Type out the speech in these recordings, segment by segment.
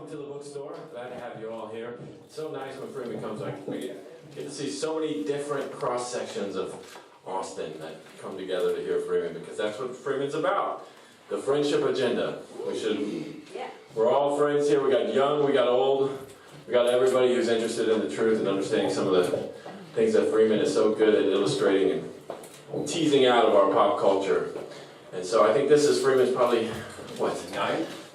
to the bookstore. Glad to have you all here. It's so nice when Freeman comes. We get to see so many different cross sections of Austin that come together to hear Freeman, because that's what Freeman's about. The friendship agenda. We're all friends here. We got young, we got old, we got everybody who's interested in the truth and understanding some of the things that Freeman is so good at illustrating and teasing out of our pop culture. And so I think this is Freeman's probably, what,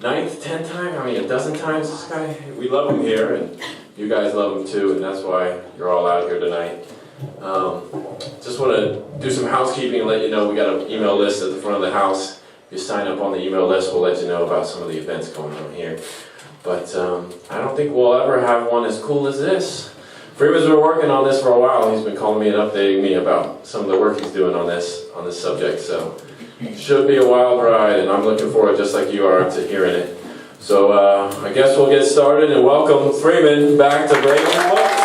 ninth, 10th time? I mean, a dozen times this guy. We love him here, and you guys love him too, and that's why you're all out here tonight. Just want to do some housekeeping and let you know we got an email list at the front of the house. If you sign up on the email list, we'll let you know about some of the events going on here. But I don't think we'll ever have one as cool as this. Freeman's been working on this for a while. He's been calling me and updating me about some of the work he's doing on this subject. So it should be a wild ride, and I'm looking forward, just like you are, to hearing it. So I guess we'll get started and welcome Freeman back to Breaking Books.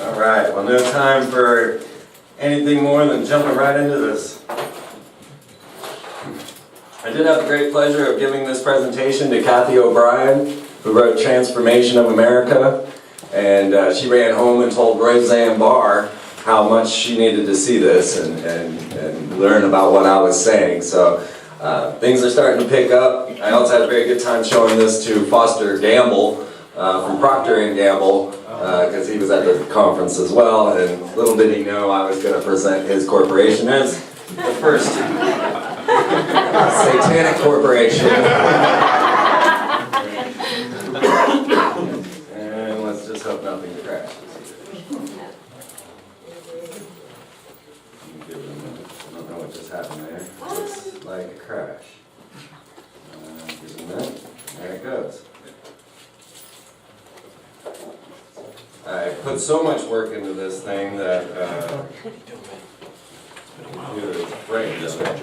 All right, well, no time for anything more than jumping right into this. I did have the great pleasure of giving this presentation to Kathy O'Brien, who wrote Transformation of America, and she ran home and told Roseanne Barr how much she needed to see this and learn about what I was saying. So things are starting to pick up. I also had a very good time showing this to Foster Gamble from Procter & Gamble, because he was at the conference as well, and little did he know I was going to present his corporation as the first satanic corporation. And let's just hope nothing crashes. I don't know what just happened there. Looks like a crash. Give it a minute. There it goes. I put so much work into this thing that computer is afraid of it.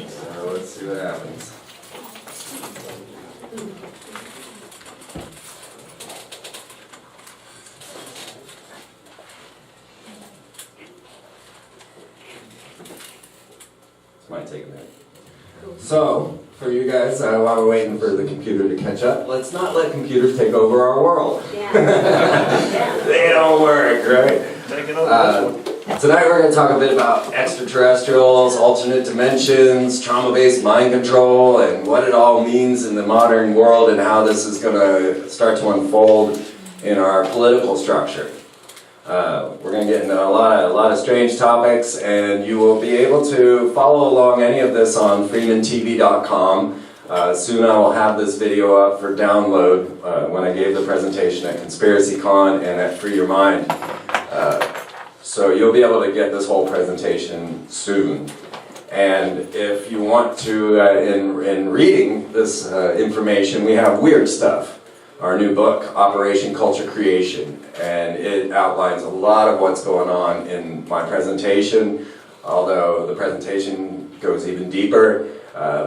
So let's see what happens. This might take a minute. So, for you guys, while we're waiting for the computer to catch up, let's not let computers take over our world. They don't work, right? Tonight we're going to talk a bit about extraterrestrials, alternate dimensions, trauma-based mind control, and what it all means in the modern world and how this is going to start to unfold in our political structure. We're going to get into a lot of strange topics, and you will be able to follow along any of this on freemantv.com. Soon I will have this video up for download when I gave the presentation at ConspiracyCon and at Free Your Mind. So you'll be able to get this whole presentation soon. And if you want to, in reading this information, we have Weird Stuff, our new book, Operation Culture Creation. And it outlines a lot of what's going on in my presentation, although the presentation goes even deeper.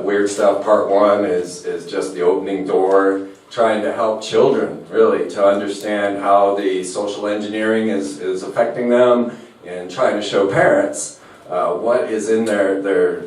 Weird Stuff Part 1 is just the opening door, trying to help children, really, to understand how the social engineering is affecting them, and trying to show parents what is in their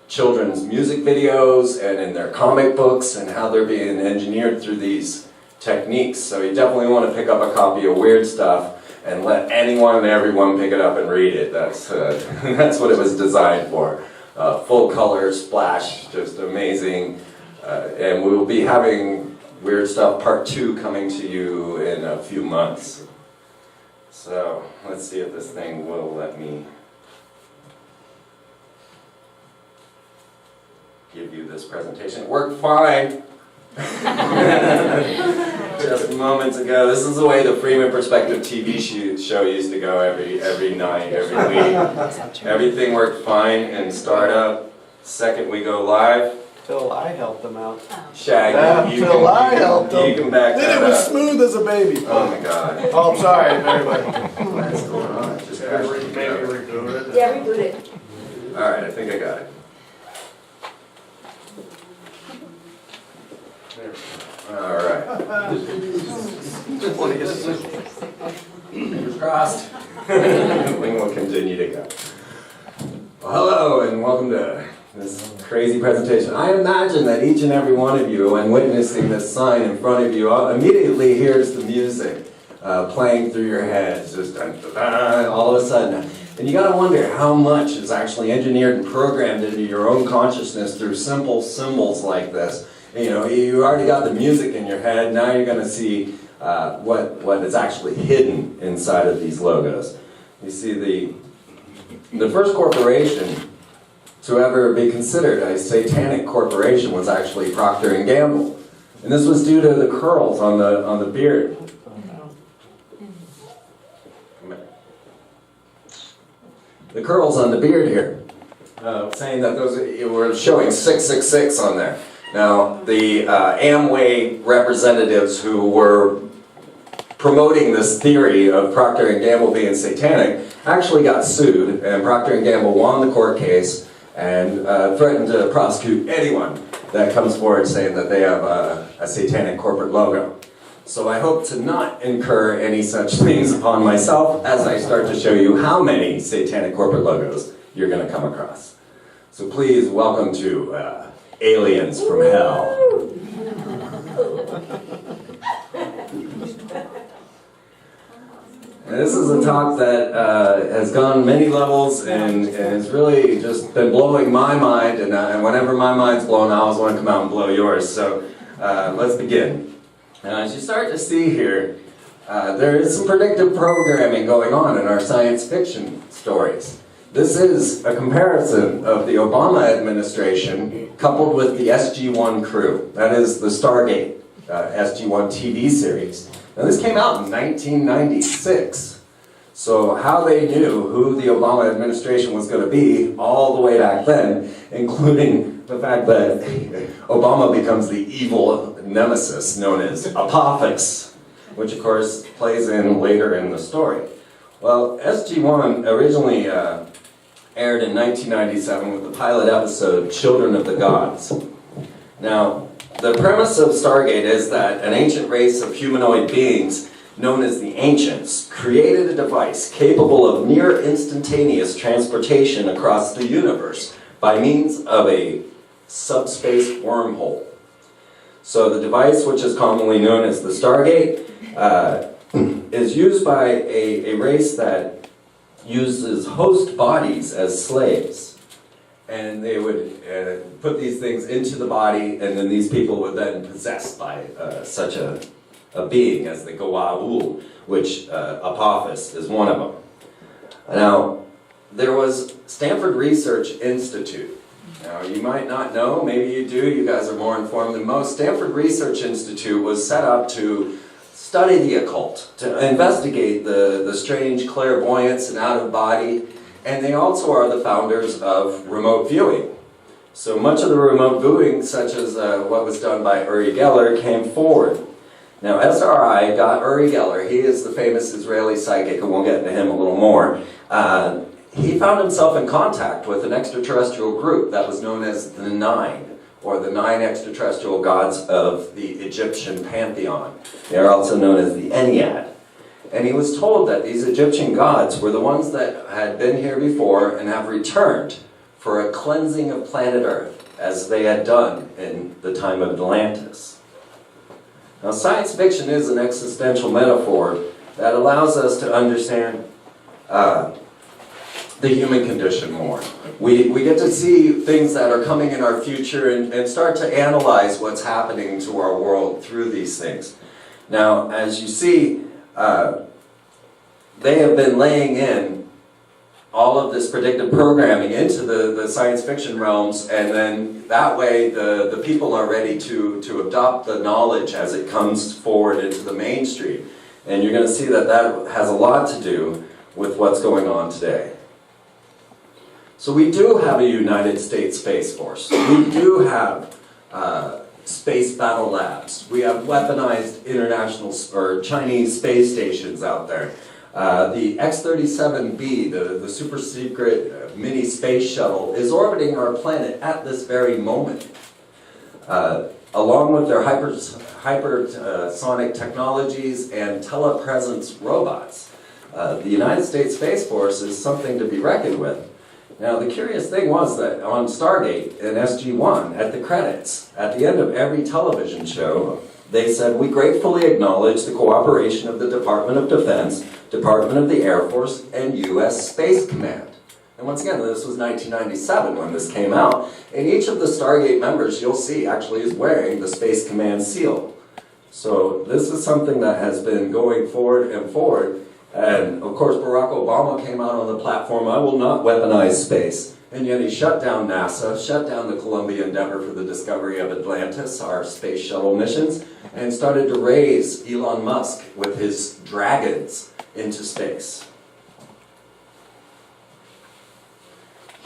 children's music videos and in their comic books, and how they're being engineered through these techniques. So you definitely want to pick up a copy of Weird Stuff and let anyone and everyone pick it up and read it. That's what it was designed for. Full color, splash, just amazing. And we will be having Weird Stuff Part 2 coming to you in a few months. So let's see if this thing will let me give you this presentation. It worked fine. Just moments ago. This is the way the Freeman Perspective TV show used to go every night, every week. Everything worked fine in startup. Second we go live. Till I helped them out. Shaggy, you can back that Then it was up. smooth as a baby. Oh my God. Oh, I'm sorry, everybody. What's going on? Just crashed the computer. reboot it. Yeah, reboot it. Alright, I think I got it. Alright. Fingers crossed. We will continue to go. Hello and welcome to this crazy presentation. I imagine that each and every one of you, when witnessing this sign in front of you, immediately hears the music playing through your heads, just dun, dun, dun, all of a sudden. And you gotta wonder how much is actually engineered and programmed into your own consciousness through simple symbols like this. And, you know, you already got the music in your head, now you're gonna see what is actually hidden inside of these logos. You see the first corporation to ever be considered a satanic corporation was actually Procter & Gamble. And this was due to the curls on the beard. The curls on the beard here, saying that those were showing 666 on there. Now, the Amway representatives who were promoting this theory of Procter & Gamble being satanic actually got sued, and Procter & Gamble won the court case and threatened to prosecute anyone that comes forward saying that they have a satanic corporate logo. So I hope to not incur any such things upon myself as I start to show you how many satanic corporate logos you're going to come across. So please welcome to Aliens from Hell. And this is a talk that has gone many levels and has really just been blowing my mind, and whenever my mind's blown, I always want to come out and blow yours. So let's begin. Now, as you start to see here, there is some predictive programming going on in our science fiction stories. This is a comparison of the Obama administration coupled with the SG-1 crew. That is the Stargate SG-1 TV series. Now, this came out in 1996. So how they knew who the Obama administration was going to be all the way back then, including the fact that Obama becomes the evil nemesis known as Apophis, which of course plays in later in the story. Well, SG-1 originally aired in 1997 with the pilot episode Children of the Gods. Now, the premise of Stargate is that an ancient race of humanoid beings known as the Ancients created a device capable of near instantaneous transportation across the universe by means of a subspace wormhole. So the device, which is commonly known as the Stargate, is used by a race that uses host bodies as slaves. And they would put these things into the body, and then these people were then possessed by such a being as the Goa'uld, which Apophis is one of them. Now, there was Stanford Research Institute. Now, you might not know, maybe you do, you guys are more informed than most. Stanford Research Institute was set up to study the occult, to investigate the strange clairvoyance and out-of-body, and they also are the founders of remote viewing. So much of the remote viewing, such as what was done by Uri Geller, came forward. Now, SRI got Uri Geller. He is the famous Israeli psychic, and we'll get into him a little more. He found himself in contact with an extraterrestrial group that was known as the Nine, or the Nine extraterrestrial gods of the Egyptian pantheon. They are also known as the Ennead. And he was told that these Egyptian gods were the ones that had been here before and have returned for a cleansing of planet Earth, as they had done in the time of Atlantis. Now, science fiction is an existential metaphor that allows us to understand the human condition more. We get to see things that are coming in our future and start to analyze what's happening to our world through these things. Now, as you see, they have been laying in all of this predictive programming into the science fiction realms, and then that way the people are ready to adopt the knowledge as it comes forward into the mainstream. And you're going to see that that has a lot to do with what's going on today. So we do have a United States Space Force. We do have space battle labs. We have weaponized international or Chinese space stations out there. The X-37B, the super secret mini space shuttle, is orbiting our planet at this very moment. Along with their hypersonic technologies and telepresence robots. The United States Space Force is something to be reckoned with. Now, the curious thing was that on Stargate and SG-1, at the credits, at the end of every television show, they said, "We gratefully acknowledge the cooperation of the Department of Defense, Department of the Air Force, and U.S. Space Command." And once again, this was 1997 when this came out, and each of the Stargate members, you'll see, actually is wearing the Space Command seal. So this is something that has been going forward and forward. And of course, Barack Obama came out on the platform, "I will not weaponize space." And yet he shut down NASA, shut down the Columbia endeavor for the discovery of Atlantis, our space shuttle missions, and started to raise Elon Musk with his dragons into space.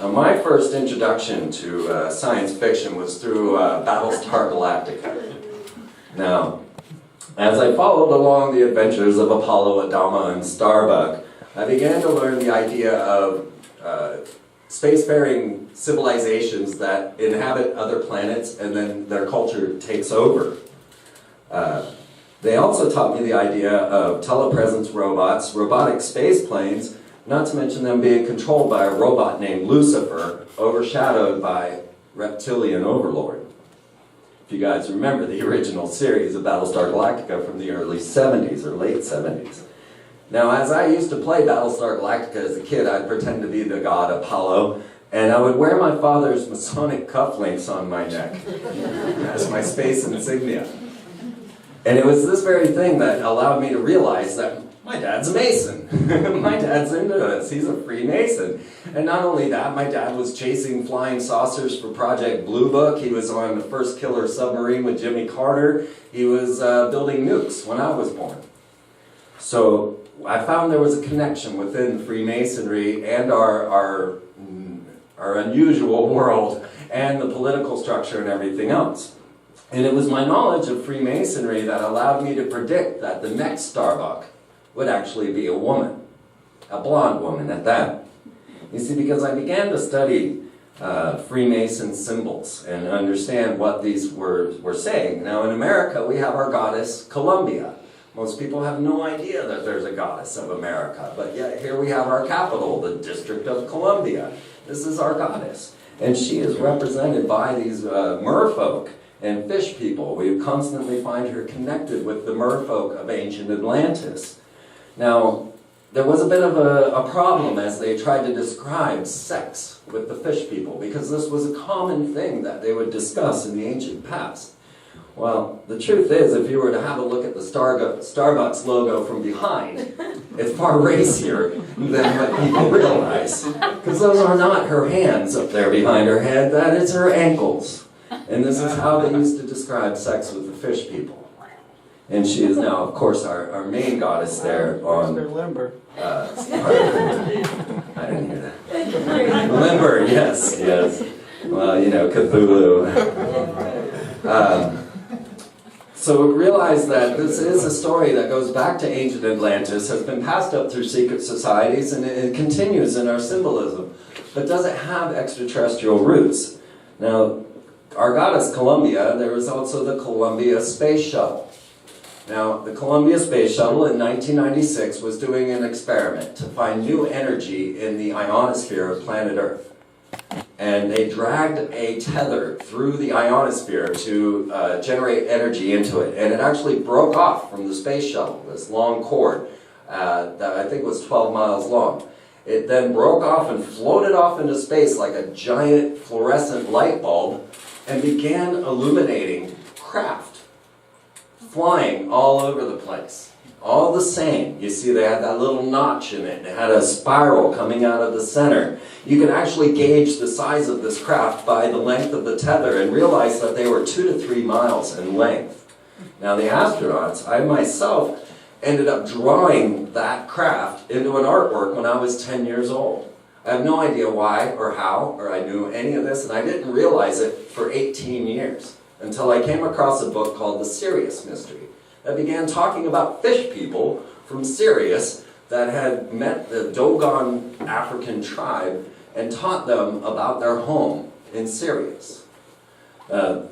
Now, my first introduction to science fiction was through Battlestar Galactica. Now, as I followed along the adventures of Apollo, Adama, and Starbuck, I began to learn the idea of spacefaring civilizations that inhabit other planets and then their culture takes over. They also taught me the idea of telepresence robots, robotic space planes, not to mention them being controlled by a robot named Lucifer, overshadowed by reptilian overlord. If you guys remember the original series of Battlestar Galactica from the early 70s or late 70s. Now, as I used to play Battlestar Galactica as a kid, I'd pretend to be the god Apollo, and I would wear my father's Masonic cufflinks on my neck as my space insignia. And it was this very thing that allowed me to realize that my dad's a Mason. My dad's into this. He's a Freemason. And not only that, my dad was chasing flying saucers for Project Blue Book. He was on the first killer submarine with Jimmy Carter. He was building nukes when I was born. So I found there was a connection within Freemasonry and our unusual world and the political structure and everything else. And it was my knowledge of Freemasonry that allowed me to predict that the next Starbuck would actually be a woman, a blonde woman at that. You see, because I began to study Freemason symbols and understand what these words were saying. Now in America, we have our goddess Columbia. Most people have no idea that there's a goddess of America, but yet here we have our capital, the District of Columbia. This is our goddess. And she is represented by these merfolk and fish people. We constantly find her connected with the merfolk of ancient Atlantis. Now, there was a bit of a problem as they tried to describe sex with the fish people, because this was a common thing that they would discuss in the ancient past. Well, the truth is, if you were to have a look at the Starbucks logo from behind, it's far racier than what people realize. Because those are not her hands up there behind her head, that is her ankles. And this is how they used to describe sex with the fish people. And she is now, of course, our main goddess there on... Limber. I didn't hear that. Limber, yes, yes. Well, you know, Cthulhu. So we realize that this is a story that goes back to ancient Atlantis, has been passed up through secret societies, and it continues in our symbolism. But does it have extraterrestrial roots? Now, our goddess Columbia, there was also the Columbia Space Shuttle. Now, the Columbia Space Shuttle in 1996 was doing an experiment to find new energy in the ionosphere of planet Earth. And they dragged a tether through the ionosphere to generate energy into it. And it actually broke off from the space shuttle, this long cord that I think was 12 miles long. It then broke off and floated off into space like a giant fluorescent light bulb and began illuminating craft, flying all over the place. All the same, you see they had that little notch in it. It had a spiral coming out of the center. You could actually gauge the size of this craft by the length of the tether and realize that they were 2 to 3 miles in length. Now the astronauts, I myself, ended up drawing that craft into an artwork when I was 10 years old. I have no idea why or how or I knew any of this, and I didn't realize it for 18 years until I came across a book called The Sirius Mystery that began talking about fish people from Sirius that had met the Dogon African tribe and taught them about their home in Sirius.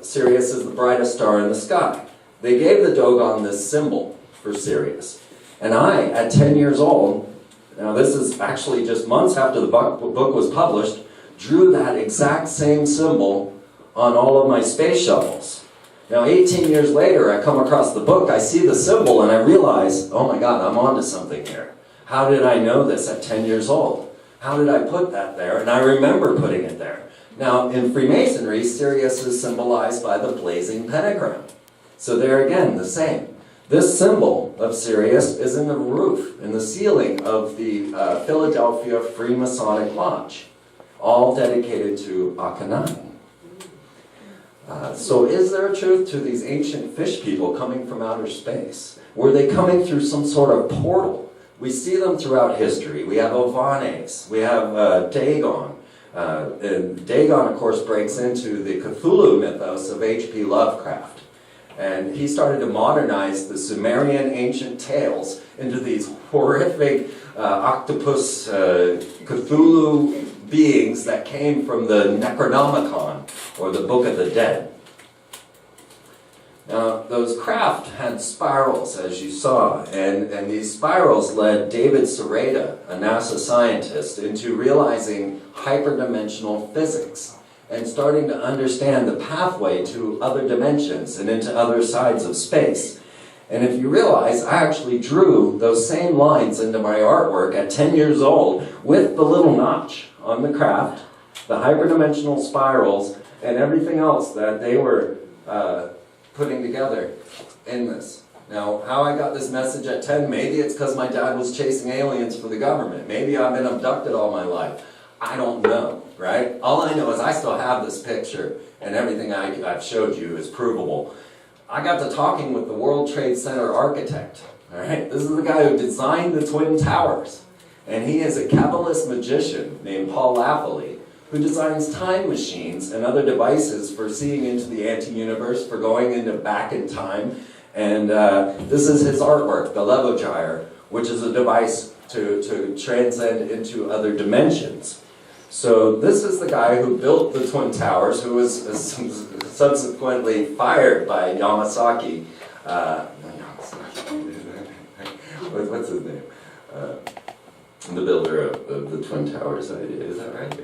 Sirius is the brightest star in the sky. They gave the Dogon this symbol for Sirius. And I, at 10 years old, Now this is actually just months after the book was published, drew that exact same symbol on all of my space shuttles. Now 18 years later, I come across the book, I see the symbol, and I realize, oh my God, I'm onto something here. How did I know this at 10 years old? How did I put that there? And I remember putting it there. Now, in Freemasonry, Sirius is symbolized by the blazing pentagram. So there again, the same. This symbol of Sirius is in the roof, in the ceiling of the Philadelphia Freemasonic Lodge, all dedicated to Akhenaten. So is there a truth to these ancient fish people coming from outer space? Were they coming through some sort of portal? We see them throughout history. We have Ovanes, we have Dagon. And Dagon, of course, breaks into the Cthulhu mythos of H.P. Lovecraft. And he started to modernize the Sumerian ancient tales into these horrific octopus Cthulhu beings that came from the Necronomicon, or the Book of the Dead. Now, those craft had spirals, as you saw, and these spirals led David Sereda, a NASA scientist, into realizing hyperdimensional physics and starting to understand the pathway to other dimensions and into other sides of space. And if you realize, I actually drew those same lines into my artwork at 10 years old with the little notch on the craft, the hyperdimensional spirals, and everything else that they were putting together in this. Now, how I got this message at 10, maybe it's because my dad was chasing aliens for the government. Maybe I've been abducted all my life. I don't know, right? All I know is I still have this picture, and everything I've showed you is provable. I got to talking with the World Trade Center architect, all right? This is the guy who designed the Twin Towers. And he is a Kabbalist magician named Paul Lafley, who designs time machines and other devices for seeing into the anti-universe, for going into back in time. And this is his artwork, the Levogyre, which is a device to transcend into other dimensions. So this is the guy who built the Twin Towers, who was subsequently fired by Yamasaki. What's his name? The builder of the Twin Towers idea. Is that right?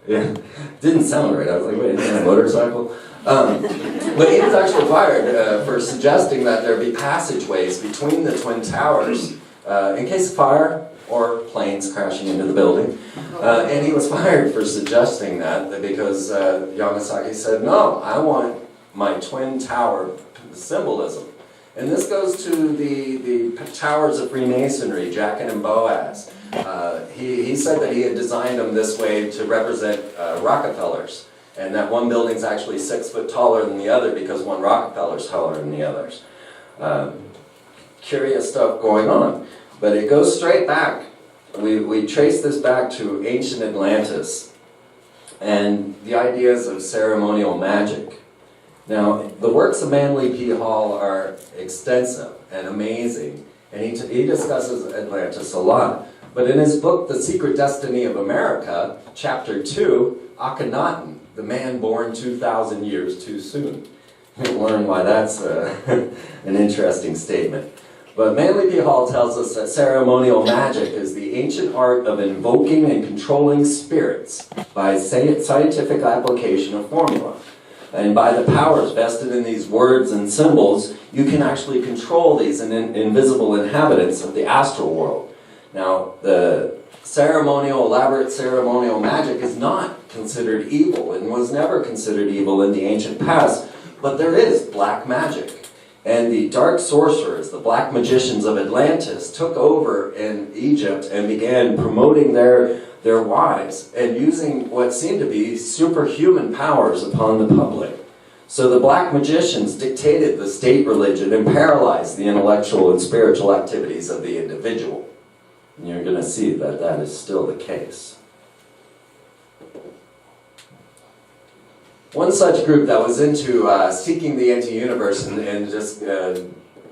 Yeah. Didn't sound right. I was like, wait, is that a motorcycle? But he was actually fired for suggesting that there be passageways between the Twin Towers in case of fire or planes crashing into the building. And he was fired for suggesting that because Yamasaki said, no, I want my Twin Tower symbolism. And this goes to the towers of Freemasonry, Jachin and Boaz. He said that he had designed them this way to represent Rockefellers, and that one building's actually 6 foot taller than the other because one Rockefeller's taller than the others. Curious stuff going on. But it goes straight back. We trace this back to ancient Atlantis and the ideas of ceremonial magic. Now, the works of Manly P. Hall are extensive and amazing, and he discusses Atlantis a lot. But in his book, The Secret Destiny of America, Chapter 2, Akhenaten, the man born 2,000 years too soon. You'll learn why that's an interesting statement. But Manly P. Hall tells us that ceremonial magic is the ancient art of invoking and controlling spirits by scientific application of formula. And by the powers vested in these words and symbols, you can actually control these invisible inhabitants of the astral world. Now, the elaborate ceremonial magic is not considered evil and was never considered evil in the ancient past, but there is black magic. And the dark sorcerers, the black magicians of Atlantis, took over in Egypt and began promoting their wives and using what seemed to be superhuman powers upon the public. So the black magicians dictated the state religion and paralyzed the intellectual and spiritual activities of the individual. And you're going to see that that is still the case. One such group that was into seeking the anti-universe and just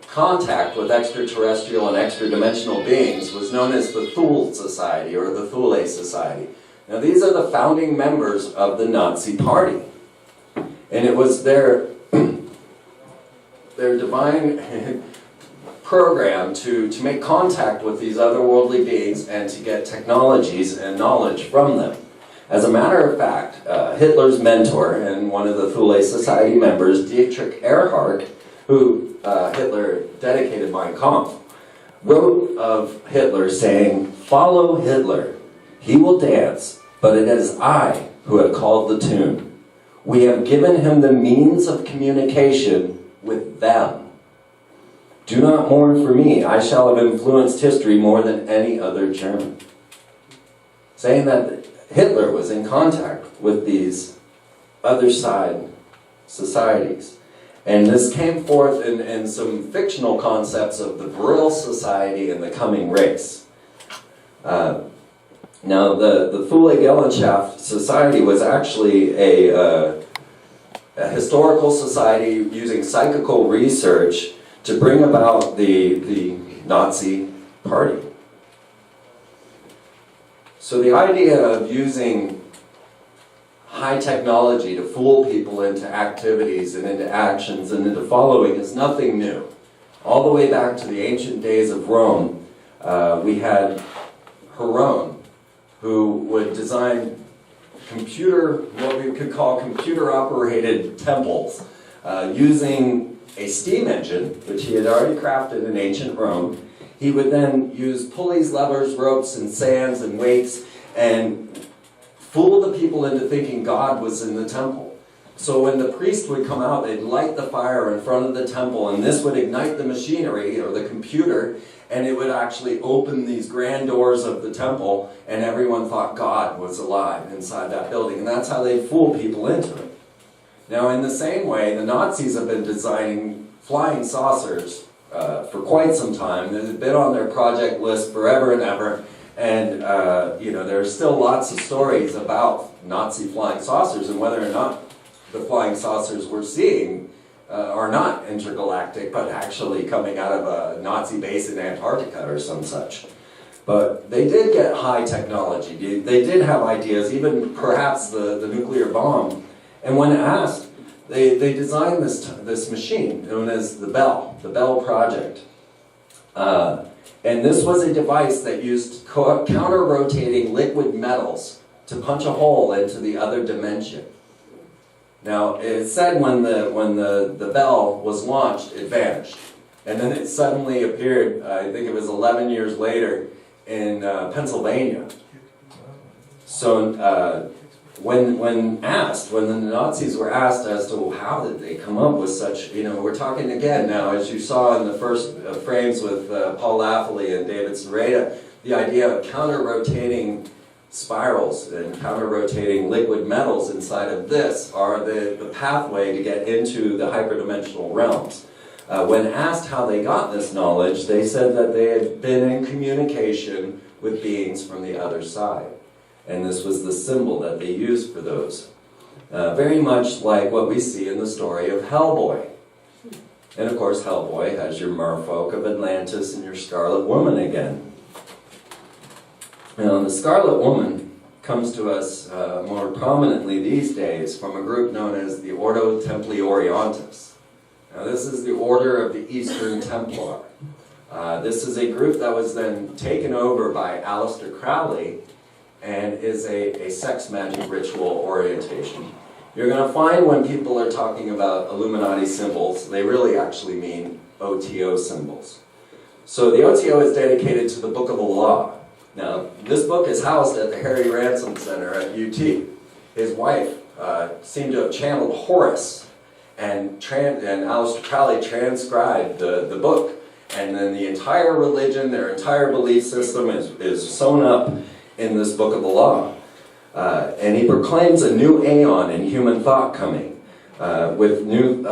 contact with extraterrestrial and extra-dimensional beings was known as the Thule Society, or the Thule Society. Now these are the founding members of the Nazi Party. And it was their divine program to make contact with these otherworldly beings and to get technologies and knowledge from them. As a matter of fact, Hitler's mentor and one of the Thule Society members, Dietrich Ehrhardt, who Hitler dedicated Mein Kampf, wrote of Hitler saying, "Follow Hitler. He will dance, but it is I who have called the tune. We have given him the means of communication with them. Do not mourn for me. I shall have influenced history more than any other German." Saying that Hitler was in contact with these other side societies. And this came forth in some fictional concepts of the Brill Society and the coming race. Now, the Thule-Gesellschaft Society was actually a historical society using psychical research to bring about the Nazi party. So the idea of using high technology to fool people into activities and into actions and into following is nothing new. All the way back to the ancient days of Rome, we had Heron, who would design what we could call computer-operated temples, using a steam engine, which he had already crafted in ancient Rome. He would then use pulleys, levers, ropes, and sands and weights, and fool the people into thinking God was in the temple. So when the priest would come out, they'd light the fire in front of the temple, and this would ignite the machinery, or the computer, and it would actually open these grand doors of the temple, and everyone thought God was alive inside that building. And that's how they'd fool people into it. Now, in the same way, the Nazis have been designing flying saucers for quite some time. They've been on their project list forever and ever. And, there's still lots of stories about Nazi flying saucers and whether or not the flying saucers we're seeing are not intergalactic, but actually coming out of a Nazi base in Antarctica or some such. But they did get high technology. They did have ideas, even perhaps the nuclear bomb. And when asked, they designed this machine known as the Bell Project. And this was a device that used counter-rotating liquid metals to punch a hole into the other dimension. Now, it said when the Bell was launched, it vanished. And then it suddenly appeared, I think it was 11 years later, in Pennsylvania. So when the Nazis were asked as to how did they come up with such, we're talking again now, as you saw in the first frames with Paul Lafley and David Sereda, the idea of counter-rotating spirals and counter-rotating liquid metals inside of this are the pathway to get into the hyperdimensional realms. When asked how they got this knowledge, they said that they had been in communication with beings from the other side. And this was the symbol that they used for those. Very much like what we see in the story of Hellboy. And of course Hellboy has your merfolk of Atlantis and your Scarlet Woman again. Now the Scarlet Woman comes to us more prominently these days from a group known as the Ordo Templi Orientis. Now this is the Order of the Eastern Templar. This is a group that was then taken over by Aleister Crowley and is a sex magic ritual orientation. You're going to find when people are talking about Illuminati symbols, they really actually mean OTO symbols. So the OTO is dedicated to the Book of the Law. Now, this book is housed at the Harry Ransom Center at UT. His wife seemed to have channeled Horus, and Aleister Crowley transcribed the book. And then the entire religion, their entire belief system is sewn up in this Book of the Law. And he proclaims a new aeon in human thought coming, with new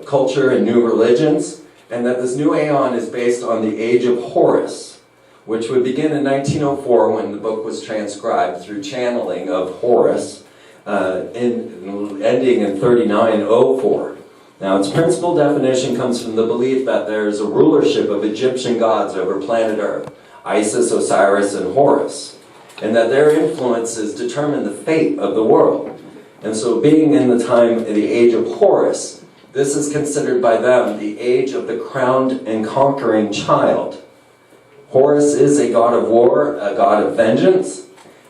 culture and new religions, and that this new aeon is based on the age of Horus, which would begin in 1904 when the book was transcribed through channeling of Horus, ending in 3904. Now, its principal definition comes from the belief that there's a rulership of Egyptian gods over planet Earth, Isis, Osiris, and Horus, and that their influences determine the fate of the world. And so being in the age of Horus, This is considered by them the age of the crowned and conquering child. Horus is a god of war, a god of vengeance,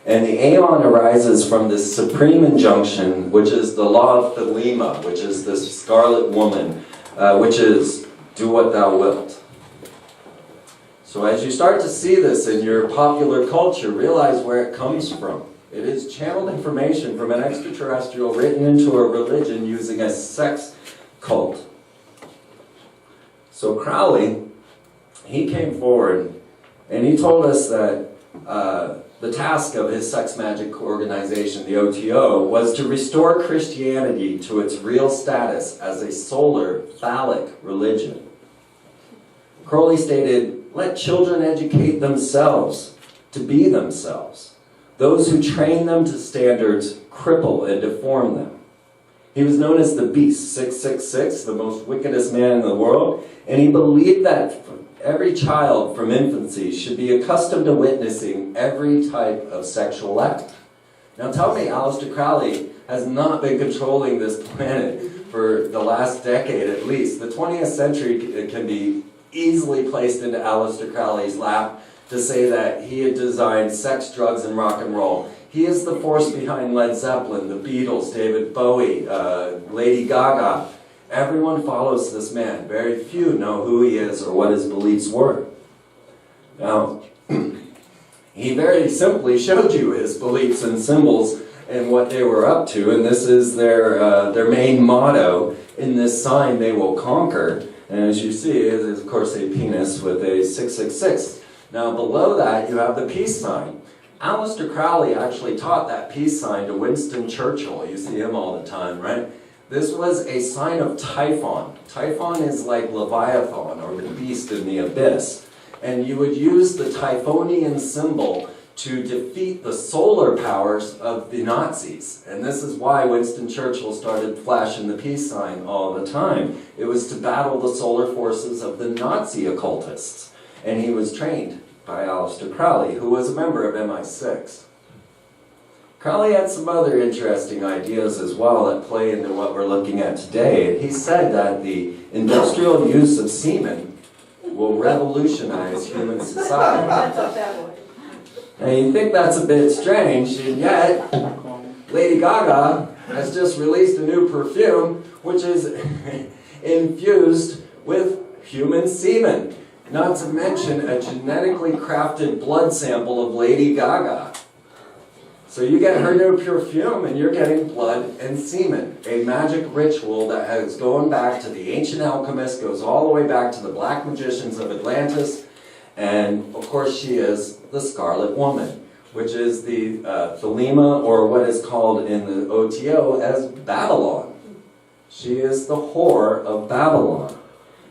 and the aeon arises from this supreme injunction, which is the law of Thelema, which is this scarlet woman, which is, do what thou wilt. So as you start to see this in your popular culture, realize where it comes from. It is channeled information from an extraterrestrial written into a religion using a sex cult. So Crowley, he came forward and he told us that the task of his sex magic organization, the OTO, was to restore Christianity to its real status as a solar, phallic religion. Crowley stated, "Let children educate themselves to be themselves. Those who train them to standards cripple and deform them." He was known as the Beast, 666, the most wickedest man in the world, and he believed that every child from infancy should be accustomed to witnessing every type of sexual act. Now tell me, Aleister Crowley has not been controlling this planet for the last decade at least. The 20th century can be easily placed into Aleister Crowley's lap to say that he had designed sex, drugs, and rock and roll. He is the force behind Led Zeppelin, the Beatles, David Bowie, Lady Gaga. Everyone follows this man. Very few know who he is or what his beliefs were. Now, he very simply showed you his beliefs and symbols and what they were up to, and this is their main motto. In this sign they will conquer. And as you see, it is of course a penis with a 666. Now below that you have the peace sign. Aleister Crowley actually taught that peace sign to Winston Churchill. You see him all the time, right? This was a sign of Typhon. Typhon is like Leviathan, or the beast in the abyss. And you would use the Typhonian symbol to defeat the solar powers of the Nazis. And this is why Winston Churchill started flashing the peace sign all the time. It was to battle the solar forces of the Nazi occultists. And he was trained by Aleister Crowley, who was a member of MI6. Crowley had some other interesting ideas as well that play into what we're looking at today. He said that the industrial use of semen will revolutionize human society. Now you think that's a bit strange, and yet Lady Gaga has just released a new perfume which is infused with human semen. Not to mention a genetically crafted blood sample of Lady Gaga. So you get her new perfume and you're getting blood and semen. A magic ritual that has gone back to the ancient alchemists, goes all the way back to the black magicians of Atlantis. And of course she is the Scarlet Woman, which is the Thelema, or what is called in the OTO as Babylon. She is the whore of Babylon.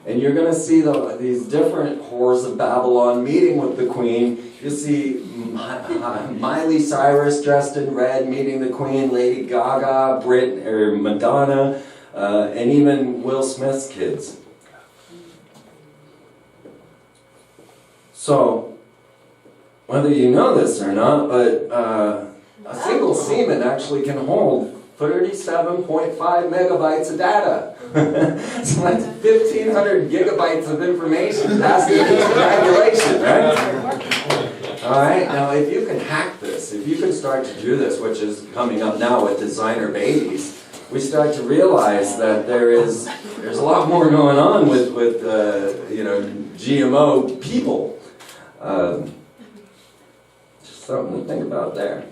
And you're going to see these different whores of Babylon meeting with the queen. You see Miley Cyrus dressed in red meeting the queen, Lady Gaga, Madonna, and even Will Smith's kids. So, whether you know this or not, but a single semen actually can hold 37.5 megabytes of data. So that's 1,500 gigabytes of information passing through triangulation, right? Alright, now if you can hack this, if you can start to do this, which is coming up now with designer babies, we start to realize that there's a lot more going on with GMO people. Just something to think about there.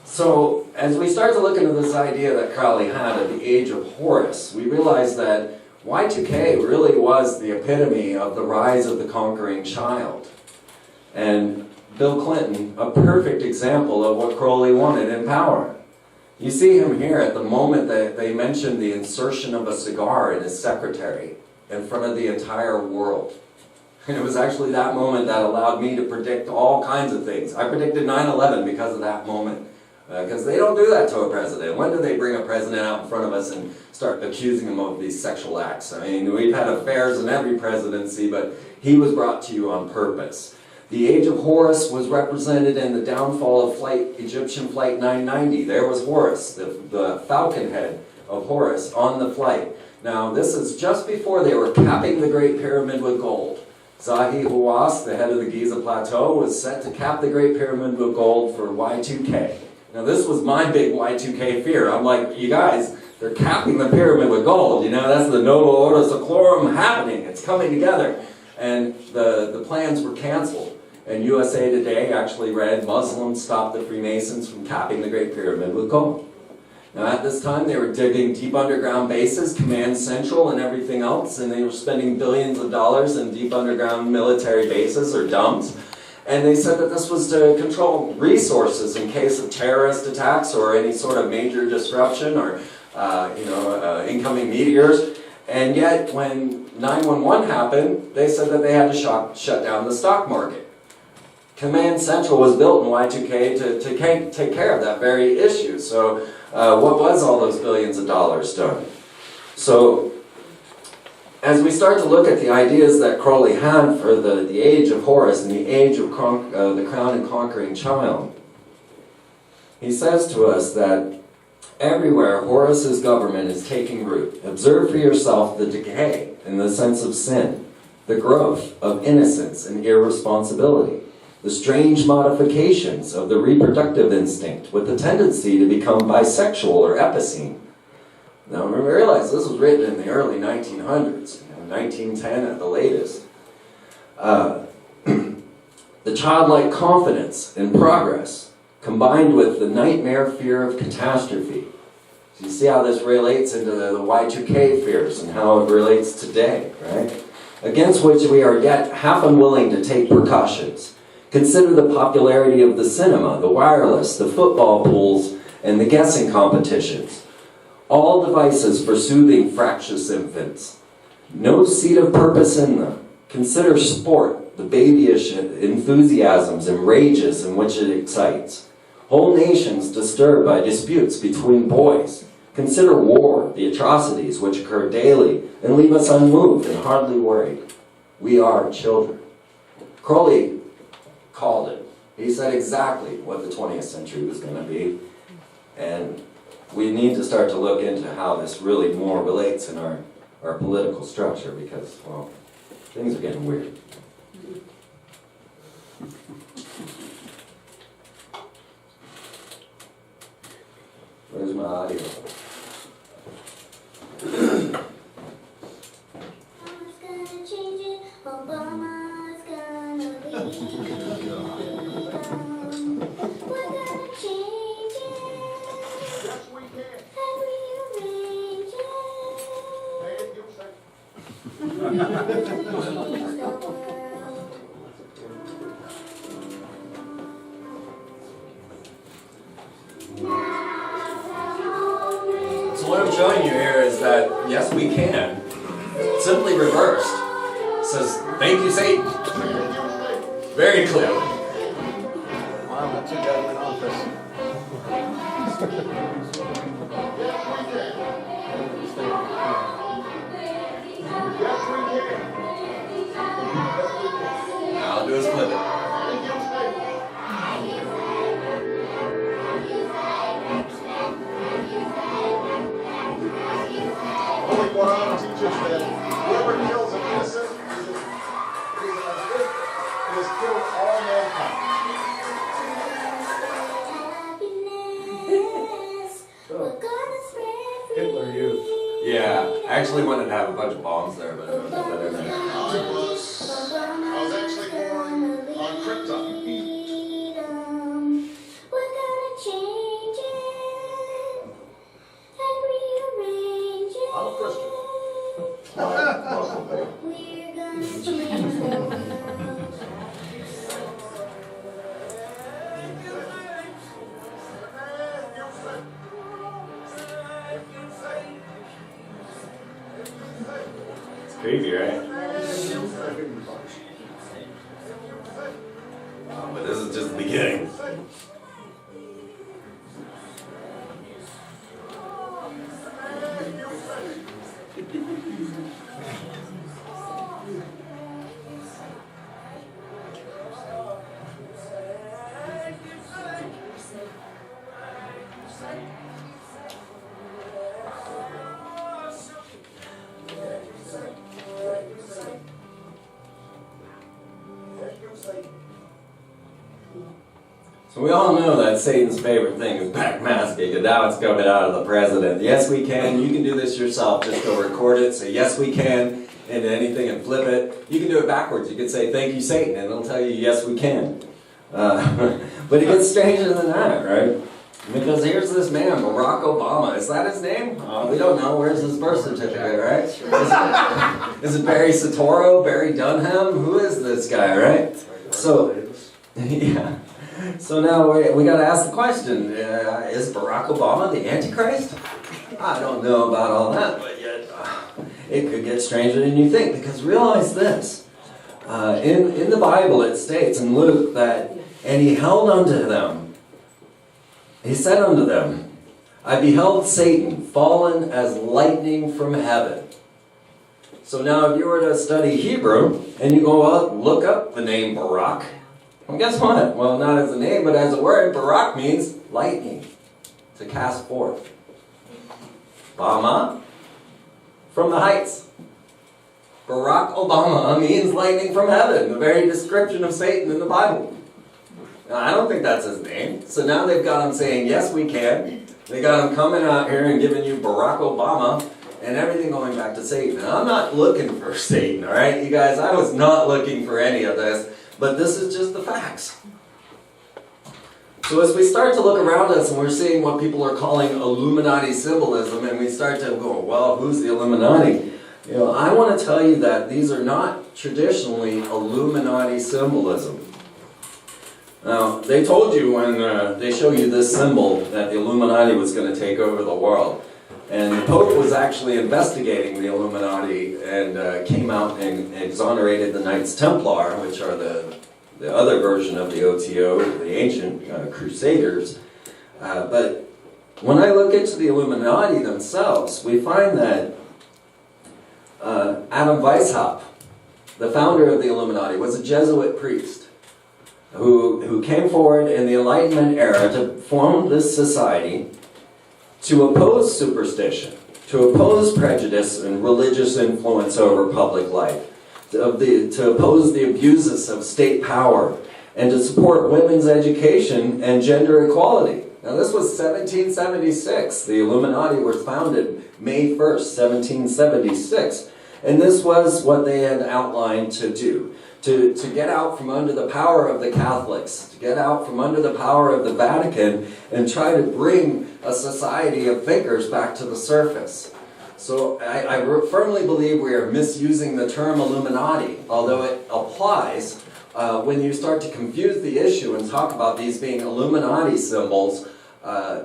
So, as we start to look into this idea that Crowley had of the age of Horus, we realize that Y2K really was the epitome of the rise of the conquering child. And Bill Clinton, a perfect example of what Crowley wanted in power. You see him here at the moment that they mentioned the insertion of a cigar in his secretary in front of the entire world. And it was actually that moment that allowed me to predict all kinds of things. I predicted 9/11 because of that moment. Because they don't do that to a president. When do they bring a president out in front of us and start accusing him of these sexual acts? I mean, we've had affairs in every presidency, but he was brought to you on purpose. The age of Horus was represented in the downfall of Egyptian Flight 990. There was Horus, the falcon head, of Horus on the flight. Now, this is just before they were capping the Great Pyramid with gold. Zahi Hawass, the head of the Giza Plateau, was set to cap the Great Pyramid with gold for Y2K. Now, this was my big Y2K fear. I'm like, you guys, they're capping the pyramid with gold. You know, that's the Nova Ordo Seclorum happening. It's coming together. And the plans were canceled. And USA Today actually read, Muslims stopped the Freemasons from capping the Great Pyramid with gold. Now at this time they were digging deep underground bases, Command Central and everything else, and they were spending billions of dollars in deep underground military bases or dumps. And they said that this was to control resources in case of terrorist attacks or any sort of major disruption or incoming meteors. And yet when 9/11 happened, they said that they had to shut down the stock market. Command Central was built in Y2K to take care of that very issue. So what was all those billions of dollars done? So as we start to look at the ideas that Crowley had for the age of Horus and the age of the crown and conquering child, he says to us that everywhere Horus's government is taking root. Observe for yourself the decay in the sense of sin, the growth of innocence and irresponsibility, the strange modifications of the reproductive instinct with the tendency to become bisexual or epicene. Now realize this was written in the early 1900s, 1910 at the latest. The childlike confidence in progress combined with the nightmare fear of catastrophe. So you see how this relates into the Y2K fears and how it relates today, right? Against which we are yet half unwilling to take precautions. Consider the popularity of the cinema, the wireless, the football pools, and the guessing competitions. All devices for soothing fractious infants. No seed of purpose in them. Consider sport, the babyish enthusiasms and rages in which it excites. Whole nations disturbed by disputes between boys. Consider war, the atrocities which occur daily and leave us unmoved and hardly worried. We are children. Crowley called it. He said exactly what the 20th century was going to be. And we need to start to look into how this really more relates in our political structure because, well, things are getting weird. Where's my audio? Obama's gonna change it. Obama's gonna leave. We're gonna change it. Yes, we can. And rearrange it. And We're gonna change the world. So what I'm showing you here is that, yes, we can. Simply reversed. It says, thank you, Satan. Very clearly. Wow, that's a government office. Now I'll do is flip it. Holy Quran teaches that whoever kills an innocent is killed all mankind. Happiness. We're gonna spread free. Hitler Youth. Yeah, I actually wanted to have a bunch of bombs there, but I don't have that in there. I was actually born on Krypton. We're gonna change it and rearrange it. I'm a Christian. We're gonna change the world. It's crazy, right? But this is just the beginning. So we all know that Satan's favorite thing is backmasking, and now it's coming out of the president. Yes, we can. You can do this yourself. Just go record it, say yes, we can, into anything and flip it. You can do it backwards. You can say thank you, Satan, and it'll tell you yes, we can. But it gets stranger than that, right? Because here's this man, Barack Obama. Is that his name? We don't know. Where's his birth certificate, right? Is it Barry Soetoro, Barry Dunham? Who is this guy, right? So, yeah. So now we got to ask the question, is Barack Obama the Antichrist? I don't know about all that, but yet it could get stranger than you think, because realize this. In the Bible it states in Luke that, and he held unto them, he said unto them, I beheld Satan fallen as lightning from heaven. So now if you were to study Hebrew, and you go up, look up the name Barak, well, guess what? Well, not as a name, but as a word, Barak means lightning, to cast forth. Obama, from the heights. Barack Obama means lightning from heaven, the very description of Satan in the Bible. Now, I don't think that's his name. So now they've got him saying, yes, we can. They got him coming out here and giving you Barack Obama and everything going back to Satan. And I'm not looking for Satan, all right? You guys, I was not looking for any of this. But this is just the facts. So as we start to look around us and we're seeing what people are calling Illuminati symbolism, and we start to go, well, who's the Illuminati? You know, I want to tell you that these are not traditionally Illuminati symbolism. Now, they told you when they show you this symbol that the Illuminati was going to take over the world. And the Pope was actually investigating the Illuminati and came out and exonerated the Knights Templar, which are the other version of the OTO, the ancient Crusaders. But when I look into the Illuminati themselves, we find that Adam Weishaupt, the founder of the Illuminati, was a Jesuit priest who came forward in the Enlightenment era to form this society to oppose superstition, to oppose prejudice and religious influence over public life, to oppose the abuses of state power, and to support women's education and gender equality. Now this was 1776. The Illuminati was founded May 1st, 1776. And this was what they had outlined to do. To get out from under the power of the Catholics, to get out from under the power of the Vatican, and try to bring a society of thinkers back to the surface. So I firmly believe we are misusing the term Illuminati, although it applies when you start to confuse the issue and talk about these being Illuminati symbols.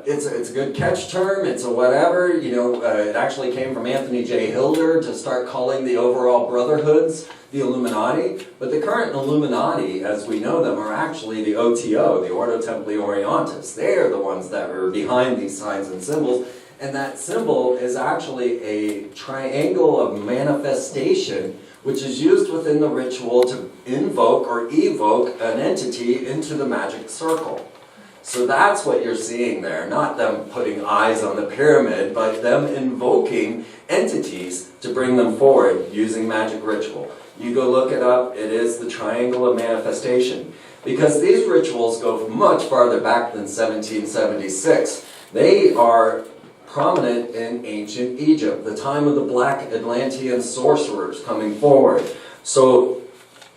It's a good catch term, it's a whatever, you know, it actually came from Anthony J. Hilder to start calling the overall brotherhoods the Illuminati, but the current Illuminati, as we know them, are actually the OTO, the Ordo Templi Orientis. They are the ones that are behind these signs and symbols, and that symbol is actually a triangle of manifestation which is used within the ritual to invoke or evoke an entity into the magic circle. So that's what you're seeing there, not them putting eyes on the pyramid, but them invoking entities to bring them forward using magic ritual. You go look it up, it is the triangle of manifestation. Because these rituals go much farther back than 1776. They are prominent in ancient Egypt, the time of the Black Atlantean sorcerers coming forward. So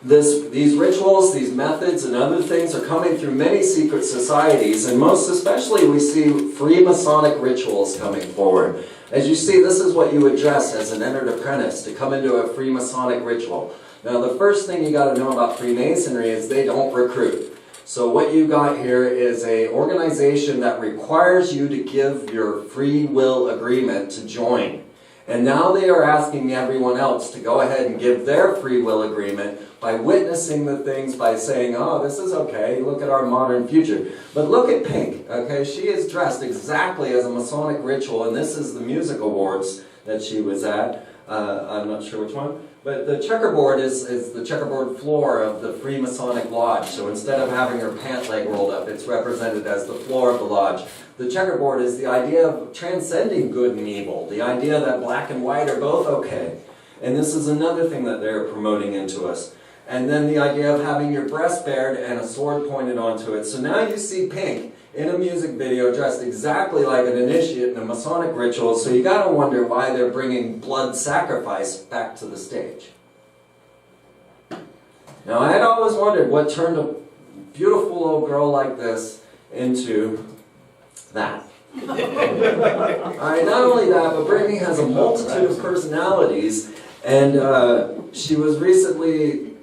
these rituals, these methods, and other things are coming through many secret societies, and most especially we see Freemasonic rituals coming forward. As you see, this is what you would dress as an entered apprentice to come into a Freemasonic ritual. Now the first thing you got to know about Freemasonry is they don't recruit. So what you got here is an organization that requires you to give your free will agreement to join. And now they are asking everyone else to go ahead and give their free will agreement by witnessing the things, by saying, oh, this is okay, look at our modern future. But look at Pink, okay? She is dressed exactly as a Masonic ritual, and this is the music awards that she was at. I'm not sure which one. But the checkerboard is the checkerboard floor of the Freemasonic Lodge. So instead of having her pant leg rolled up, it's represented as the floor of the lodge. The checkerboard is the idea of transcending good and evil, the idea that black and white are both okay. And this is another thing that they're promoting into us. And then the idea of having your breast bared and a sword pointed onto it. So now you see Pink in a music video dressed exactly like an initiate in a Masonic ritual, so you gotta wonder why they're bringing blood sacrifice back to the stage. Now I had always wondered what turned a beautiful little girl like this into that. Alright, not only that, but Brittany has a multitude of personalities, and she was recently,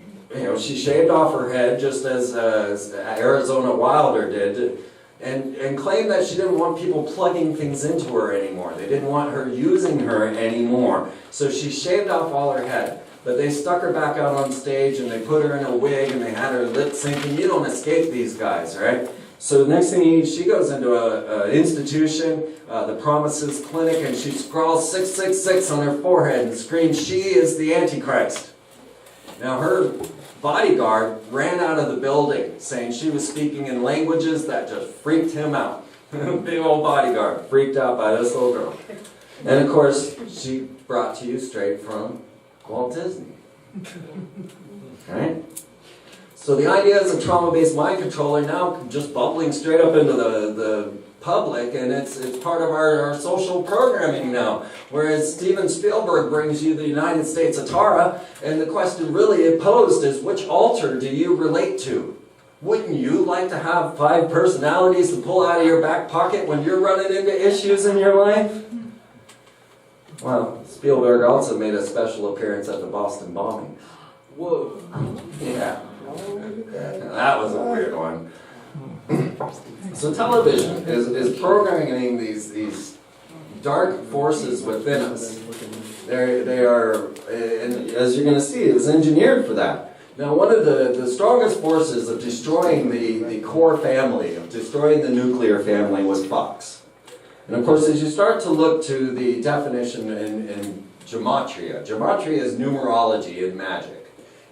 she shaved off her head just as Arizona Wilder did, and claimed that she didn't want people plugging things into her anymore. They didn't want her using her anymore. So she shaved off all her head. But they stuck her back out on stage and they put her in a wig and they had her lip syncing. You don't escape these guys, right? So the next thing she goes into an institution, the Promises Clinic, and she scrawls 666 on her forehead and screams, "She is the Antichrist." Now her bodyguard ran out of the building saying she was speaking in languages that just freaked him out. Big old bodyguard freaked out by this little girl. And of course, she brought to you straight from Walt Disney. Right? So the idea is a trauma-based mind controller now just bubbling straight up into the public, and it's part of our social programming now. Whereas Steven Spielberg brings you the United States Atara, and the question really posed is, which altar do you relate to? Wouldn't you like to have 5 personalities to pull out of your back pocket when you're running into issues in your life? Well, Spielberg also made a special appearance at the Boston bombing. Whoa. Yeah. That was a weird one. So television is programming these dark forces within us. They are, and as you're going to see, it was engineered for that. Now, one of the strongest forces of destroying the core family, of destroying the nuclear family, was Fox. And of course, as you start to look to the definition in gematria, gematria is numerology in magic.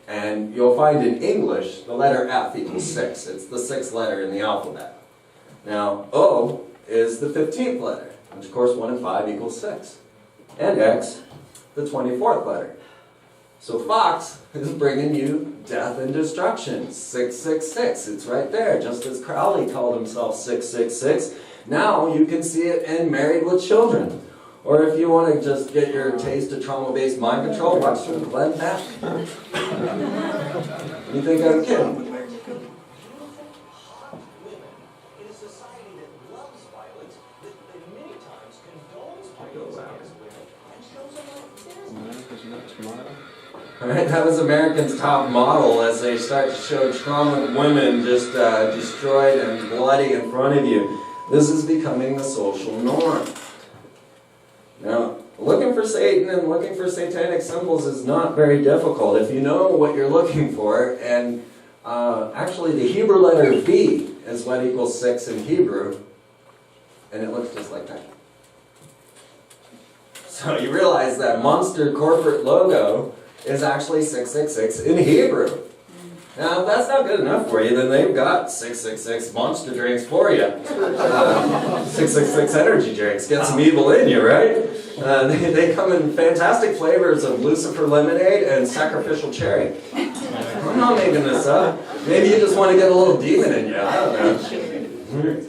And you'll find in English, the letter F equals 6. It's the 6th letter in the alphabet. Now, O is the 15th letter, which of course 1 and 5 equals 6. And X, the 24th letter. So Fox is bringing you death and destruction. 666, it's right there, just as Crowley called himself 666. Now you can see it in Married with Children. Or if you want to just get your taste of trauma-based mind control, watch some Glenn Beck. You think I'm kidding? Right, that was American's Top Model as they start to show trauma women just destroyed and bloody in front of you. This is becoming the social norm. Now, looking for Satan and looking for satanic symbols is not very difficult if you know what you're looking for. And actually, the Hebrew letter V is what equals 6 in Hebrew, and it looks just like that. So you realize that monster corporate logo is actually 666 in Hebrew. Now, if that's not good enough for you, then they've got 666 monster drinks for you. 666 energy drinks. Get some evil in you, right? They come in fantastic flavors of Lucifer lemonade and sacrificial cherry. I'm not making this up. Maybe you just want to get a little demon in you. I don't know.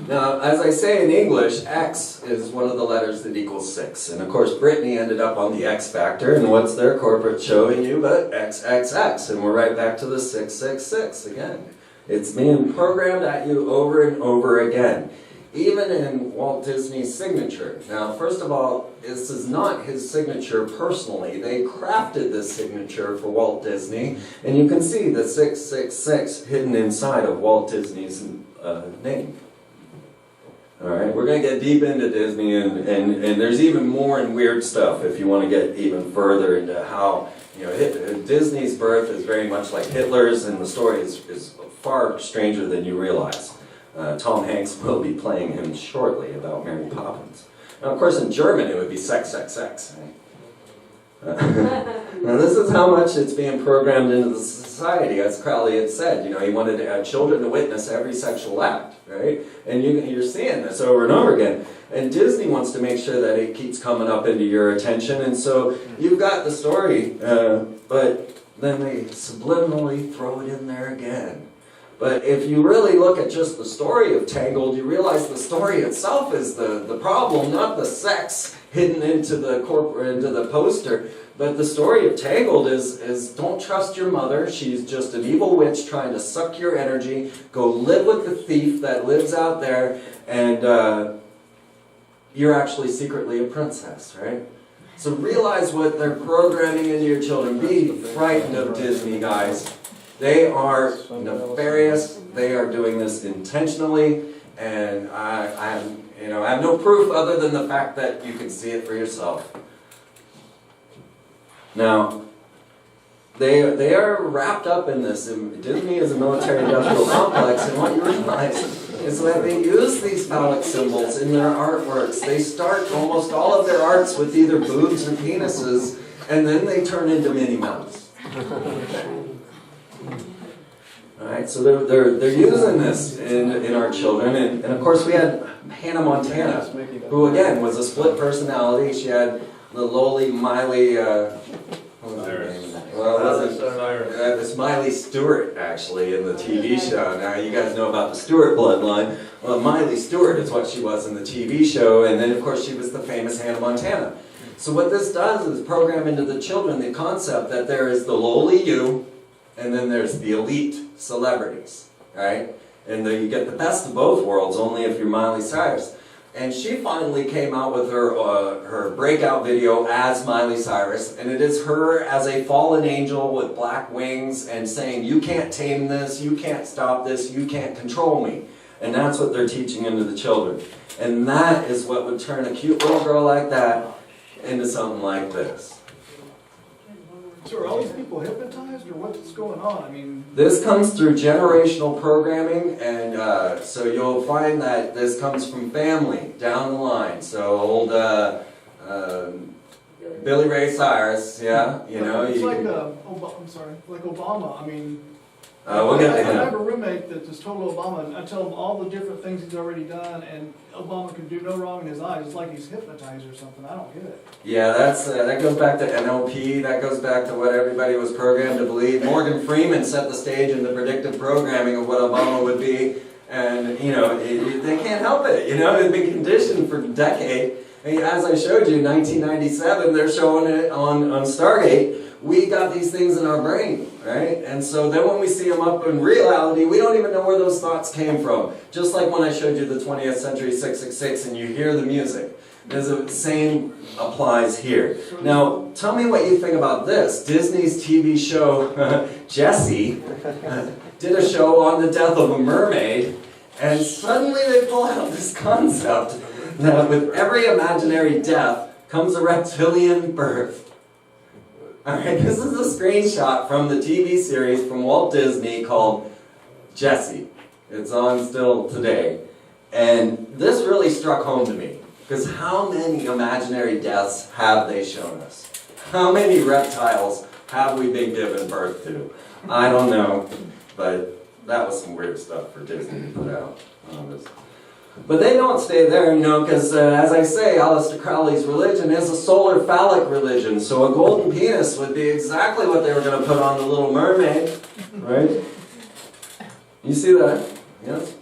Now, as I say in English, X is one of the letters that equals 6. And of course, Brittany ended up on the X Factor, and what's their corporate showing you but XXX, and we're right back to the 666 again. It's being programmed at you over and over again. Even in Walt Disney's signature. Now, first of all, this is not his signature personally. They crafted this signature for Walt Disney, and you can see the 666 hidden inside of Walt Disney's name. Alright, we're going to get deep into Disney, and there's even more and weird stuff if you want to get even further into how, Disney's birth is very much like Hitler's, and the story is far stranger than you realize. Tom Hanks will be playing him shortly about Mary Poppins. Now, of course, in German it would be sex, sex, sex. Right? Now, this is how much it's being programmed into the society, as Crowley had said. He wanted to have children to witness every sexual act, right? And you're seeing this over and over again. And Disney wants to make sure that it keeps coming up into your attention. And so you've got the story, but then they subliminally throw it in there again. But if you really look at just the story of Tangled, you realize the story itself is the problem, not the sex hidden into the poster. But the story of Tangled is don't trust your mother. She's just an evil witch trying to suck your energy. Go live with the thief that lives out there, and you're actually secretly a princess, right? So realize what they're programming into your children. Be frightened of Disney, guys. They are nefarious. They are doing this intentionally, and I have no proof other than the fact that you can see it for yourself. Now, they are wrapped up in this. Disney is a military-industrial complex, and what you realize is that they use these phallic symbols in their artworks. They start almost all of their arts with either boobs or penises, and then they turn into Minnie Mouse. Alright, so they're using this in our children, and of course we had Hannah Montana, who again was a split personality. She had the lowly Miley, what was her name? Well, it wasn't it's Miley Stewart actually in the TV show. Now you guys know about the Stewart bloodline. Well, Miley Stewart is what she was in the TV show, and then of course she was the famous Hannah Montana. So what this does is program into the children the concept that there is the lowly you, and then there's the elite celebrities, right? And then you get the best of both worlds only if you're Miley Cyrus. And she finally came out with her breakout video as Miley Cyrus, and it is her as a fallen angel with black wings and saying, you can't tame this, you can't stop this, you can't control me. And that's what they're teaching into the children. And that is what would turn a cute little girl like that into something like this. So are all these people hypnotized, or what's going on? I mean, this comes through generational programming, and so you'll find that this comes from family down the line. So old Billy Ray Cyrus, yeah, you know. It's like like Obama. I mean, we'll get to him. I have a roommate that just told Obama, and I tell him all the different things he's already done, and Obama can do no wrong in his eyes. It's like he's hypnotized or something. I don't get it. Yeah, that goes back to NLP. That goes back to what everybody was programmed to believe. Morgan Freeman set the stage in the predictive programming of what Obama would be, and you know they can't help it. You know, they've been conditioned for decades. And as I showed you, 1997, they're showing it on Stargate. We got these things in our brain, right? And so then when we see them up in reality, we don't even know where those thoughts came from. Just like when I showed you the 20th Century 666 and you hear the music. The same applies here. Now, tell me what you think about this. Disney's TV show, Jessie, did a show on the death of a mermaid, and suddenly they pull out this concept that with every imaginary death comes a reptilian birth. Alright, this is a screenshot from the TV series from Walt Disney called Jessie. It's on still today. And this really struck home to me. Because how many imaginary deaths have they shown us? How many reptiles have we been given birth to? I don't know. But that was some weird stuff for Disney to put out on this. But they don't stay there, you know, because as I say, Aleister Crowley's religion is a solar phallic religion. So a golden penis would be exactly what they were going to put on the Little Mermaid, right? You see that? Yes.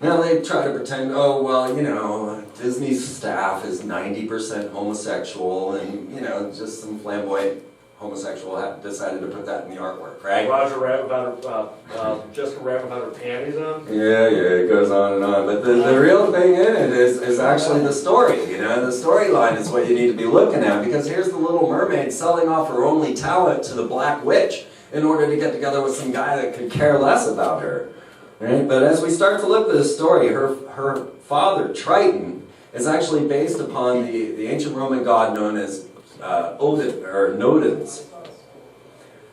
Now they try to pretend, oh, well, you know, Disney's staff is 90% homosexual, and, you know, just some flamboyant homosexual decided to put that in the artwork, right? Roger Rabbit without her, Jessica Rabbit without her panties on? Yeah, it goes on and on. But the real thing in it is actually the story, you know? The storyline is what you need to be looking at, because here's the Little Mermaid selling off her only talent to the Black Witch in order to get together with some guy that could care less about her. Right? But as we start to look at this story, her father, Triton, is actually based upon the ancient Roman god known as Odin, or Nodens.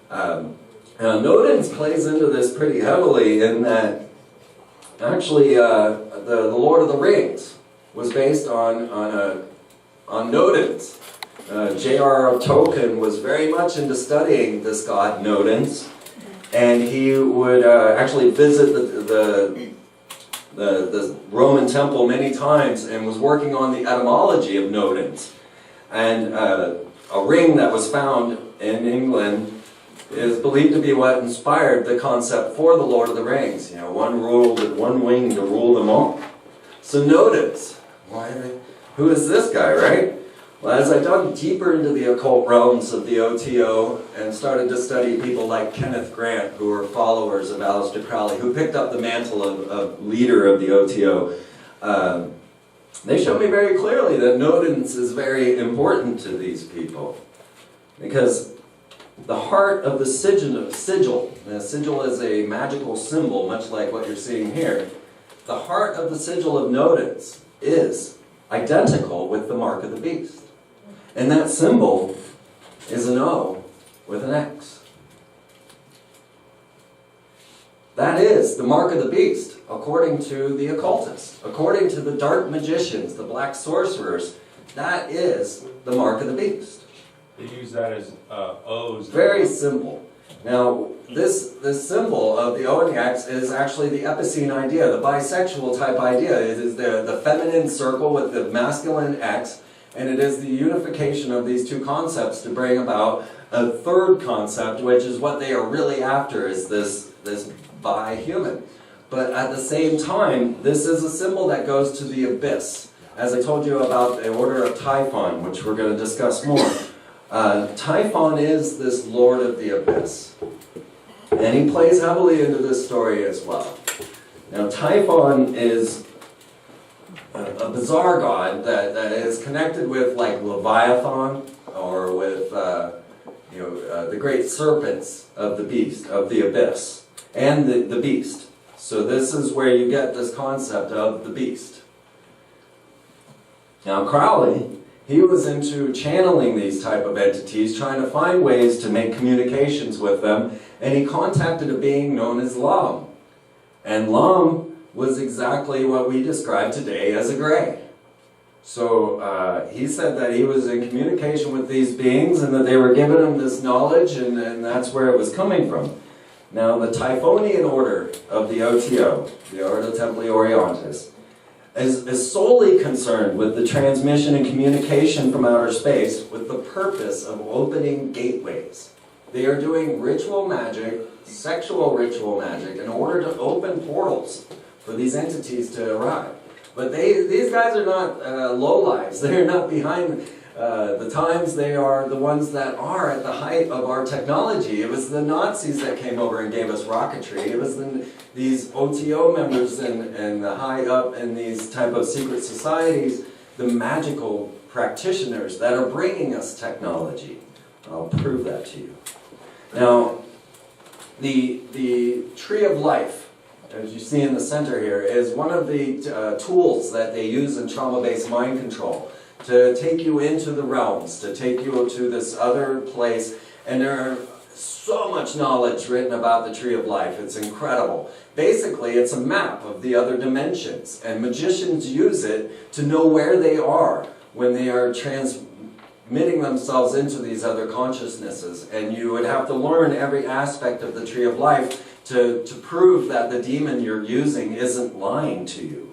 Now Nodens plays into this pretty heavily in that actually the Lord of the Rings was based on Nodens. J.R.R. Tolkien was very much into studying this god Nodens, and he would actually visit the Roman temple many times and was working on the etymology of Nodens. And a ring that was found in England is believed to be what inspired the concept for the Lord of the Rings. You know, one ruled with one wing to rule them all. So notice, who is this guy, right? Well, as I dug deeper into the occult realms of the OTO and started to study people like Kenneth Grant, who were followers of Aleister Crowley, who picked up the mantle of leader of the OTO, they showed me very clearly that Nodens is very important to these people. Because the heart of the sigil, the sigil is a magical symbol, much like what you're seeing here. The heart of the sigil of Nodens is identical with the mark of the beast. And that symbol is an O with an X. That is the mark of the beast, according to the occultists. According to the dark magicians, the black sorcerers, that is the mark of the beast. They use that as O's. Very simple. Now, this symbol of the O and the X is actually the epicene idea, the bisexual type idea. It is the feminine circle with the masculine X, and it is the unification of these two concepts to bring about a third concept, which is what they are really after, is this bi-human. But at the same time, this is a symbol that goes to the abyss. As I told you about the order of Typhon, which we're going to discuss more. Typhon is this lord of the abyss. And he plays heavily into this story as well. Now, Typhon is a bizarre god that is connected with like Leviathan or with the great serpents of the beast, of the abyss, and the beast. So this is where you get this concept of the beast. Now Crowley, he was into channeling these type of entities, trying to find ways to make communications with them, and he contacted a being known as Lam. And Lam was exactly what we describe today as a gray. So he said that he was in communication with these beings and that they were giving him this knowledge, and that's where it was coming from. Now the Typhonian order of the OTO, the Ordo Templi Orientis, is solely concerned with the transmission and communication from outer space with the purpose of opening gateways. They are doing ritual magic, sexual ritual magic, in order to open portals for these entities to arrive. But these guys are not lowlives. They're not behind the times. They are the ones that are at the height of our technology. It was the Nazis that came over and gave us rocketry. It was these OTO members and the high up in these type of secret societies, the magical practitioners that are bringing us technology. I'll prove that to you. Now, the Tree of Life, as you see in the center here, is one of the tools that they use in trauma-based mind control to take you into the realms, to take you to this other place. And there is so much knowledge written about the Tree of Life. It's incredible. Basically, it's a map of the other dimensions, and magicians use it to know where they are when they are transmitting themselves into these other consciousnesses. And you would have to learn every aspect of the Tree of Life to prove that the demon you're using isn't lying to you.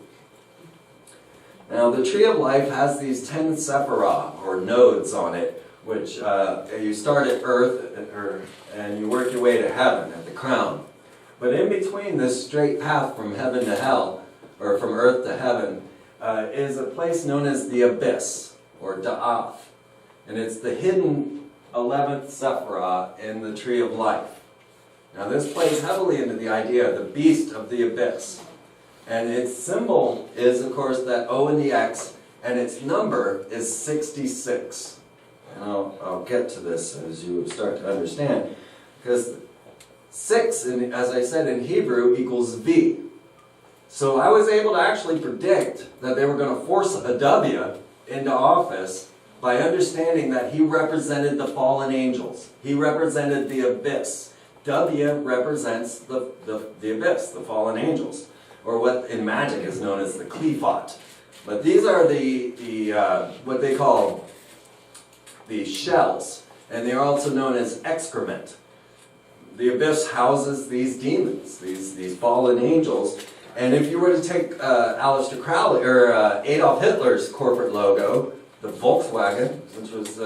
Now, the Tree of Life has these 10 sephirah, or nodes on it, which you start at earth, and you work your way to heaven, at the crown. But in between this straight path from heaven to hell, or from earth to heaven, is a place known as the abyss, or Da'af. And it's the hidden 11th sephirah in the Tree of Life. Now this plays heavily into the idea of the beast of the abyss. And its symbol is, of course, that O and the X, and its number is 66. And I'll get to this as you start to understand. Because 6, as I said in Hebrew, equals V. So I was able to actually predict that they were going to force a W into office by understanding that he represented the fallen angels. He represented the abyss. W represents the abyss, the fallen angels, or what in magic is known as the Qliphoth. But these are the what they call the shells, and they are also known as excrement. The abyss houses these demons, these fallen angels. And if you were to take Aleister Crowley or Adolf Hitler's corporate logo, the Volkswagen, which was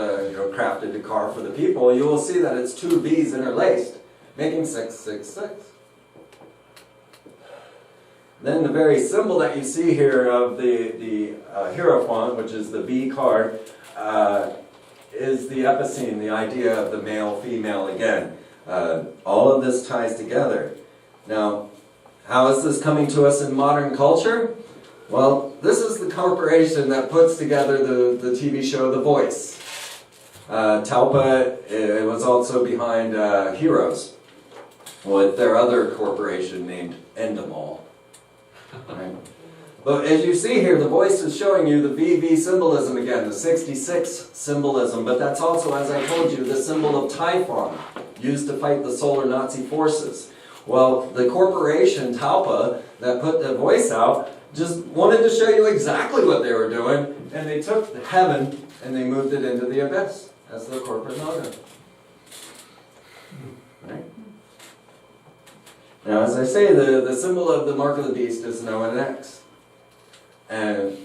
crafted to car for the people, you will see that it's two V's interlaced, making 666. Then the very symbol that you see here of the Hierophant, which is the V card, is the epicene, the idea of the male-female again. All of this ties together. Now, how is this coming to us in modern culture? Well, this is the corporation that puts together the TV show The Voice. Talpa was also behind Heroes, with their other corporation named Endemol. Right. But as you see here, The Voice is showing you the VV symbolism again, the 66 symbolism, but that's also, as I told you, the symbol of Typhon, used to fight the solar Nazi forces. Well, the corporation, Talpa, that put The Voice out, just wanted to show you exactly what they were doing, and they took the heaven and they moved it into the abyss as their corporate logo. Right? Now, as I say, the symbol of the mark of the beast is now an X. And,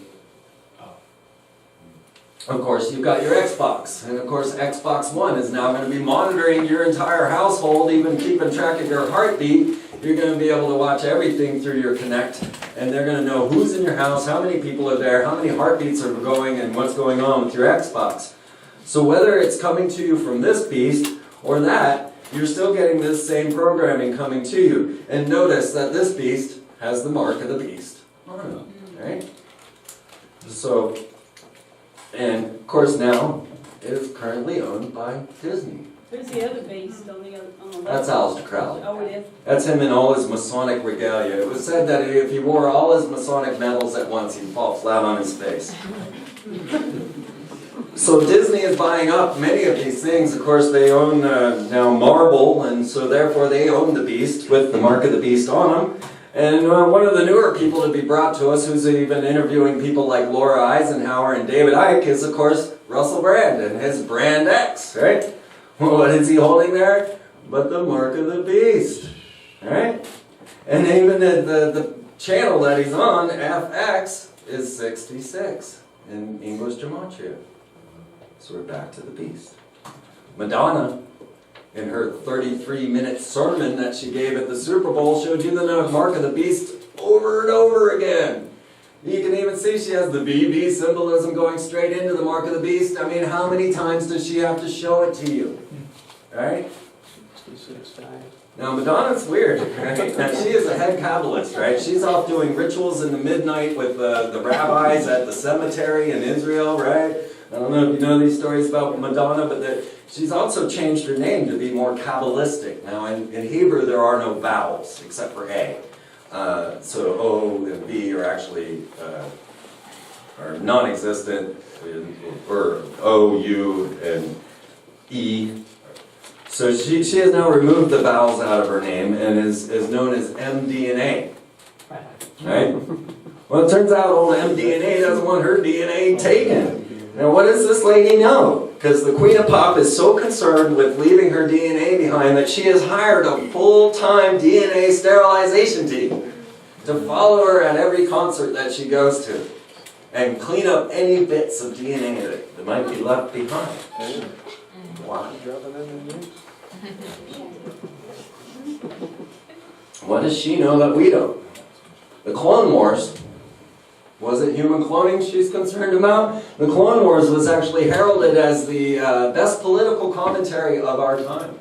of course, you've got your Xbox. And, of course, Xbox One is now going to be monitoring your entire household, even keeping track of your heartbeat. You're going to be able to watch everything through your Kinect. And they're going to know who's in your house, how many people are there, how many heartbeats are going, and what's going on with your Xbox. So whether it's coming to you from this beast or that, you're still getting this same programming coming to you. And notice that this beast has the mark of the beast on it, right? So, and of course now, it is currently owned by Disney. Who's the other beast on the left? That's Aleister Crowley. Oh, it is? That's him in all his Masonic regalia. It was said that if he wore all his Masonic medals at once, he'd fall flat on his face. So Disney is buying up many of these things. Of course, they own now Marvel, and so therefore they own the beast with the mark of the beast on them. And one of the newer people to be brought to us, who's even interviewing people like Laura Eisenhower and David Icke, is of course Russell Brand and his Brand X, right? What is he holding there? But the mark of the beast, right? And even the channel that he's on, FX, is 66 in English Gematria. So we're back to the beast. Madonna, in her 33-minute sermon that she gave at the Super Bowl, showed you the mark of the beast over and over again. You can even see she has the BB symbolism going straight into the mark of the beast. I mean, how many times does she have to show it to you? Right? Now, Madonna's weird, right? Now, she is a head Kabbalist, right? She's off doing rituals in the midnight with the rabbis at the cemetery in Israel, right? I don't know if you know these stories about Madonna, but she's also changed her name to be more Kabbalistic. Now, in Hebrew, there are no vowels except for A. So O and B are actually are non-existent, or O, U, and E. So she has now removed the vowels out of her name and is known as MDNA. Right? Well, it turns out old MDNA doesn't want her DNA taken. Now, what does this lady know? Because the Queen of Pop is so concerned with leaving her DNA behind that she has hired a full-time DNA sterilization team to follow her at every concert that she goes to and clean up any bits of DNA that might be left behind. Wow. What does she know that we don't? The Clone Wars. Was it human cloning she's concerned about? The Clone Wars was actually heralded as the best political commentary of our time.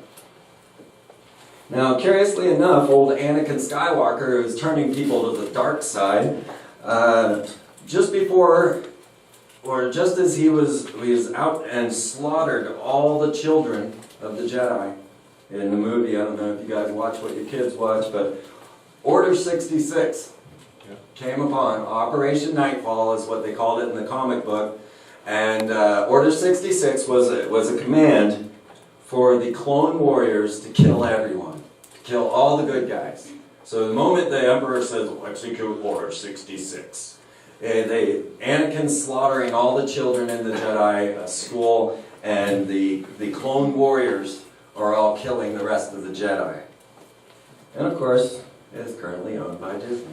Now, curiously enough, old Anakin Skywalker, who's turning people to the dark side, just before, or just as he was out and slaughtered all the children of the Jedi in the movie, I don't know if you guys watch what your kids watch, but Order 66. Came upon Operation Nightfall is what they called it in the comic book, and Order 66 was a command for the clone warriors to kill everyone, to kill all the good guys. So the moment the Emperor says, "Execute Order 66," Anakin slaughtering all the children in the Jedi school, and the clone warriors are all killing the rest of the Jedi. And of course, it is currently owned by Disney.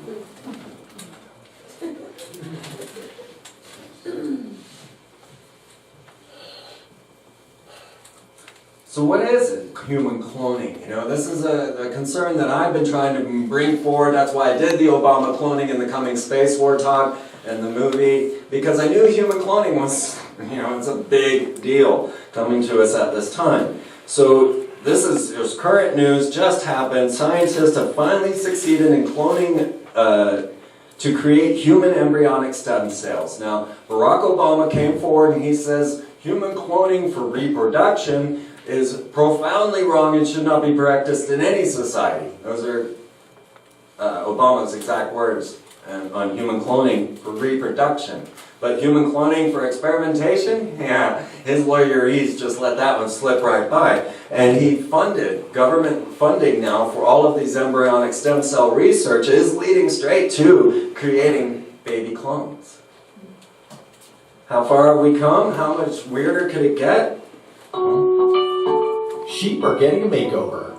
So what is it, human cloning? You know, this is a concern that I've been trying to bring forward. That's why I did the Obama cloning and the coming space war talk and the movie, because I knew human cloning was, you know, it's a big deal coming to us at this time. So this is current news, just happened. Scientists have finally succeeded in cloning to create human embryonic stem cells. Now, Barack Obama came forward and he says human cloning for reproduction is profoundly wrong and should not be practiced in any society. Those are Obama's exact words on human cloning for reproduction. But human cloning for experimentation? Yeah, his lawyer East just let that one slip right by. And he funded, government funding now for all of these embryonic stem cell research is leading straight to creating baby clones. How far have we come? How much weirder could it get? Sheep are getting a makeover.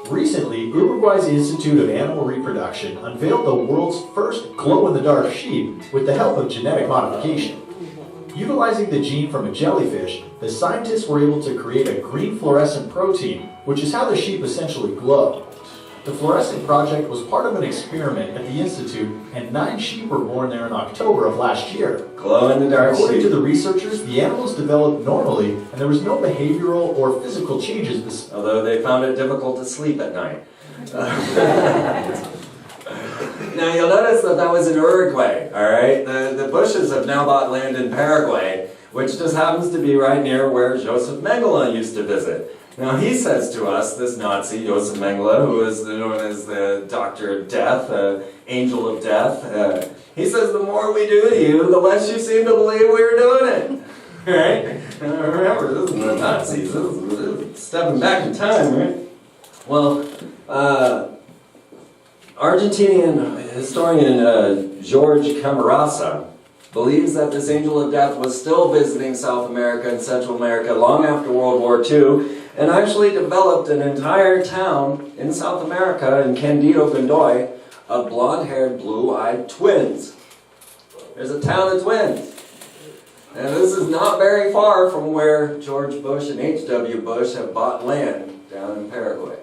Recently, Uruguay's Institute of Animal Reproduction unveiled the world's first glow-in-the-dark sheep with the help of genetic modification. Utilizing the gene from a jellyfish, the scientists were able to create a green fluorescent protein, which is how the sheep essentially glow. The fluorescent project was part of an experiment at the Institute, and 9 sheep were born there in October of last year. Glow-in-the-dark sheep. According to the researchers, the animals developed normally, and there was no behavioral or physical changes. Although they found it difficult to sleep at night. Now you'll notice that was in Uruguay, all right? The Bushes have now bought land in Paraguay, which just happens to be right near where Joseph Mengele used to visit. Now he says to us, this Nazi, Joseph Mengele, who is known as the Doctor of Death, Angel of Death, he says the more we do to you, the less you seem to believe we're doing it. Right? Now remember, this is the Nazis, this is stepping back in time, right? Well, Argentinian historian George Camarasa believes that this angel of death was still visiting South America and Central America long after World War II, and actually developed an entire town in South America, in Candido, Godoy, of blonde-haired, blue-eyed twins. There's a town of twins. And this is not very far from where George Bush and H.W. Bush have bought land down in Paraguay.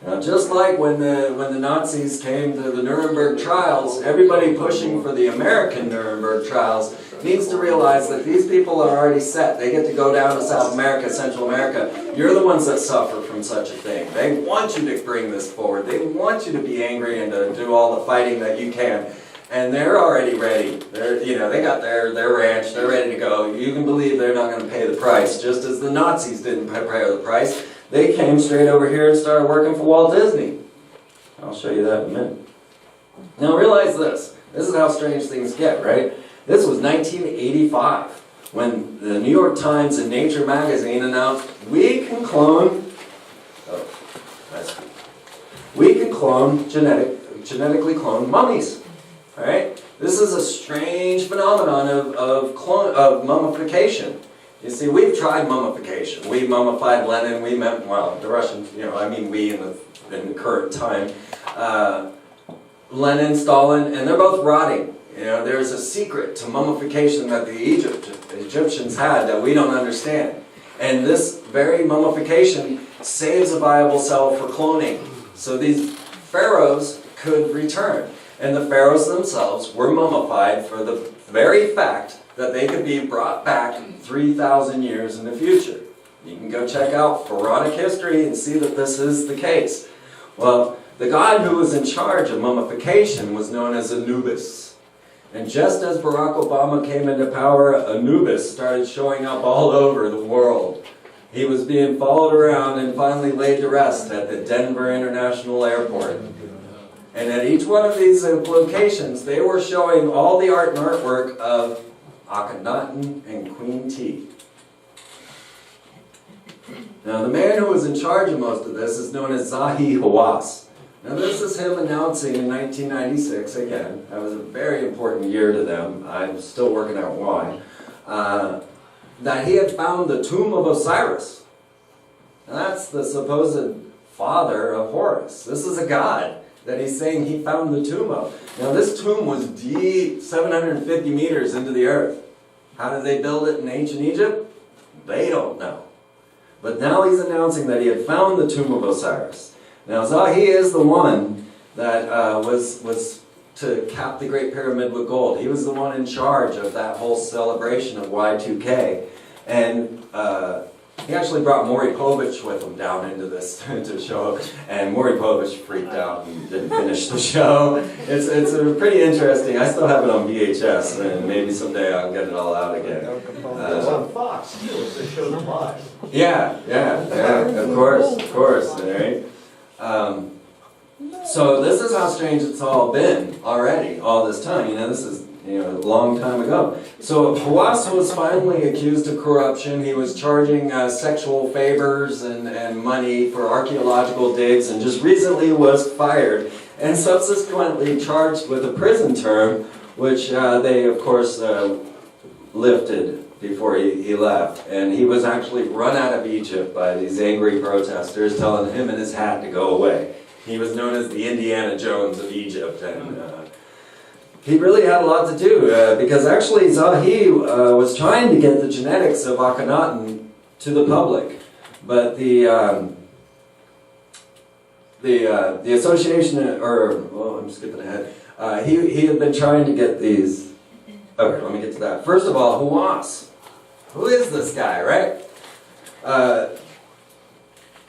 Now, just like when the Nazis came to the Nuremberg trials, everybody pushing for the American Nuremberg trials needs to realize that these people are already set. They get to go down to South America, Central America. You're the ones that suffer from such a thing. They want you to bring this forward. They want you to be angry and to do all the fighting that you can. And they're already ready. They got their ranch. They're ready to go. You can believe they're not going to pay the price, just as the Nazis didn't pay the price. They came straight over here and started working for Walt Disney. I'll show you that in a minute. Now realize this. This is how strange things get, right? This was 1985 when the New York Times and Nature magazine announced we can clone genetically cloned mummies. All right? This is a strange phenomenon of mummification. You see, we've tried mummification. We mummified Lenin. The Russians. We in the current time. Lenin, Stalin, and they're both rotting. There's a secret to mummification that the Egyptians had that we don't understand. And this very mummification saves a viable cell for cloning. So these pharaohs could return. And the pharaohs themselves were mummified for the very fact that they could be brought back 3,000 years in the future. You can go check out pharaonic history and see that this is the case. Well, the god who was in charge of mummification was known as Anubis. And just as Barack Obama came into power, Anubis started showing up all over the world. He was being followed around and finally laid to rest at the Denver International Airport. And at each one of these locations, they were showing all the art and artwork of Akhenaten and Queen T. Now, the man who was in charge of most of this is known as Zahi Hawass. Now, this is him announcing in 1996, again, that was a very important year to them, I'm still working out why, that he had found the tomb of Osiris. And that's the supposed father of Horus. This is a god that he's saying he found the tomb of. Now, this tomb was deep, 750 meters into the earth. How did they build it in ancient Egypt? They don't know. But now he's announcing that he had found the tomb of Osiris. Now Zahi is the one that was to cap the Great Pyramid with gold. He was the one in charge of that whole celebration of Y2K. And he actually brought Maury Povich with him down into this to show, and Maury Povich freaked out and didn't finish the show. It's a pretty interesting. I still have it on VHS, and maybe someday I'll get it all out again. It was on Fox too. They showed it live. Yeah, of course, all right. So this is how strange it's all been already, all this time. You know, this is a long time ago. So Hawass was finally accused of corruption. He was charging sexual favors and money for archaeological digs, and just recently was fired and subsequently charged with a prison term, which they of course lifted before he left. And he was actually run out of Egypt by these angry protesters telling him and his hat to go away. He was known as the Indiana Jones of Egypt, and he really had a lot to do, because actually Zahi was trying to get the genetics of Akhenaten to the public, but the association, I'm skipping ahead, he had been trying to get these. Okay, let me get to that. First of all, Hawass. Who is this guy, right?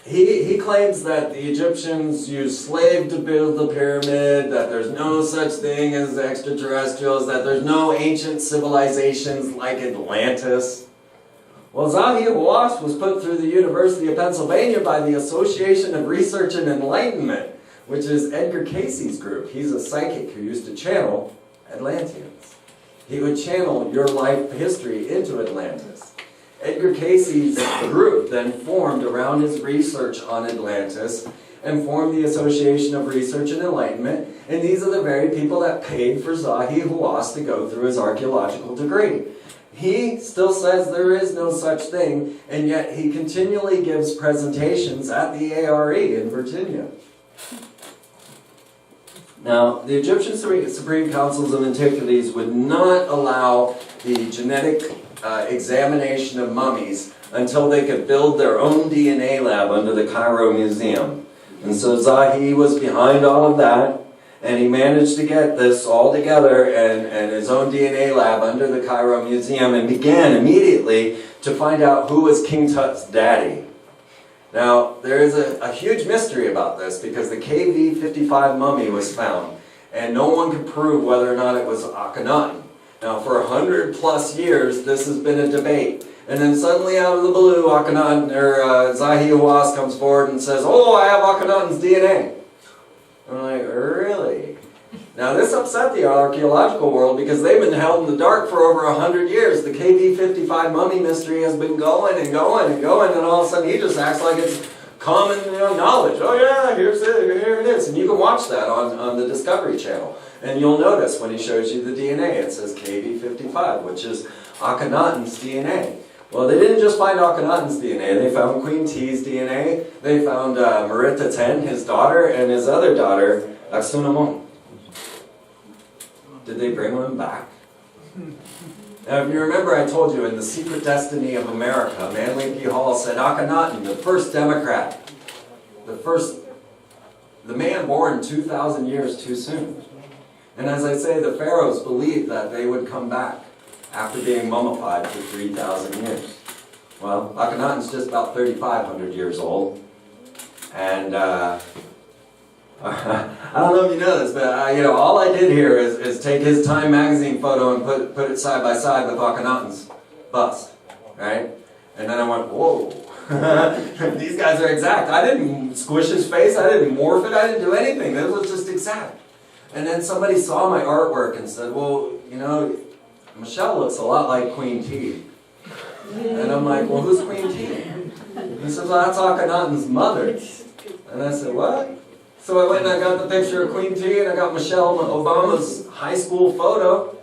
He claims that the Egyptians used slaves to build the pyramid, that there's no such thing as extraterrestrials, that there's no ancient civilizations like Atlantis. Well, Zahi Hawass was put through the University of Pennsylvania by the Association of Research and Enlightenment, which is Edgar Cayce's group. He's a psychic who used to channel Atlanteans. He would channel your life history into Atlantis. Edgar Cayce's group then formed around his research on Atlantis and formed the Association of Research and Enlightenment, and these are the very people that paid for Zahi Hawass to go through his archaeological degree. He still says there is no such thing, and yet he continually gives presentations at the ARE in Virginia. Now, the Egyptian Supreme Councils of Antiquities would not allow the genetic examination of mummies until they could build their own DNA lab under the Cairo Museum. And so Zahi was behind all of that, and he managed to get this all together and his own DNA lab under the Cairo Museum, and began immediately to find out who was King Tut's daddy. Now, there is a huge mystery about this, because the KV-55 mummy was found, and no one could prove whether or not it was Akhenaten. Now, for 100+ years, this has been a debate. And then suddenly, out of the blue, Akhenaten, or Zahi Hawass comes forward and says, "Oh, I have Akhenaten's DNA." I'm like, really? Now, this upset the archaeological world, because they've been held in the dark for over 100 years. The KV-55 mummy mystery has been going and going and going, and all of a sudden he just acts like it's common knowledge. Oh yeah, here it is. And you can watch that on the Discovery Channel. And you'll notice when he shows you the DNA, it says KV-55, which is Akhenaten's DNA. Well, they didn't just find Akhenaten's DNA. They found Queen T's DNA. They found Merita Ten, his daughter, and his other daughter, Aksunamon. Did they bring them back? Now, if you remember, I told you in The Secret Destiny of America, Manly P. Hall said Akhenaten, the first Democrat, the man born 2,000 years too soon. And as I say, the pharaohs believed that they would come back after being mummified for 3,000 years. Well, Akhenaten's just about 3,500 years old. And I don't know if you know this, but all I did here is take his Time magazine photo and put it side by side with Akhenaten's bust, right? And then I went, whoa, these guys are exact. I didn't squish his face, I didn't morph it, I didn't do anything. This was just exact. And then somebody saw my artwork and said, well, Michelle looks a lot like Queen T. And I'm like, well, who's Queen T? He says, well, that's Akhenaten's mother. And I said, what? So I went and I got the picture of Queen T, and I got Michelle Obama's high school photo.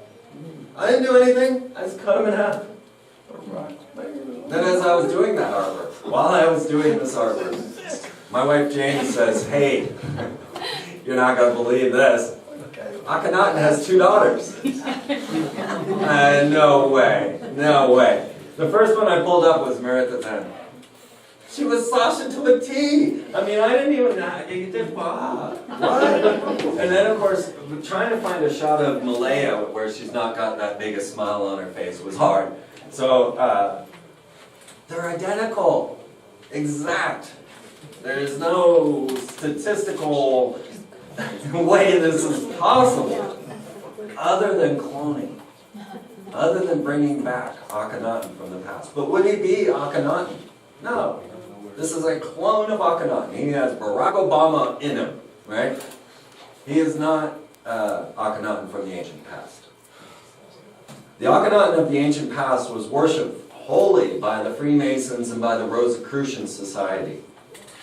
I didn't do anything. I just cut them in half. Then as I was doing that artwork, while I was doing this artwork, my wife Jane says, hey, you're not going to believe this. Akhenaten has 2 daughters. No way. No way. The first one I pulled up was Merita Ten. She was Sasha to a T. I mean, I didn't even know. You did what? And then, of course, trying to find a shot of Malaya where she's not got that big a smile on her face was hard. So, they're identical. Exact. There's no statistical way this is possible other than cloning. Other than bringing back Akhenaten from the past. But would he be Akhenaten? No. This is a clone of Akhenaten. He has Barack Obama in him, right? He is not Akhenaten from the ancient past. The Akhenaten of the ancient past was worshipped wholly by the Freemasons and by the Rosicrucian Society.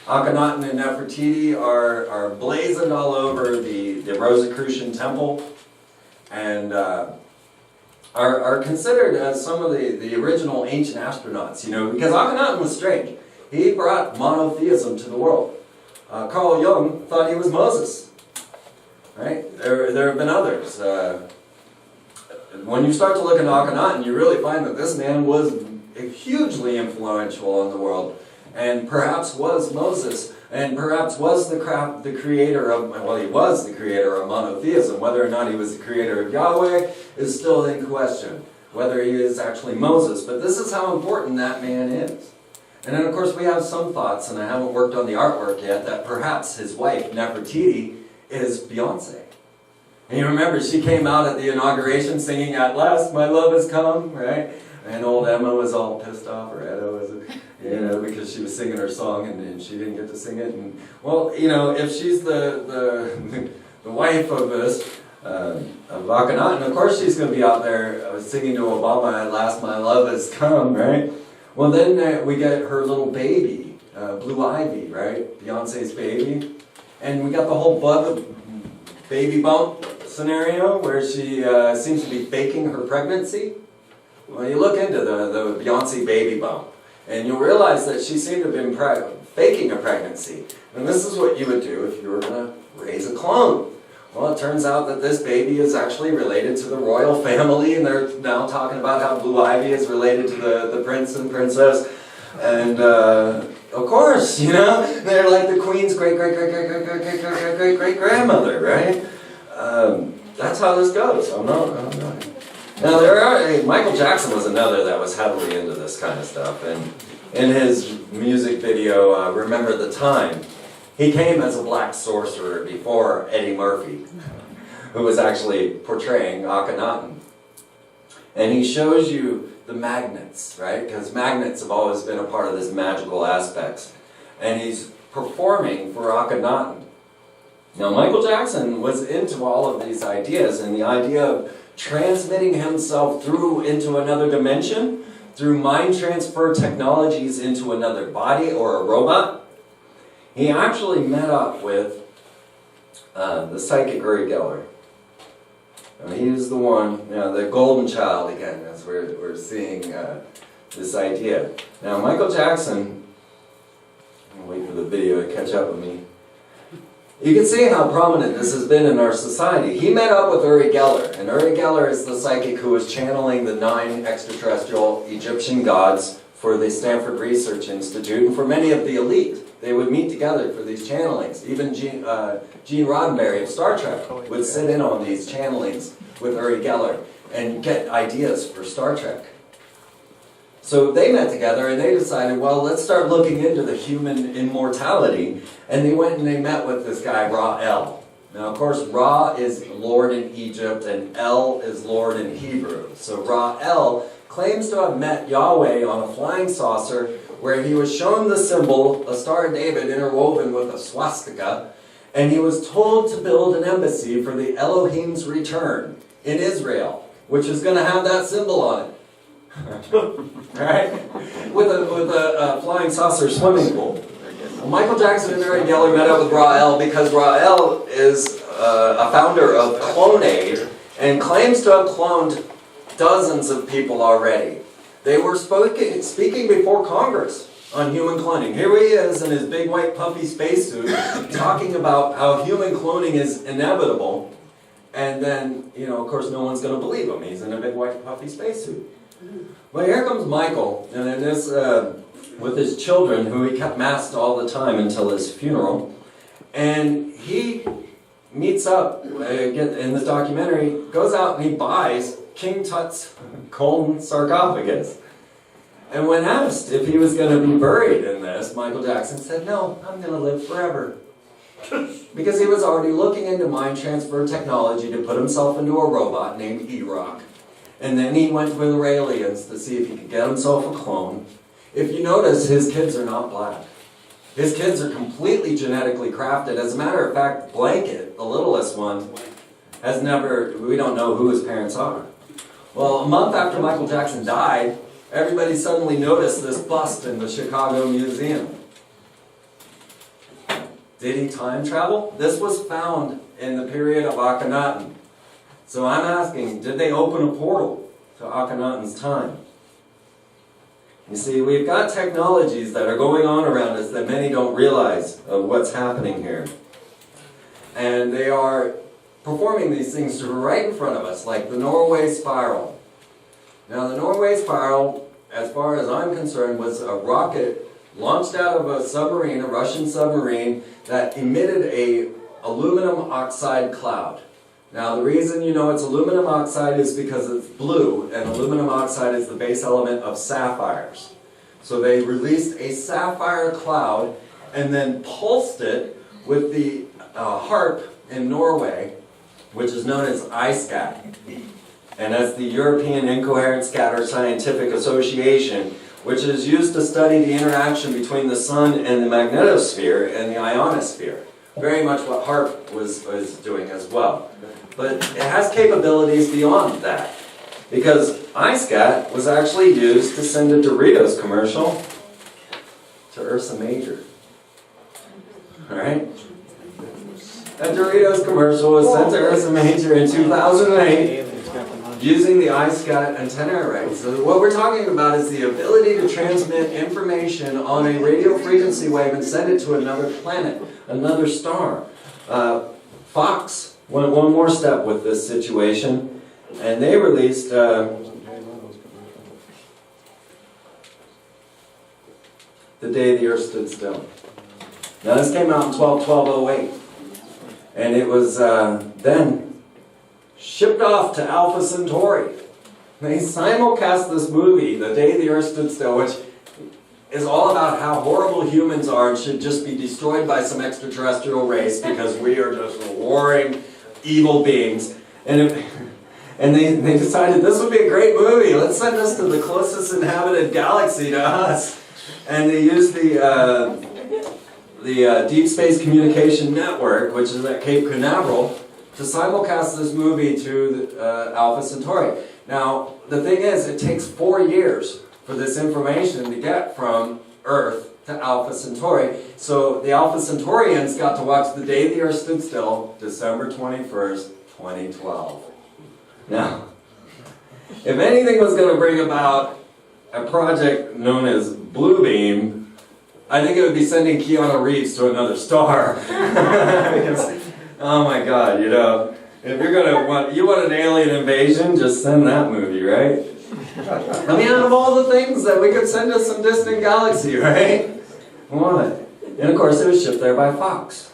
Akhenaten and Nefertiti are blazoned all over the Rosicrucian temple and are considered as some of the original ancient astronauts, you know, because Akhenaten was strange. He brought monotheism to the world. Carl Jung thought he was Moses, right? There have been others. When you start to look at Akhenaten, you really find that this man was hugely influential on the world, and perhaps was Moses, and perhaps was the creator of, well, he was the creator of monotheism. Whether or not he was the creator of Yahweh is still in question, whether he is actually Moses. But this is how important that man is. And then, of course, we have some thoughts, and I haven't worked on the artwork yet, that perhaps his wife, Nefertiti, is Beyonce. And you remember, she came out at the inauguration singing, "At last my love has come," right? And old Emma was all pissed off, or Edda was, you know, because she was singing her song and she didn't get to sing it. And, well, you know, if she's the wife of this, of Akhenaten, of course she's going to be out there singing to Obama, "At last my love has come," right? Well, then we get her little baby, Blue Ivy, right? Beyonce's baby. And we got the whole baby bump scenario where she seems to be faking her pregnancy. Well, you look into the Beyonce baby bump, and you'll realize that she seemed to have been faking a pregnancy. And this is what you would do if you were going to raise a clone. Well, it turns out that this baby is actually related to the royal family, and they're now talking about how Blue Ivy is related to the prince and princess. And, of course, you know, they're like the queen's great-great-great-great-great-great-great-great-grandmother, right? That's how this goes. I'm not. Now, Michael Jackson was another that was heavily into this kind of stuff. And in his music video, Remember the Time, he came as a black sorcerer before Eddie Murphy, who was actually portraying Akhenaten. And he shows you the magnets, right? Because magnets have always been a part of this magical aspects. And he's performing for Akhenaten. Now, Michael Jackson was into all of these ideas, and the idea of transmitting himself through into another dimension, through mind transfer technologies into another body or a robot. He actually met up with the psychic Uri Geller. He is the one, you know, the golden child again, as we're seeing this idea. Now, Michael Jackson, I'll wait for the video to catch up with me. You can see how prominent this has been in our society. He met up with Uri Geller, and Uri Geller is the psychic who was channeling the 9 extraterrestrial Egyptian gods for the Stanford Research Institute, and for many of the elite. They would meet together for these channelings. Even Gene Roddenberry of Star Trek would sit in on these channelings with Uri Geller and get ideas for Star Trek. So they met together and they decided, well, let's start looking into the human immortality. And they went and they met with this guy, Ra-El. Now, of course, Ra is Lord in Egypt and El is Lord in Hebrew. So Ra-El claims to have met Yahweh on a flying saucer where he was shown the symbol, a Star of David interwoven with a swastika, and he was told to build an embassy for the Elohim's return in Israel, which is going to have that symbol on it. Right? With a flying saucer swimming pool. Well, Michael Jackson and Uri Geller met up with Ra-El because Ra-El is a founder of CloneAid and claims to have cloned dozens of people already. They were speaking before Congress on human cloning. Here he is in his big white puffy spacesuit talking about how human cloning is inevitable. And then, you know, of course, no one's going to believe him. He's in a big white puffy spacesuit. Well, here comes Michael, and in this with his children, who he kept masked all the time until his funeral. And he meets up, again, in the documentary, goes out and he buys King Tut's golden sarcophagus. And when asked if he was going to be buried in this, Michael Jackson said, "No, I'm going to live forever." Because he was already looking into mind transfer technology to put himself into a robot named E-Rock. And then he went with aliens to see if he could get himself a clone. If you notice, his kids are not black. His kids are completely genetically crafted. As a matter of fact, Blanket, the littlest one, has never, we don't know who his parents are. Well, a month after Michael Jackson died, everybody suddenly noticed this bust in the Chicago Museum. Did he time travel? This was found in the period of Akhenaten. So I'm asking, did they open a portal to Akhenaten's time? You see, we've got technologies that are going on around us that many don't realize of what's happening here. And they are performing these things right in front of us, like the Norway Spiral. Now, the Norway Spiral, as far as I'm concerned, was a rocket launched out of a submarine, a Russian submarine, that emitted a aluminum oxide cloud. Now, the reason you know it's aluminum oxide is because it's blue, and aluminum oxide is the base element of sapphires. So they released a sapphire cloud and then pulsed it with the HARP in Norway, which is known as ISCAT. And that's the European Incoherent Scatter Scientific Association, which is used to study the interaction between the sun and the magnetosphere and the ionosphere. Very much what HARP was doing as well. But it has capabilities beyond that. Because ISCAT was actually used to send a Doritos commercial to Ursa Major. Alright? That Doritos commercial was sent to Ursa Major in 2008 using the ISCAT antenna array. So what we're talking about is the ability to transmit information on a radio frequency wave and send it to another planet, another star. Fox went one more step with this situation, and they released The Day the Earth Stood Still. Now this came out in 12/12/08, and it was then shipped off to Alpha Centauri. They simulcast this movie, The Day the Earth Stood Still, which is all about how horrible humans are and should just be destroyed by some extraterrestrial race because we are just warring evil beings. And they decided this would be a great movie. Let's send this to the closest inhabited galaxy to us. And they used the Deep Space Communication Network, which is at Cape Canaveral, to simulcast this movie to Alpha Centauri. Now, the thing is, it takes 4 years for this information to get from Earth to Alpha Centauri. So the Alpha Centaurians got to watch The Day the Earth Stood Still, December 21st, 2012. Now, if anything was going to bring about a project known as Bluebeam, I think it would be sending Keanu Reeves to another star. Because, oh my God, you know, if you're going to want an alien invasion, just send that movie, right? I mean, out of all the things that we could send to some distant galaxy, right? What? And of course, it was shipped there by Fox.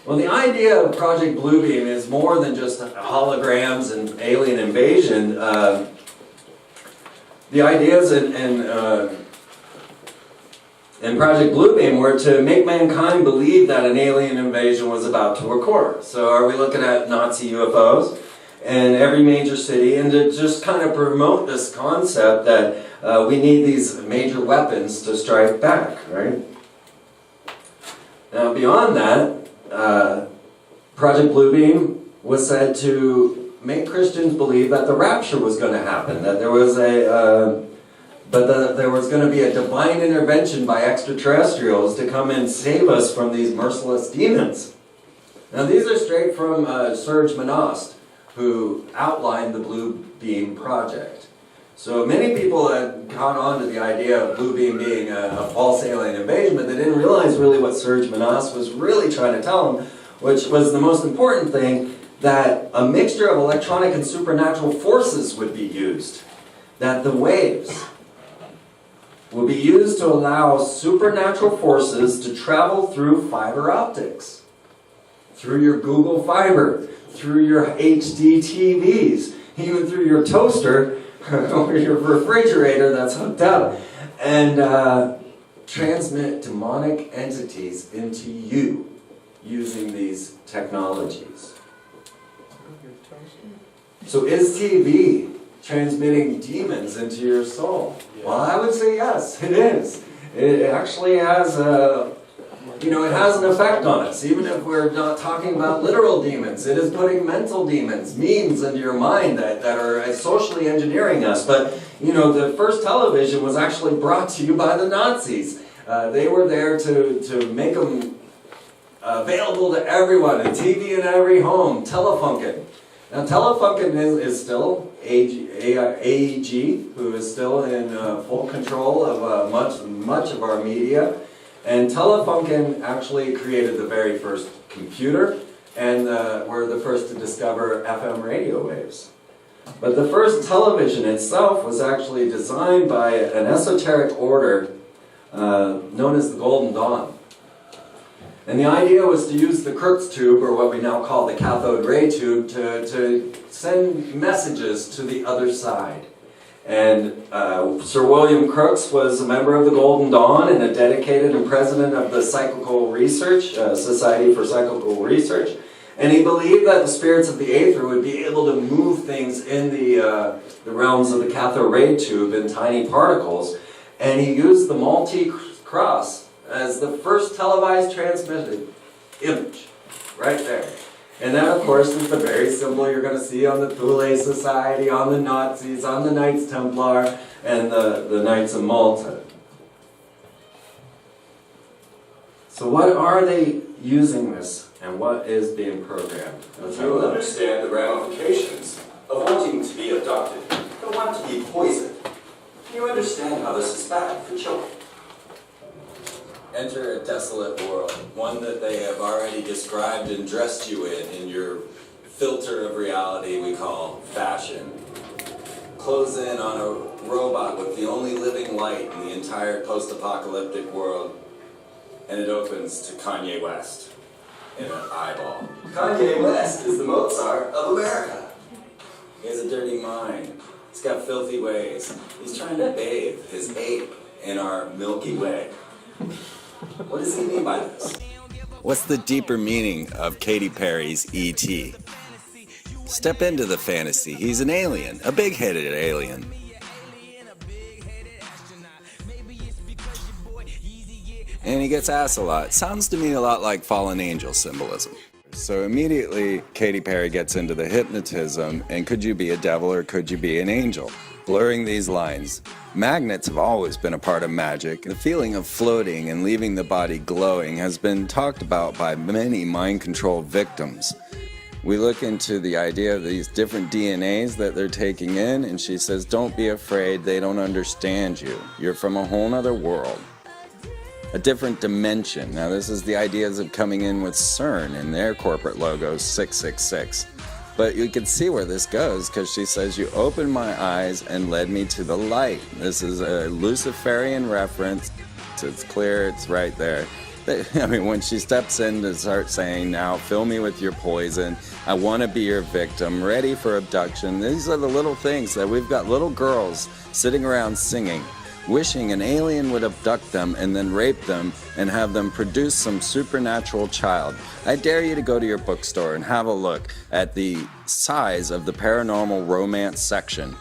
Well, the idea of Project Bluebeam is more than just holograms and alien invasion. The ideas in Project Bluebeam were to make mankind believe that an alien invasion was about to occur. So are we looking at Nazi UFOs in every major city, and to just kind of promote this concept that we need these major weapons to strike back, right? Now beyond that, Project Bluebeam was said to make Christians believe that the rapture was going to happen, that there was there was going to be a divine intervention by extraterrestrials to come and save us from these merciless demons. Now these are straight from Serge Manost, who outlined the Bluebeam project. So many people had caught on to the idea of Bluebeam being a false alien invasion, but they didn't realize really what Serge Manost was really trying to tell them, which was the most important thing, that a mixture of electronic and supernatural forces would be used. That the waves will be used to allow supernatural forces to travel through fiber optics, through your Google Fiber, through your HD TVs, even through your toaster or your refrigerator that's hooked up, and transmit demonic entities into you using these technologies. So is TV transmitting demons into your soul? Well, I would say yes, it is. It actually has it has an effect on us. Even if we're not talking about literal demons, it is putting mental demons, memes into your mind that are socially engineering us. But, the first television was actually brought to you by the Nazis. They were there to make them available to everyone, a TV in every home, Telefunken. Now, Telefunken is still AEG, who is still in full control of much of our media. And Telefunken actually created the very first computer, and were the first to discover FM radio waves. But the first television itself was actually designed by an esoteric order known as the Golden Dawn. And the idea was to use the Crookes tube, or what we now call the cathode ray tube, to send messages to the other side. And Sir William Crookes was a member of the Golden Dawn and a dedicated and president of the Psychical Research, Society for Psychical Research. And he believed that the spirits of the aether would be able to move things in the realms of the cathode ray tube in tiny particles. And he used the Maltese cross as the first televised transmitted image, right there. And that, of course, is the very symbol you're going to see on the Thule Society, on the Nazis, on the Knights Templar, and the Knights of Malta. So what are they using this, and what is being programmed? You will understand the ramifications of wanting to be abducted, but want to be poisoned. You understand how this is bad for children. Enter a desolate world, one that they have already described and dressed you in your filter of reality we call fashion. Close in on a robot with the only living light in the entire post-apocalyptic world, and it opens to Kanye West in an eyeball. Kanye West is the Mozart of America. He has a dirty mind. He's got filthy ways. He's trying to bathe his ape in our Milky Way. What does he mean by this? What's the deeper meaning of Katy Perry's E.T.? Step into the fantasy. He's an alien, a big-headed alien. And he gets asked a lot. Sounds to me a lot like fallen angel symbolism. So immediately, Katy Perry gets into the hypnotism, and could you be a devil or could you be an angel? Blurring these lines. Magnets have always been a part of magic. The feeling of floating and leaving the body glowing has been talked about by many mind control victims. We look into the idea of these different DNAs that they're taking in, and she says, don't be afraid, they don't understand you. You're from a whole other world. A different dimension. Now this is the ideas of coming in with CERN and their corporate logo 666. But you can see where this goes, because she says, you opened my eyes and led me to the light. This is a Luciferian reference. It's clear, it's right there. I mean, when she steps in to start saying, now fill me with your poison, I want to be your victim, ready for abduction. These are the little things that we've got little girls sitting around singing, wishing an alien would abduct them and then rape them and have them produce some supernatural child. I dare you to go to your bookstore and have a look at the size of the paranormal romance section.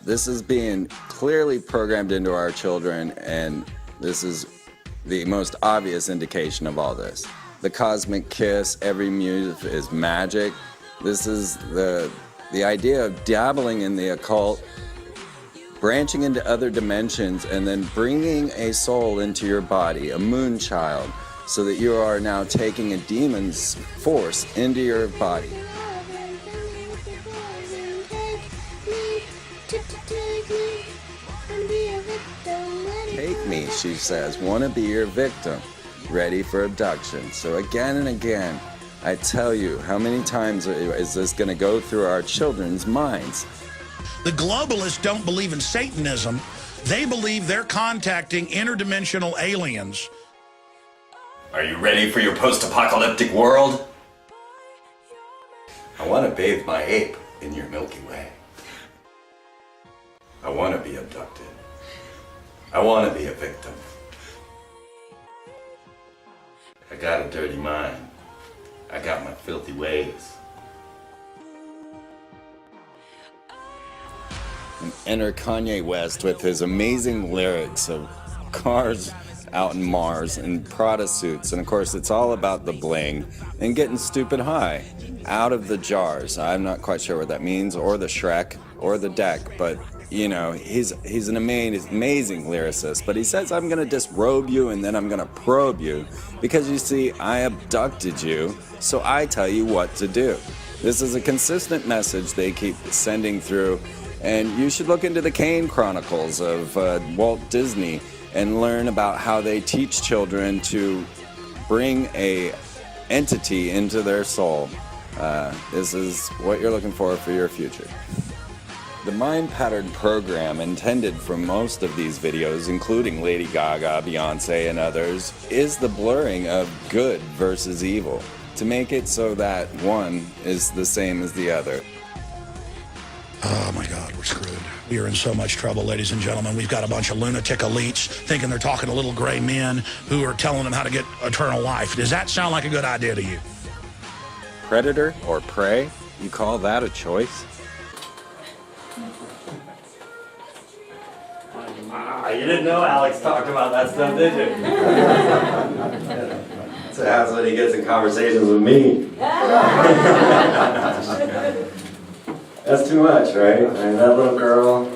This is being clearly programmed into our children, and this is the most obvious indication of all this. The cosmic kiss, every move is magic. This is the idea of dabbling in the occult, branching into other dimensions, and then bringing a soul into your body, a moon child, so that you are now taking a demon's force into your body. Take me, she says, want to be your victim, ready for abduction. So again and again, I tell you, how many times is this going to go through our children's minds? The globalists don't believe in Satanism. They believe they're contacting interdimensional aliens. Are you ready for your post-apocalyptic world? I want to bathe my ape in your Milky Way. I want to be abducted. I want to be a victim. I got a dirty mind. I got my filthy ways. And enter Kanye West with his amazing lyrics of cars out in Mars and Prada suits. And of course, it's all about the bling and getting stupid high out of the jars. I'm not quite sure what that means, or the Shrek, or the deck, but you know, he's an amazing lyricist. But he says, I'm gonna disrobe you and then I'm gonna probe you because you see, I abducted you, so I tell you what to do. This is a consistent message they keep sending through, and you should look into the Kane Chronicles of Walt Disney and learn about how they teach children to bring a entity into their soul. This is what you're looking for your future. The mind pattern program intended for most of these videos, including Lady Gaga, Beyonce, and others, is the blurring of good versus evil, to make it so that one is the same as the other. Oh my God, we're screwed. We are in so much trouble, ladies and gentlemen. We've got a bunch of lunatic elites thinking they're talking to little gray men who are telling them how to get eternal life. Does that sound like a good idea to you? Predator or prey? You call that a choice? You didn't know Alex talked about that stuff, did you? So that's when he gets in conversations with me. That's too much, right? I mean, that little girl.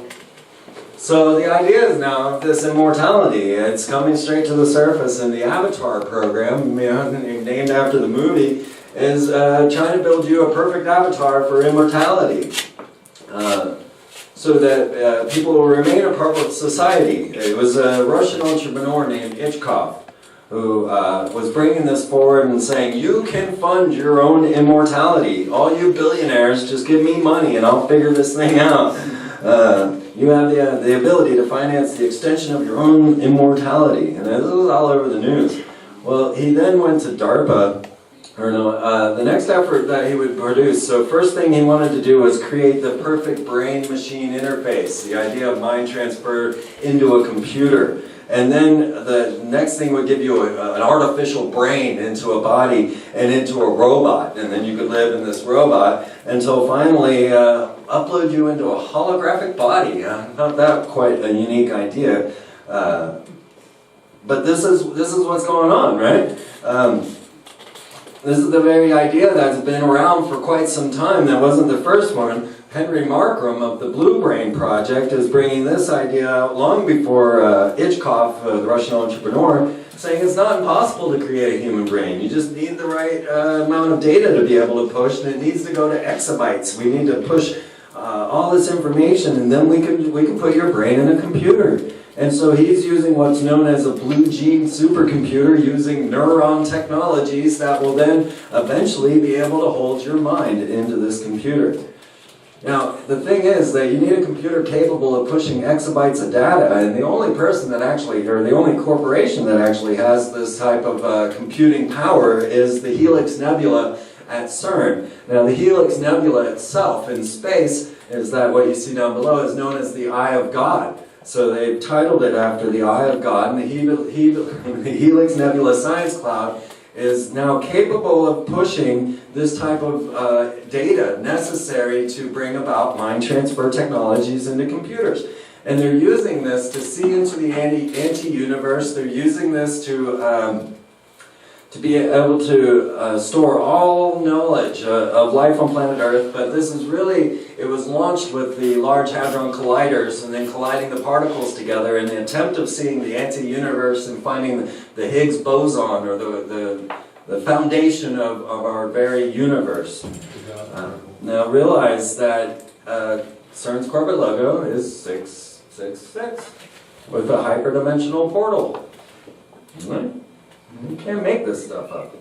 So the idea is now of this immortality. It's coming straight to the surface in the Avatar program, you know, named after the movie, is trying to build you a perfect avatar for immortality. So that people will remain a part of society. It was a Russian entrepreneur named Ichkov who was bringing this forward and saying, you can fund your own immortality. All you billionaires, just give me money and I'll figure this thing out. You have the ability to finance the extension of your own immortality. And this was all over the news. Well, he then went to DARPA. The next effort that he would produce, so first thing he wanted to do was create the perfect brain-machine interface, the idea of mind transfer into a computer. And then the next thing would give you an artificial brain into a body and into a robot. And then you could live in this robot until finally upload you into a holographic body. Not that quite a unique idea. But this is what's going on, right? This is the very idea that's been around for quite some time. That wasn't the first one. Henry Markram of the Blue Brain Project is bringing this idea out long before Ichkov, the Russian entrepreneur, saying it's not impossible to create a human brain. You just need the right amount of data to be able to push, and it needs to go to exabytes. We need to push all this information, and then we can put your brain in a computer. And so he's using what's known as a blue gene supercomputer, using neuron technologies that will then eventually be able to hold your mind into this computer. Now, the thing is that you need a computer capable of pushing exabytes of data, and the only person that actually, or the only corporation that actually has this type of computing power is the Helix Nebula at CERN. Now, the Helix Nebula itself in space is that what you see down below is known as the Eye of God. So they've titled it after the Eye of God, and the Helix Nebula Science Cloud is now capable of pushing this type of data necessary to bring about mind transfer technologies into computers. And they're using this to see into the anti-universe. They're using this to be able to store all knowledge of life on planet Earth. But this is really, it was launched with the Large Hadron Colliders and then colliding the particles together in the attempt of seeing the anti-universe and finding the Higgs boson, or the foundation of our very universe. Now realize that CERN's corporate logo is 666 with a hyperdimensional portal. You can't make this stuff up.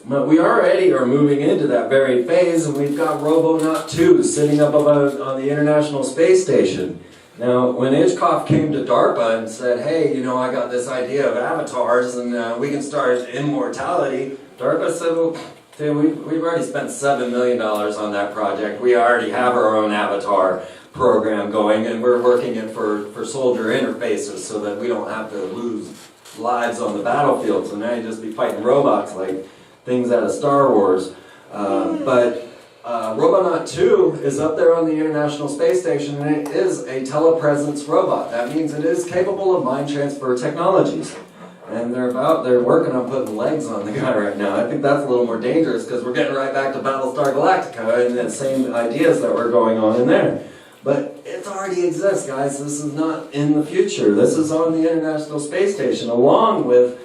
But we already are moving into that very phase, and we've got Robonaut 2 sitting up above on the International Space Station. Now, when Hitchcock came to DARPA and said, hey, you know, I got this idea of avatars and we can start immortality, DARPA said, well, dude, we've already spent $7 million on that project. We already have our own avatar program going, and we're working it for soldier interfaces so that we don't have to lose lives on the battlefield. So now you just be fighting robots like things out of Star Wars. But Robonaut 2 is up there on the International Space Station, and it is a telepresence robot. That means it is capable of mind transfer technologies. And they're working on putting legs on the guy right now. I think that's a little more dangerous because we're getting right back to Battlestar Galactica and the same ideas that were going on in there. But it already exists, guys. This is not in the future. This is on the International Space Station, along with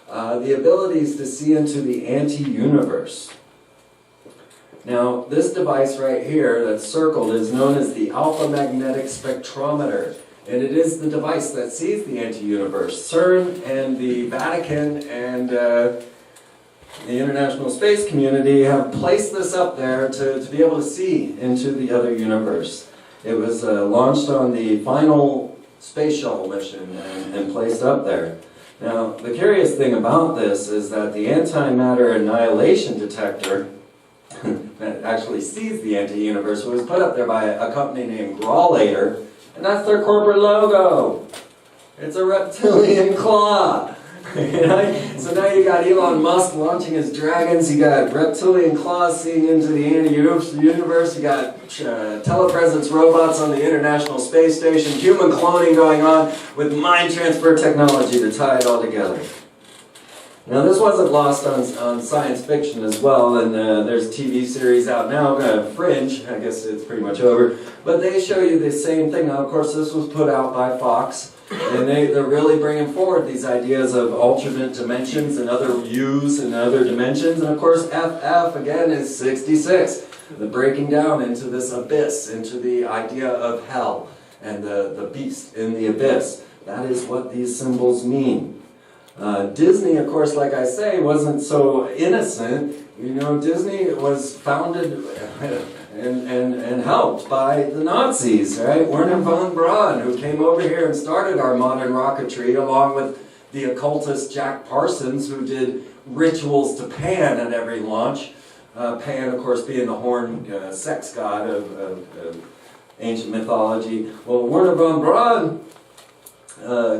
the abilities to see into the anti-universe. Now, this device right here that's circled is known as the alpha magnetic spectrometer. And it is the device that sees the anti-universe. CERN and the Vatican and the International Space Community have placed this up there to be able to see into the other universe. It was launched on the final space shuttle mission and placed up there. Now, the curious thing about this is that the antimatter annihilation detector that actually sees the anti-universe was put up there by a company named Grawlator. And that's their corporate logo. It's a reptilian claw. So now you got Elon Musk launching his dragons. You got reptilian claws seeing into the anti-universe. You got telepresence robots on the International Space Station. Human cloning going on with mind transfer technology to tie it all together. Now this wasn't lost on science fiction as well, and there's a TV series out now, Fringe, I guess it's pretty much over, but they show you the same thing. Now of course this was put out by Fox, and they're really bringing forward these ideas of alternate dimensions and other views and other dimensions, and of course FF again is 66, the breaking down into this abyss, into the idea of hell and the beast in the abyss. That is what these symbols mean. Disney, of course, like I say, wasn't so innocent. You know, Disney was founded and helped by the Nazis, right? Werner von Braun, who came over here and started our modern rocketry, along with the occultist Jack Parsons, who did rituals to Pan at every launch. Pan, of course, being the horned sex god of ancient mythology. Well, Werner von Braun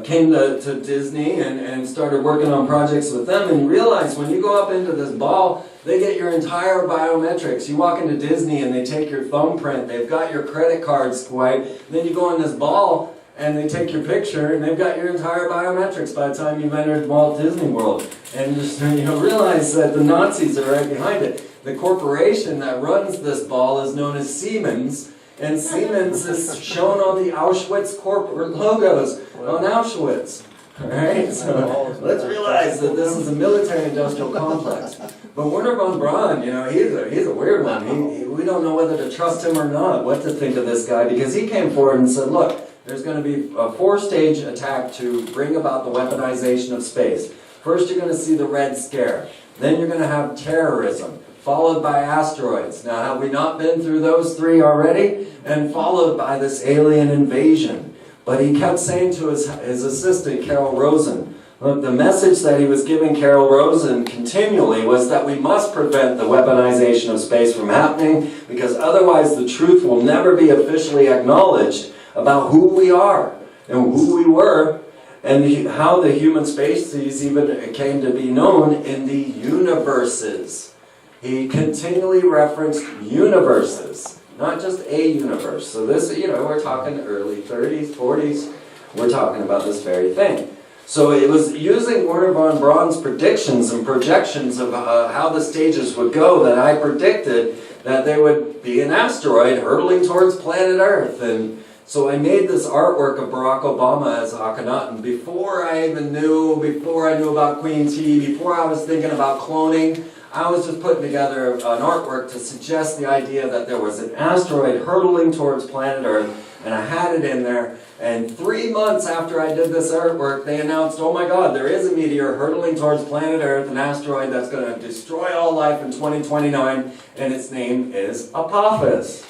came to Disney and started working on projects with them, and realized when you go up into this ball, they get your entire biometrics. You walk into Disney and they take your thumbprint, they've got your credit card swipe, then you go in this ball and they take your picture and they've got your entire biometrics by the time you've entered Walt Disney World. And just, realize that the Nazis are right behind it. The corporation that runs this ball is known as Siemens, and Siemens is shown on the Auschwitz corporate logos on Auschwitz. Alright, so let's realize that this is a military-industrial complex. But Werner von Braun, he's a weird one. We don't know whether to trust him or not, what to think of this guy, because he came forward and said, look, there's going to be a 4-stage attack to bring about the weaponization of space. First you're going to see the Red Scare. Then you're going to have terrorism, followed by asteroids. Now, have we not been through those 3 already? And followed by this alien invasion. But he kept saying to his assistant, Carol Rosen, look, the message that he was giving Carol Rosen continually was that we must prevent the weaponization of space from happening, because otherwise the truth will never be officially acknowledged about who we are and who we were, and how the human species even came to be known in the universes. He continually referenced universes, not just a universe. So this, we're talking early 30s, 40s, we're talking about this very thing. So it was using Werner von Braun's predictions and projections of how the stages would go that I predicted that there would be an asteroid hurtling towards planet Earth. And so I made this artwork of Barack Obama as Akhenaten before I knew about Queen T, before I was thinking about cloning. I was just putting together an artwork to suggest the idea that there was an asteroid hurtling towards planet Earth, and I had it in there, And 3 months after I did this artwork, they announced, oh my God, there is a meteor hurtling towards planet Earth, an asteroid that's going to destroy all life in 2029, and its name is Apophis.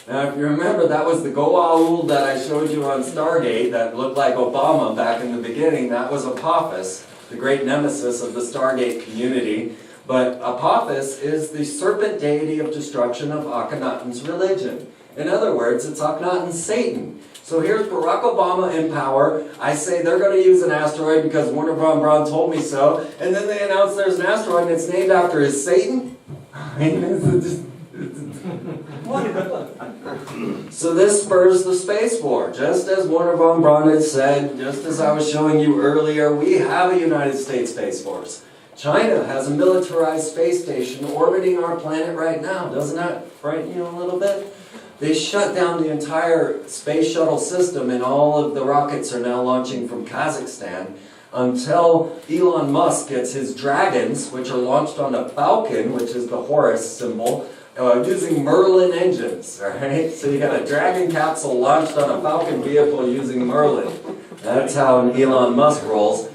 Now, if you remember, that was the Goa'uld that I showed you on Stargate that looked like Obama back in the beginning. That was Apophis, the great nemesis of the Stargate community. But Apophis is the serpent deity of destruction of Akhenaten's religion. In other words, it's Akhenaten's Satan. So here's Barack Obama in power. I say they're going to use an asteroid because Werner von Braun told me so. And then they announce there's an asteroid and it's named after his Satan? So this spurs the space war. Just as Werner von Braun had said, just as I was showing you earlier, we have a United States Space Force. China has a militarized space station orbiting our planet right now. Doesn't that frighten you a little bit? They shut down the entire space shuttle system and all of the rockets are now launching from Kazakhstan until Elon Musk gets his Dragons, which are launched on a Falcon, which is the Horus symbol, using Merlin engines, alright? So you got a Dragon capsule launched on a Falcon vehicle using Merlin. That's how Elon Musk rolls.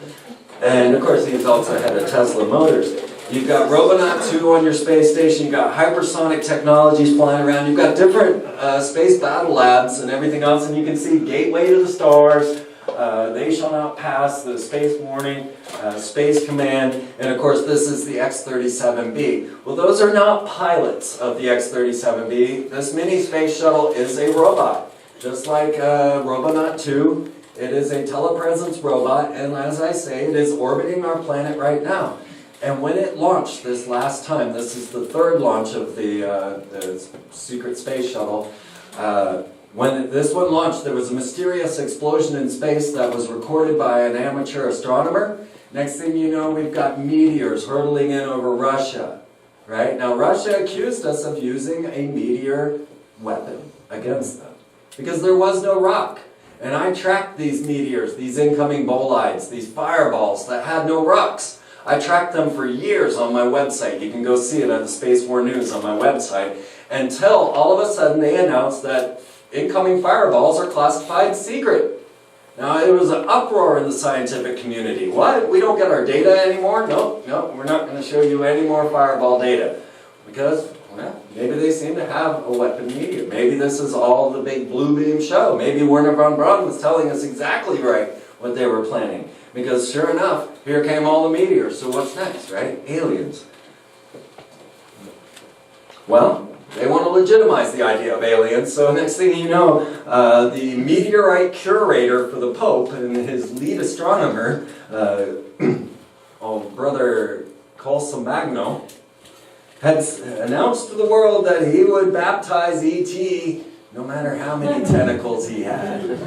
And of course he's also head of Tesla Motors. You've got Robonaut 2 on your space station, you've got hypersonic technologies flying around, you've got different space battle labs and everything else, and you can see Gateway to the Stars, They Shall Not Pass, the Space Warning, Space Command, and of course this is the X-37B. Well, those are not pilots of the X-37B. This mini space shuttle is a robot, just like Robonaut 2. It is a telepresence robot, and as I say, it is orbiting our planet right now. And when it launched this last time, this is the third launch of the secret space shuttle, when this one launched, there was a mysterious explosion in space that was recorded by an amateur astronomer. Next thing you know, we've got meteors hurtling in over Russia. Right? Now, Russia accused us of using a meteor weapon against them because there was no rock. And I tracked these meteors, these incoming bolides, these fireballs that had no rocks. I tracked them for years on my website. You can go see it at the Space War News on my website. Until all of a sudden they announced that incoming fireballs are classified secret. Now, it was an uproar in the scientific community. What? We don't get our data anymore? Nope, we're not going to show you any more fireball data. Because, well, maybe they seem to have a weapon meteor. Maybe this is all the big blue beam show. Maybe Werner von Braun was telling us exactly right what they were planning. Because sure enough, here came all the meteors. So what's next, right? Aliens. Well, they want to legitimize the idea of aliens. So next thing you know, the meteorite curator for the Pope and his lead astronomer, Brother Colsamagno, had announced to the world that he would baptize E.T. no matter how many tentacles he had.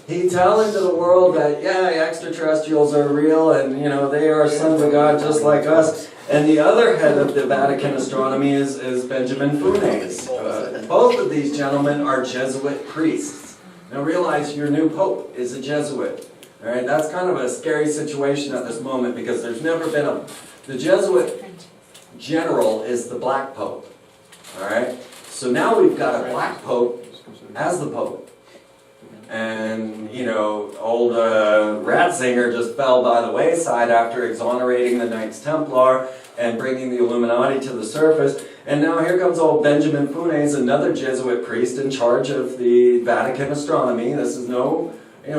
He'd tell into the world that, yeah, extraterrestrials are real and, you know, they are sons of God just like us. And the other head of the Vatican astronomy is Benjamin Funes. Both of these gentlemen are Jesuit priests. Now realize your new Pope is a Jesuit. All right, that's kind of a scary situation at this moment because there's never been the Jesuit general is the Black Pope. All right, so now we've got a Black Pope as the Pope. And, you know, old Ratzinger just fell by the wayside after exonerating the Knights Templar and bringing the Illuminati to the surface. And now here comes old Benjamin Funes, another Jesuit priest in charge of the Vatican astronomy. This is no,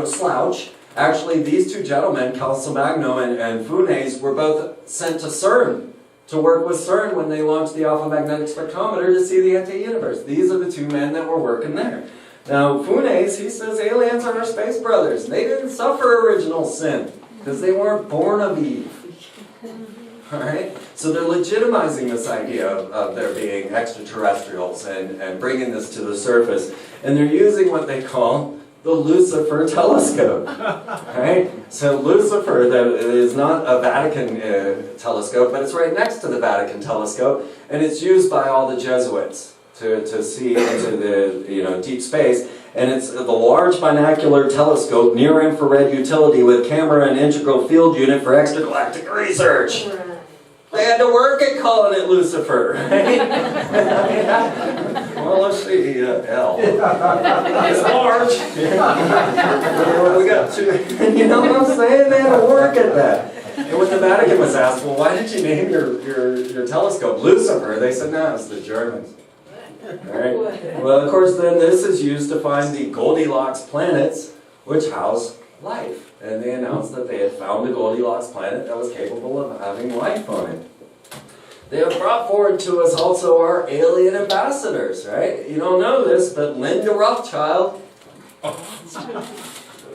slouch. Actually, these two gentlemen, Calsamagno and Funes, were both sent to CERN to work with CERN when they launched the alpha magnetic spectrometer to see the anti-universe. These are the two men that were working there. Now, Funes, he says aliens are our space brothers. They didn't suffer original sin because they weren't born of Eve. All right? So they're legitimizing this idea of there being extraterrestrials and bringing this to the surface. And they're using what they call the Lucifer telescope. Right? So Lucifer, that is not a Vatican telescope, but it's right next to the Vatican telescope, and it's used by all the Jesuits to see into the deep space. And it's the large binocular telescope, near-infrared utility with camera and integral field unit for extragalactic research. They had to work at calling it Lucifer, right? Well, let's see, L. It's large. We got two. You know what I'm saying? They had to work at that. And when the Vatican was asked, well, why did you name your telescope Lucifer? They said, no, it's the Germans. All right. Well, of course, then this is used to find the Goldilocks planets, which house life. And they announced that they had found a Goldilocks planet that was capable of having life on it. They have brought forward to us also our alien ambassadors, right? You don't know this, but Linda Rothschild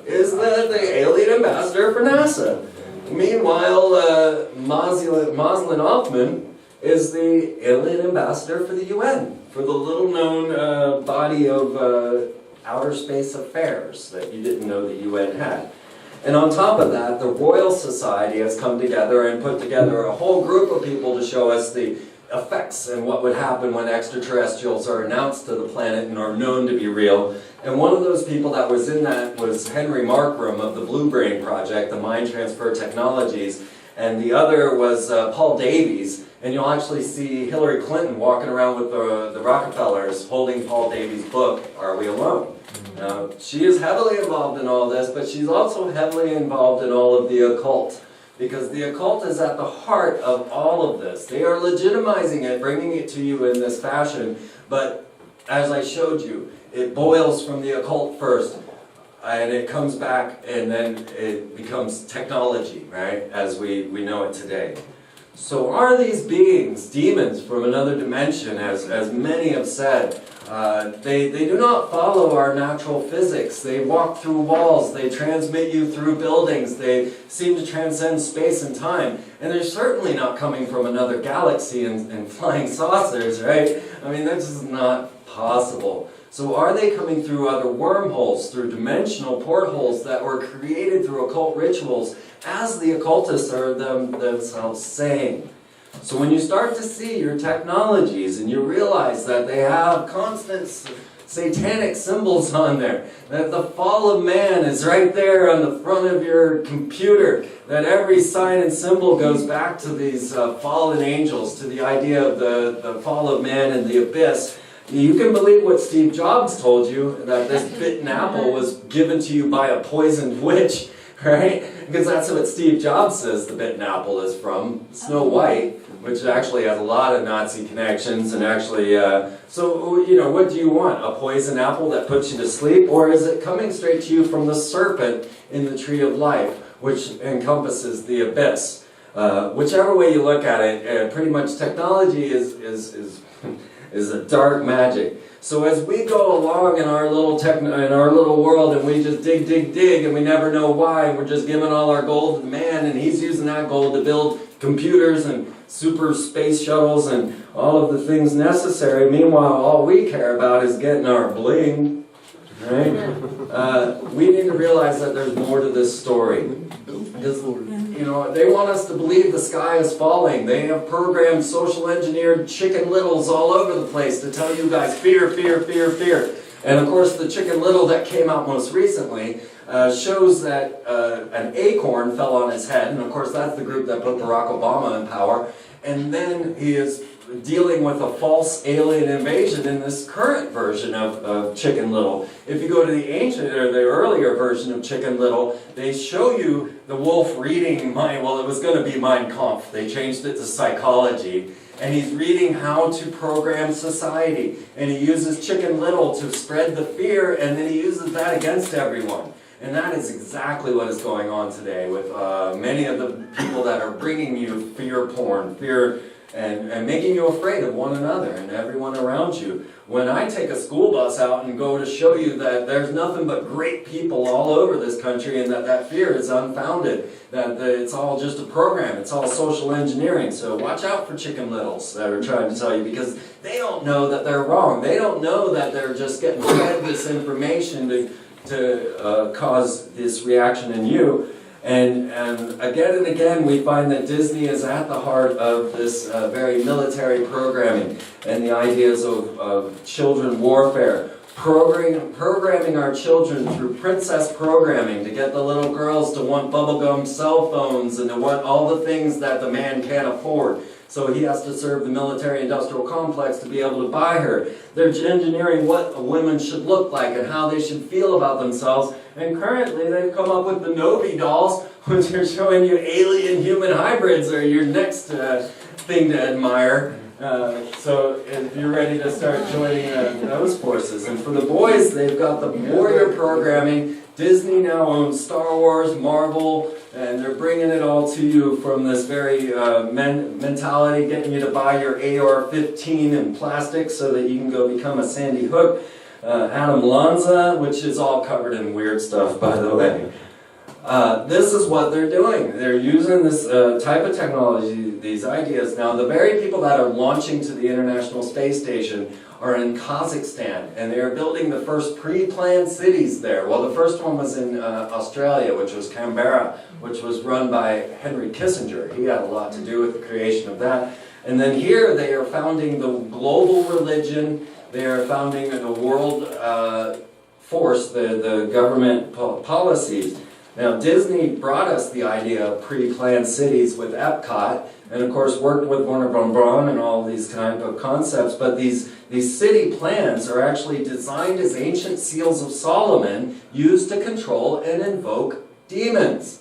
is the alien ambassador for NASA. Meanwhile, Moslin Hoffman is the alien ambassador for the UN, for the little-known body of outer space affairs that you didn't know the UN had. And on top of that, the Royal Society has come together and put together a whole group of people to show us the effects and what would happen when extraterrestrials are announced to the planet and are known to be real. And one of those people that was in that was Henry Markram of the Blue Brain Project, the Mind Transfer Technologies, and the other was Paul Davies. And you'll actually see Hillary Clinton walking around with the Rockefellers holding Paul Davies' book, Are We Alone? Now, she is heavily involved in all this, but she's also heavily involved in all of the occult. Because the occult is at the heart of all of this. They are legitimizing it, bringing it to you in this fashion, but as I showed you, it boils from the occult first, and it comes back, and then it becomes technology, right, as we know it today. So are these beings demons from another dimension, as many have said? They do not follow our natural physics. They walk through walls. They transmit you through buildings. They seem to transcend space and time. And they're certainly not coming from another galaxy and flying saucers, right? I mean, that's just not possible. So are they coming through other wormholes, through dimensional portholes that were created through occult rituals, as the occultists are themselves saying? So when you start to see your technologies and you realize that they have constant satanic symbols on there, that the fall of man is right there on the front of your computer, that every sign and symbol goes back to these fallen angels, to the idea of the fall of man and the abyss, you can believe what Steve Jobs told you, that this bitten apple was given to you by a poisoned witch, right? Because that's what Steve Jobs says the bitten apple is from, Snow White, which actually has a lot of Nazi connections, and actually, so, you know, what do you want? A poison apple that puts you to sleep? Or is it coming straight to you from the serpent in the tree of life, which encompasses the abyss? Whichever way you look at it, pretty much technology is a dark magic. So as we go along in our little world, and we just dig, and we never know why, and we're just giving all our gold to man, and he's using that gold to build computers and super space shuttles and all of the things necessary. Meanwhile, all we care about is getting our bling, right? We need to realize that there's more to this story. Because, you know, they want us to believe the sky is falling. They have programmed, social engineered Chicken Littles all over the place to tell you guys fear, fear, fear, fear. And of course the Chicken Little that came out most recently shows that an acorn fell on his head. And of course that's the group that put Barack Obama in power. And then he is dealing with a false alien invasion in this current version of Chicken Little. If you go to the ancient or the earlier version of Chicken Little, they show you the wolf reading well, it was going to be Mein Kampf. They changed it to psychology. And he's reading how to program society. And he uses Chicken Little to spread the fear, and then he uses that against everyone. And that is exactly what is going on today with many of the people that are bringing you fear porn, fear, and making you afraid of one another and everyone around you. When I take a school bus out and go to show you that there's nothing but great people all over this country, and that fear is unfounded, that it's all just a program, it's all social engineering. So watch out for Chicken Littles that are trying to tell you, because they don't know that they're wrong. They don't know that they're just getting fed this information to cause this reaction in you. And again we find that Disney is at the heart of this very military programming and the ideas of children warfare. Programming our children through princess programming to get the little girls to want bubblegum cell phones and to want all the things that the man can't afford. So he has to serve the military-industrial complex to be able to buy her. They're engineering what a woman should look like and how they should feel about themselves. And currently they've come up with the Novi dolls, which are showing you alien-human hybrids are your next thing to admire. So if you're ready to start joining those forces. And for the boys, they've got the warrior programming. Disney now owns Star Wars, Marvel, and they're bringing it all to you from this very mentality, getting you to buy your AR-15 in plastic so that you can go become a Sandy Hook. Adam Lanza, which is all covered in weird stuff, by the way. This is what they're doing. They're using this type of technology, these ideas. Now, the very people that are launching to the International Space Station are in Kazakhstan, and they are building the first pre-planned cities there. Well, the first one was in Australia, which was Canberra, which was run by Henry Kissinger. He had a lot to do with the creation of that. And then here they are founding the global religion. They are founding the world force, the government policies. Now, Disney brought us the idea of pre-planned cities with Epcot, and of course worked with Warner von Braun and all these kind of concepts, but these city plans are actually designed as ancient seals of Solomon used to control and invoke demons.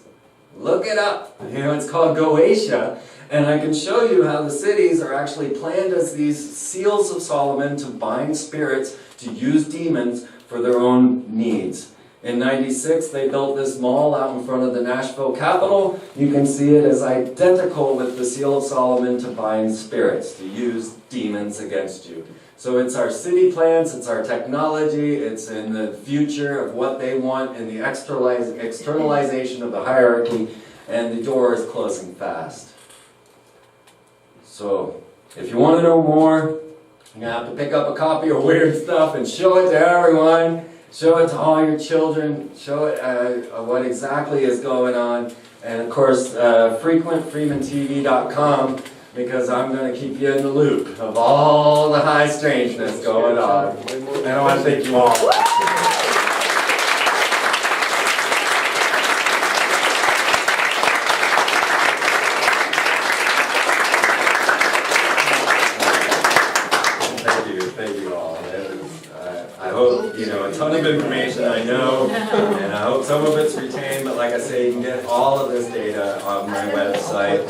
Look it up. You know, it's called Goetia, and I can show you how the cities are actually planned as these seals of Solomon to bind spirits, to use demons for their own needs. In '96, they built this mall out in front of the Nashville Capitol. You can see it as identical with the Seal of Solomon to bind spirits, to use demons against you. So it's our city plans, it's our technology, it's in the future of what they want, in the externalization of the hierarchy, and the door is closing fast. So, if you want to know more, you're going to have to pick up a copy of Weird Stuff and show it to everyone. Show it to all your children. Show it what exactly is going on. And of course, frequentfreemantv.com, because I'm going to keep you in the loop of all the high strangeness going on. And I want to thank you all. Thank you all. I hope, you know, a ton of information I know, and I hope some of it's retained, but like I say, you can get all of this data on my website,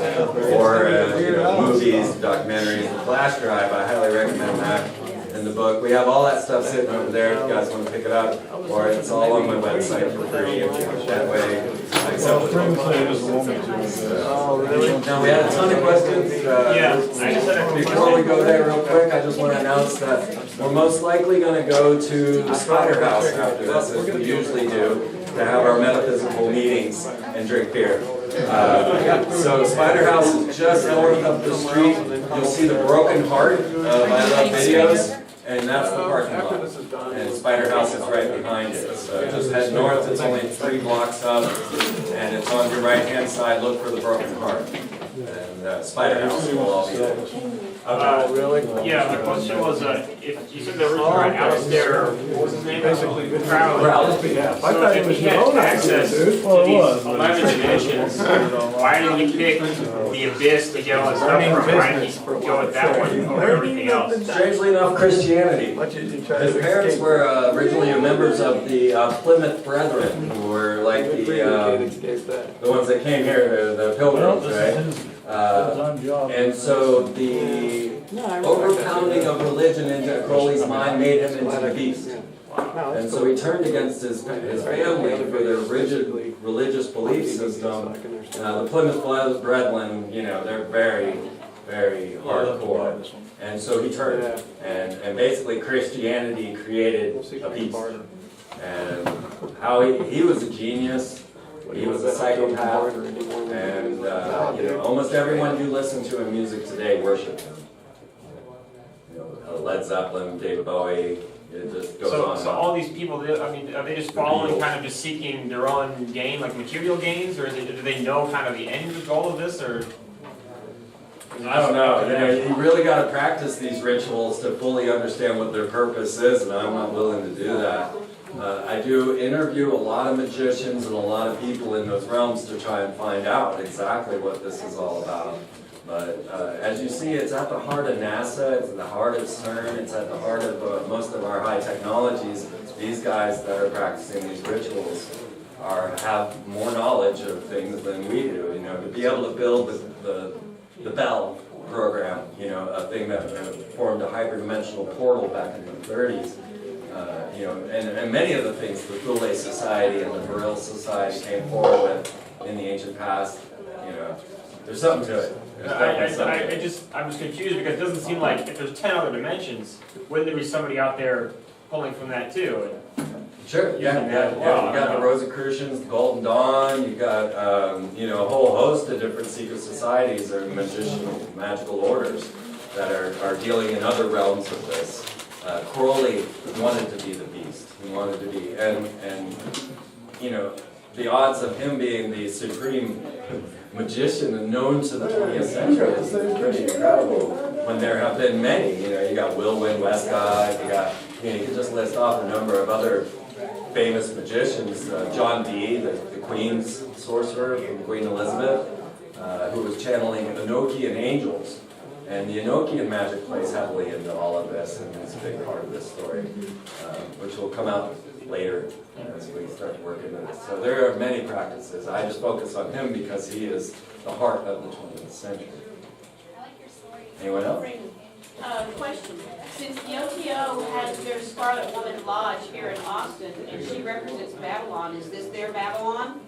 or you know, movies, documentaries, the flash drive. I highly recommend that in the book. We have all that stuff sitting over there if you guys want to pick it up, or it's all on my website for free that way. Now, we had a ton of questions. Before we go there real quick, I just want to announce that we're most likely going to go to the Spider House after this, as we usually do, to have our metaphysical meetings and drink beer. So Spider House is just north up the street. You'll see the Broken Heart of I Love Videos, and that's the parking lot. And Spider House is right behind it. So just head north, it's only 3 blocks up, and it's on your right-hand side. Look for the Broken Heart. And Spider House will all be there. Really? Yeah, the question was, if you said there were out there, what was his name? Basically, Crowley. Yeah, I So thought it if was he your had own access idea, to dude. Well, it was. these 11 dimensions, why did he pick the Abyss to get all his stuff from? Why did he go with that one over everything else? Strangely enough, Christianity. His parents were originally members of the Plymouth Brethren, who were like the ones that came here, the pilgrims, right? And so the overpounding of religion into Crowley's mind made him into the beast. And so he turned against his family for their rigid religious belief system. The Plymouth Brethren, you know, they're very, very hardcore. And so he turned, and basically Christianity created a beast. And how he was a genius. He was a psychopath, and you know, almost everyone you listen to in music today worship him. You know, Led Zeppelin, David Bowie, it just goes on. So all these people, I mean, are they just following, kind of just seeking their own gain, like material gains, or do they know kind of the end goal of this, or? I don't know. You really got to practice these rituals to fully understand what their purpose is, and I'm not willing to do that. I do interview a lot of magicians and a lot of people in those realms to try and find out exactly what this is all about. But as you see, it's at the heart of NASA, it's at the heart of CERN, it's at the heart of most of our high technologies. These guys that are practicing these rituals have more knowledge of things than we do. You know, to be able to build the Bell program, you know, a thing that formed a hyperdimensional portal back in the 30s. You know, and many of the things the Thule Society and the Vril Society came forward with in the ancient past, you know, there's something to it. I was confused because it doesn't seem like if there's 10 other dimensions, wouldn't there be somebody out there pulling from that too? Sure, yeah. You got the Rosicrucians, the Golden Dawn, you got, you know, a whole host of different secret societies or magical orders that are dealing in other realms of this. Crowley wanted to be the beast. He wanted to be, and you know, the odds of him being the supreme magician and known to the 20th century is pretty incredible. When there have been many, you know, you got Wilwyn Westcott, you got, you know, you can just list off a number of other famous magicians. John Dee, the Queen's sorcerer from Queen Elizabeth, who was channeling Enochian angels. And the Enochian magic plays heavily into all of this, and it's a big part of this story, which will come out later as we start working into this. So there are many practices. I just focus on him because he is the heart of the 20th century. Anyone else? Question. Since the OTO has their Scarlet Woman Lodge here in Austin, and she represents Babylon, is this their Babylon?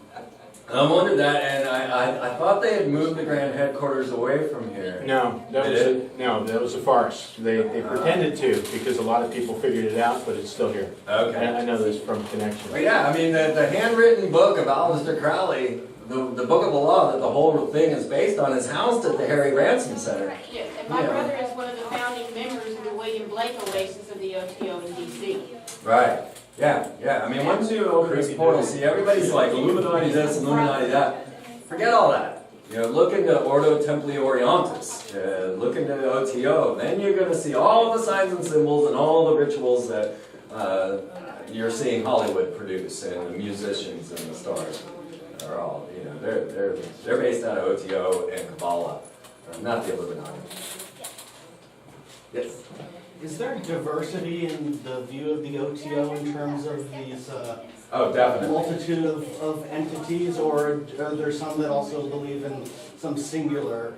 I wondered that, and I thought they had moved the grand headquarters away from here. No, that was a farce. They pretended to because a lot of people figured it out, but it's still here. Okay. I know this from connection. But yeah, I mean, the handwritten book of Aleister Crowley, the book of the law that the whole thing is based on, is housed at the Harry Ransom Center. Yes, and my brother is one of the founding members of the William Blake Oasis of the OTO in D.C. Right. Yeah. I mean, once you open this portal, see, everybody's like, Illuminati this, Illuminati that. Forget all that. You know, look into Ordo Templi Orientis. Look into the OTO. Then you're going to see all the signs and symbols and all the rituals that you're seeing Hollywood produce, and the musicians and the stars are all, you know, they're based out of OTO and Kabbalah, not the Illuminati. Yes. Is there diversity in the view of the OTO in terms of these definitely. multitude of entities, or are there some that also believe in some singular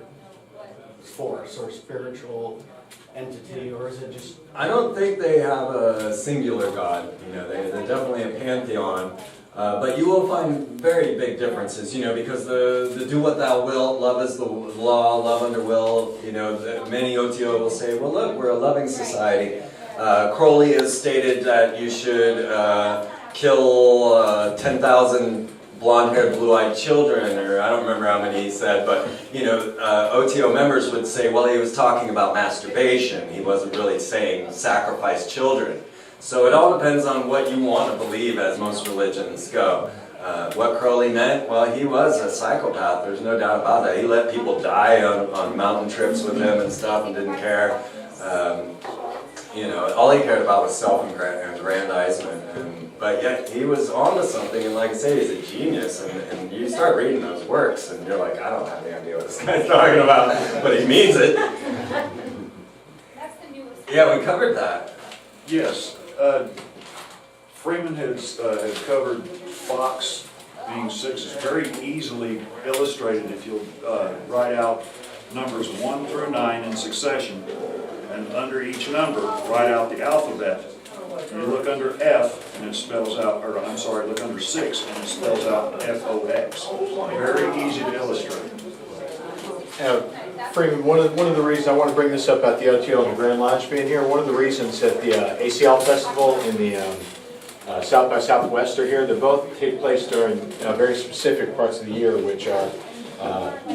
force or spiritual entity, or is it just... I don't think they have a singular God. You know, they're definitely a pantheon. But you will find very big differences, you know, because the do what thou wilt, love is the law, love under will, you know, many OTO will say, well, look, we're a loving society. Crowley has stated that you should kill 10,000 blonde-haired, blue-eyed children, or I don't remember how many he said, but, you know, OTO members would say, well, he was talking about masturbation. He wasn't really saying sacrifice children. So it all depends on what you want to believe, as most religions go. What Crowley meant, well, he was a psychopath, there's no doubt about that. He let people die on mountain trips with him and stuff and didn't care. You know, all he cared about was self-aggrandizement. But yet he was onto something, and like I say, he's a genius. And you start reading those works, and you're like, I don't have any idea what this guy's talking about, but he means it. Yeah, we covered that. Yes. Freeman has covered Fox being 6. It's very easily illustrated if you'll write out numbers 1 through 9 in succession, and under each number write out the alphabet. You look under F and it spells out, or I'm sorry, look under 6 and it spells out FOX. Very easy to illustrate. Freeman, one of the reasons I want to bring this up about the OTO and the Grand Lodge being here, one of the reasons that the ACL Festival and the South by Southwest are here, they both take place during very specific parts of the year, which are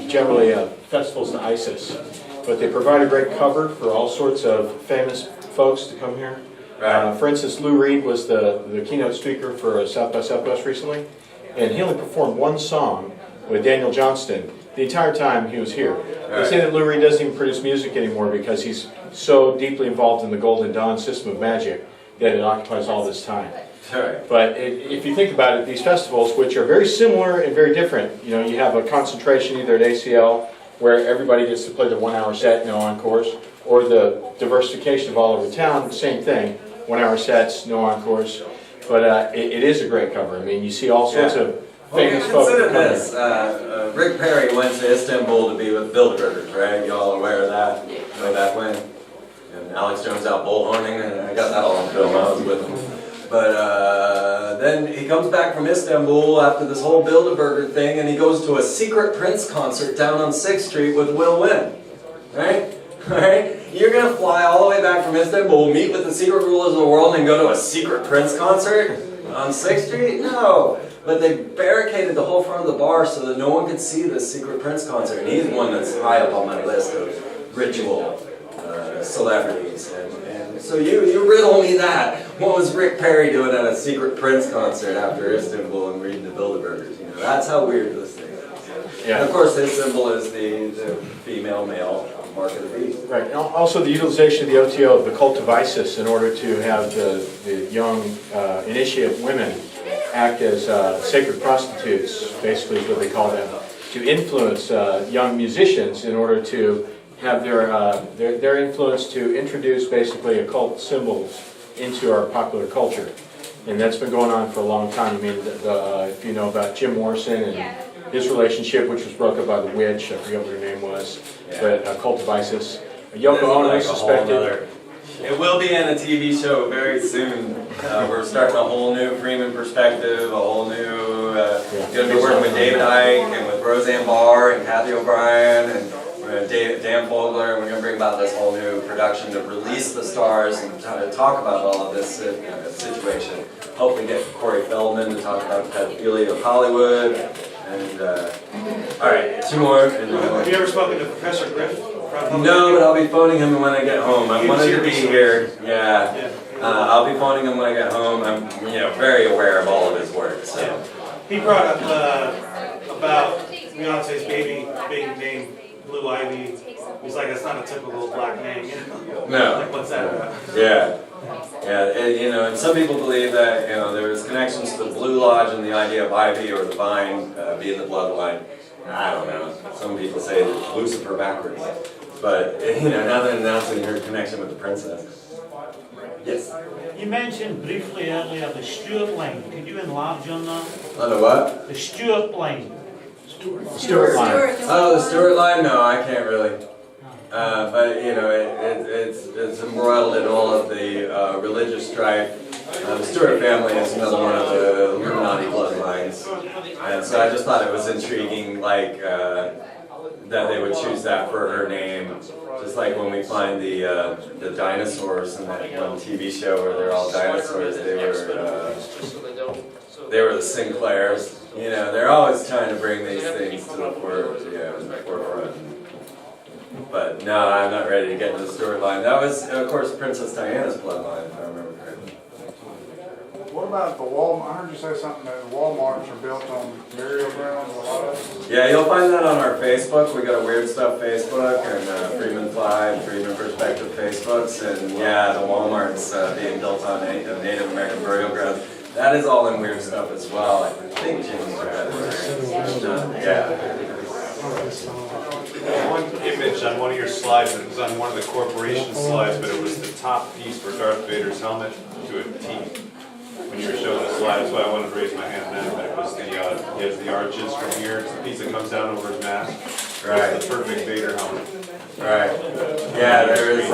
generally festivals to ISIS. But they provide a great cover for all sorts of famous folks to come here. Right. For instance, Lou Reed was the keynote speaker for South by Southwest recently, and he only performed one song with Daniel Johnston the entire time he was here. They say that Lou Reed doesn't even produce music anymore because he's so deeply involved in the Golden Dawn system of magic that it occupies all this time. But if you think about it, these festivals, which are very similar and very different, you know, you have a concentration either at ACL where everybody gets to play the 1 hour set, no encores, or the diversification of all over town, same thing, 1 hour sets, no encores. But it is a great cover. I mean, you see all sorts of famous folks. Consider this. Rick Perry went to Istanbul to be with Bilderbergers, right? You all aware of that? Way back when? And Alex Jones out bullhorning, and I got that all on film. I was with him. But then he comes back from Istanbul after this whole Bilderberger thing, and he goes to a secret Prince concert down on 6th Street with Will Wynn, right? Right? You're going to fly all the way back from Istanbul, meet with the secret rulers of the world, and go to a secret Prince concert on 6th Street? No. But they barricaded the whole front of the bar so that no one could see this secret Prince concert. And he's one that's high up on my list of ritual celebrities. And so you riddle me that. What was Rick Perry doing at a secret Prince concert after Istanbul and reading the Bilderbergers? You know, that's how weird this thing is. Yeah. And of course, his symbol is the female-male mark of the beast. Right. And also the utilization of the OTO of the cult of ISIS in order to have the young initiate women act as sacred prostitutes, basically is what they call them, to influence young musicians in order to have their influence to introduce basically occult symbols into our popular culture. And that's been going on for a long time. I mean, if you know about Jim Morrison and his relationship, which was broken by the witch, I forget what her name was, but cult of ISIS. Yoko Ono is suspected. It will be in a TV show very soon. We're starting a whole new Freeman perspective, a whole new, going to be working with David Icke and with Roseanne Barr and Kathy O'Brien and Dan Fogler, and we're going to bring about this whole new production to release the stars and to talk about all of this situation. Hopefully get Corey Feldman to talk about pedophilia of Hollywood. And, all right, 2 more. Have you ever spoken to Professor Griff? No, but I'll be phoning him when I get home. I wanted to be here. Yeah. I'll be phoning him when I get home. I'm very aware of all of his work. So. He brought up about Beyonce's baby being named Blue Ivy. He's like, it's not a typical black name. No. Like, what's that about? Yeah. Yeah, and some people believe that there's connections to the Blue Lodge and the idea of ivy or the vine being the bloodline. I don't know. Some people say it's Lucifer backwards. But now they're announcing her connection with the princess. Yes. You mentioned briefly earlier the Stuart line. Could you enlarge on that? On the what? The Stuart line. Stuart line. Oh, the Stuart line? No, I can't really. But it's embroiled in all of the religious strife. The Stuart family is another one of the Illuminati bloodlines, and so I just thought it was intriguing, like that they would choose that for her name. Just like when we find the dinosaurs in that one TV show where they're all dinosaurs, they were the Sinclairs. They're always trying to bring these things to the forefront. But no, I'm not ready to get into the Stuart line. That was, of course, Princess Diana's bloodline, if I remember correctly. What about the Walmart? I heard you say something that Walmarts are built on burial grounds, a lot of them. Yeah, you'll find that on our Facebook. We got a Weird Stuff Facebook and Freeman 5, Freeman Perspective Facebooks, and yeah, the Walmart's being built on Native American burial grounds. That is all in Weird Stuff as well. I think Jim's right. Yeah. One image on one of your slides, it was on one of the corporation slides, but it was the top piece for Darth Vader's helmet to a T. When you were showing the slide, that's why I wanted to raise my hand then, but it was he has the arches from here, it's the piece that comes down over his mask. Right. It's the perfect Vader helmet. Right. Yeah, there is, I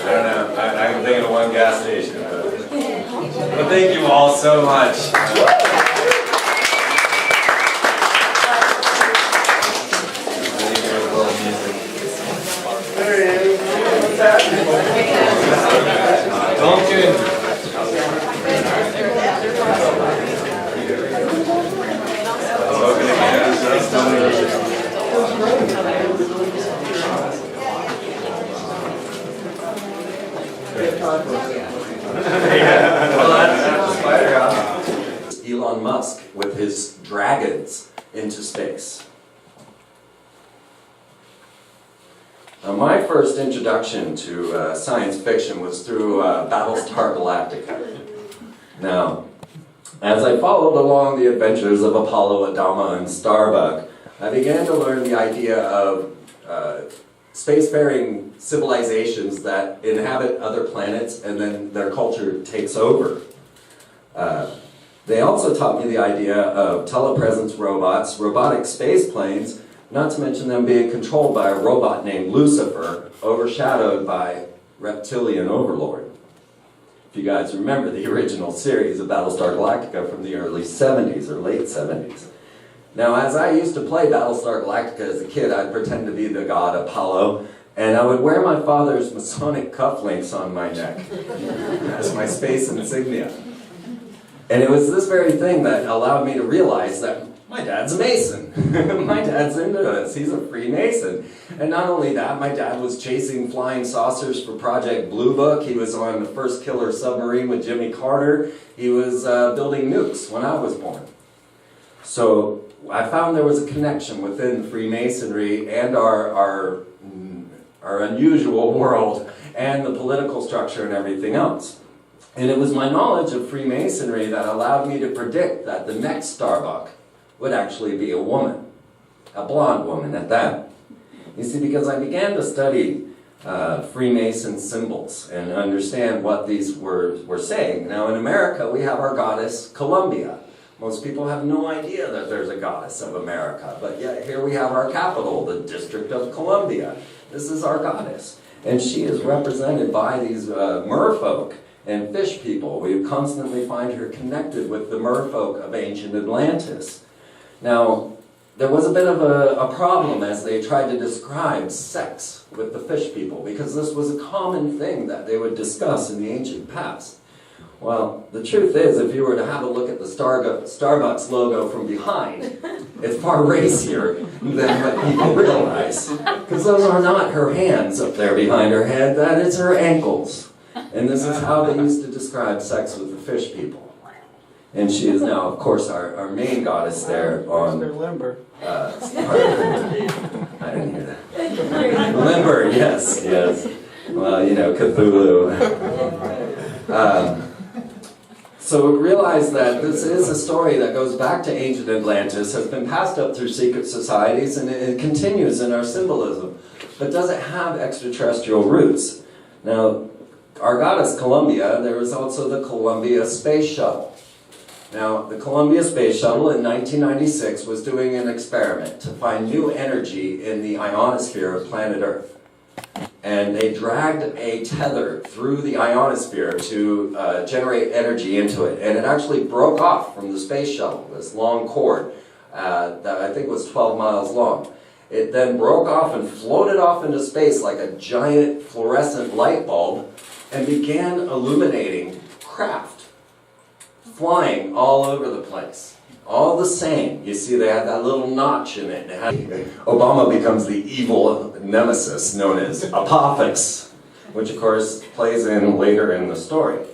don't know, I'm thinking of one gas station. But thank you all so much. Elon Musk with his dragons into space. Now, my first introduction to science fiction was through Battlestar Galactica. Now, as I followed along the adventures of Apollo, Adama, and Starbuck, I began to learn the idea of spacefaring civilizations that inhabit other planets and then their culture takes over. They also taught me the idea of telepresence robots, robotic space planes, not to mention them being controlled by a robot named Lucifer, overshadowed by reptilian overlord. If you guys remember the original series of Battlestar Galactica from the early 70s or late 70s. Now, as I used to play Battlestar Galactica as a kid, I'd pretend to be the god Apollo, and I would wear my father's Masonic cufflinks on my neck as my space insignia. And it was this very thing that allowed me to realize that my dad's a Mason. My dad's into this. He's a Freemason. And not only that, my dad was chasing flying saucers for Project Blue Book. He was on the first killer submarine with Jimmy Carter. He was building nukes when I was born. So I found there was a connection within Freemasonry and our unusual world and the political structure and everything else. And it was my knowledge of Freemasonry that allowed me to predict that the next Starbuck would actually be a woman, a blonde woman at that. You see, because I began to study Freemason symbols and understand what these were saying. Now in America, we have our goddess Columbia. Most people have no idea that there's a goddess of America, but yet here we have our capital, the District of Columbia. This is our goddess. And she is represented by these merfolk and fish people. We constantly find her connected with the merfolk of ancient Atlantis. Now, there was a bit of a problem as they tried to describe sex with the fish people, because this was a common thing that they would discuss in the ancient past. Well, the truth is, if you were to have a look at the Starbucks logo from behind, it's far racier than what people realize. Because those are not her hands up there behind her head, that is her ankles. And this is how they used to describe sex with the fish people. And she is now, of course, our main goddess there on... Limber. I didn't hear that. Limber, yes, yes. Well, you know, Cthulhu. So realize that this is a story that goes back to ancient Atlantis, has been passed up through secret societies, and it continues in our symbolism. But does it have extraterrestrial roots? Now, our goddess Columbia, there was also the Columbia Space Shuttle. Now, the Columbia Space Shuttle in 1996 was doing an experiment to find new energy in the ionosphere of planet Earth. And they dragged a tether through the ionosphere to generate energy into it. And it actually broke off from the space shuttle, this long cord that I think was 12 miles long. It then broke off and floated off into space like a giant fluorescent light bulb and began illuminating craft, flying all over the place. All the same, you see they had that little notch in it. Obama becomes the evil nemesis known as Apophis, which of course plays in later in the story.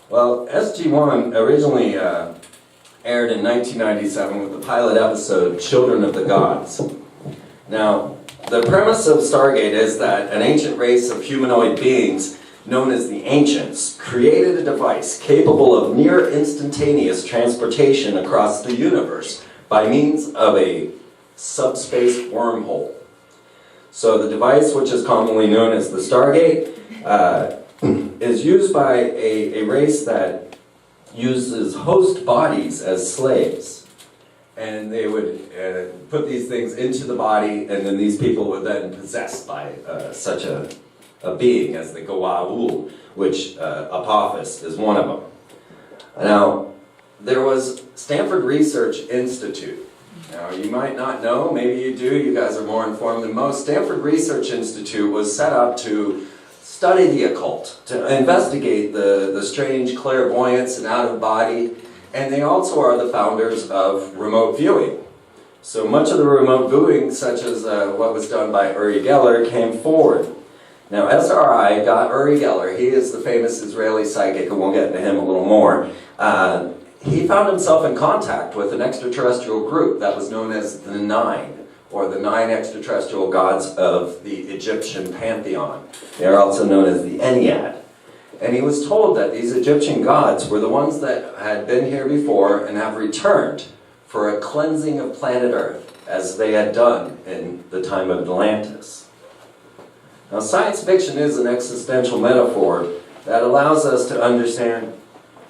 Well, SG-1 originally aired in 1997 with the pilot episode Children of the Gods. Now, the premise of Stargate is that an ancient race of humanoid beings known as the Ancients, created a device capable of near instantaneous transportation across the universe by means of a subspace wormhole. So the device, which is commonly known as the Stargate, is used by a race that uses host bodies as slaves. And they would put these things into the body, and then these people would then possessed by such a being as the Goa'uld, which Apophis is one of them. Now, there was Stanford Research Institute. Now, you might not know, maybe you do, you guys are more informed than most. Stanford Research Institute was set up to study the occult, to investigate the strange clairvoyance and out-of-body, and they also are the founders of remote viewing. So much of the remote viewing, such as what was done by Uri Geller, came forward. Now, SRI got Uri Geller. He is the famous Israeli psychic, and we'll get into him a little more. He found himself in contact with an extraterrestrial group that was known as the Nine, or the Nine extraterrestrial gods of the Egyptian pantheon. They are also known as the Ennead. And he was told that these Egyptian gods were the ones that had been here before and have returned for a cleansing of planet Earth, as they had done in the time of Atlantis. Now, science fiction is an existential metaphor that allows us to understand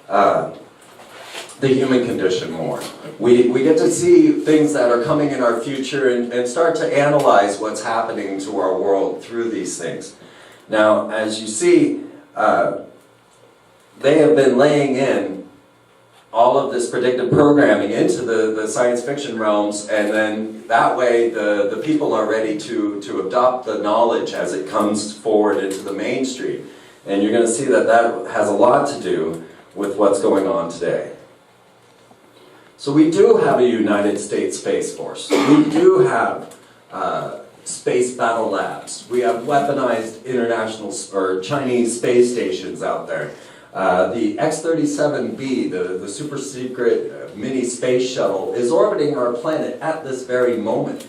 the human condition more. We get to see things that are coming in our future and start to analyze what's happening to our world through these things. Now, as you see, they have been laying in all of this predictive programming into the science fiction realms, and then that way the people are ready to adopt the knowledge as it comes forward into the mainstream. And you're going to see that that has a lot to do with what's going on today. So we do have a United States Space Force. We do have space battle labs. We have weaponized international or Chinese space stations out there. The X-37B, the super secret mini space shuttle, is orbiting our planet at this very moment.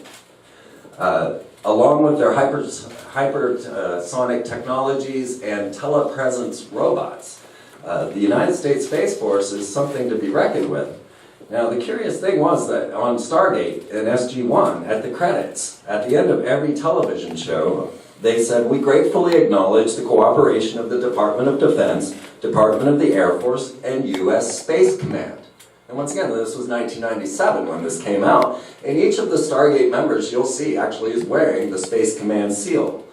Along with their hypersonic technologies and telepresence robots. The United States Space Force is something to be reckoned with. Now, the curious thing was that on Stargate and SG-1, at the credits, at the end of every television show, they said, "We gratefully acknowledge the cooperation of the Department of Defense, Department of the Air Force, and U.S. Space Command." And once again, this was 1997 when this came out, and each of the Stargate members, you'll see, actually is wearing the Space Command seal.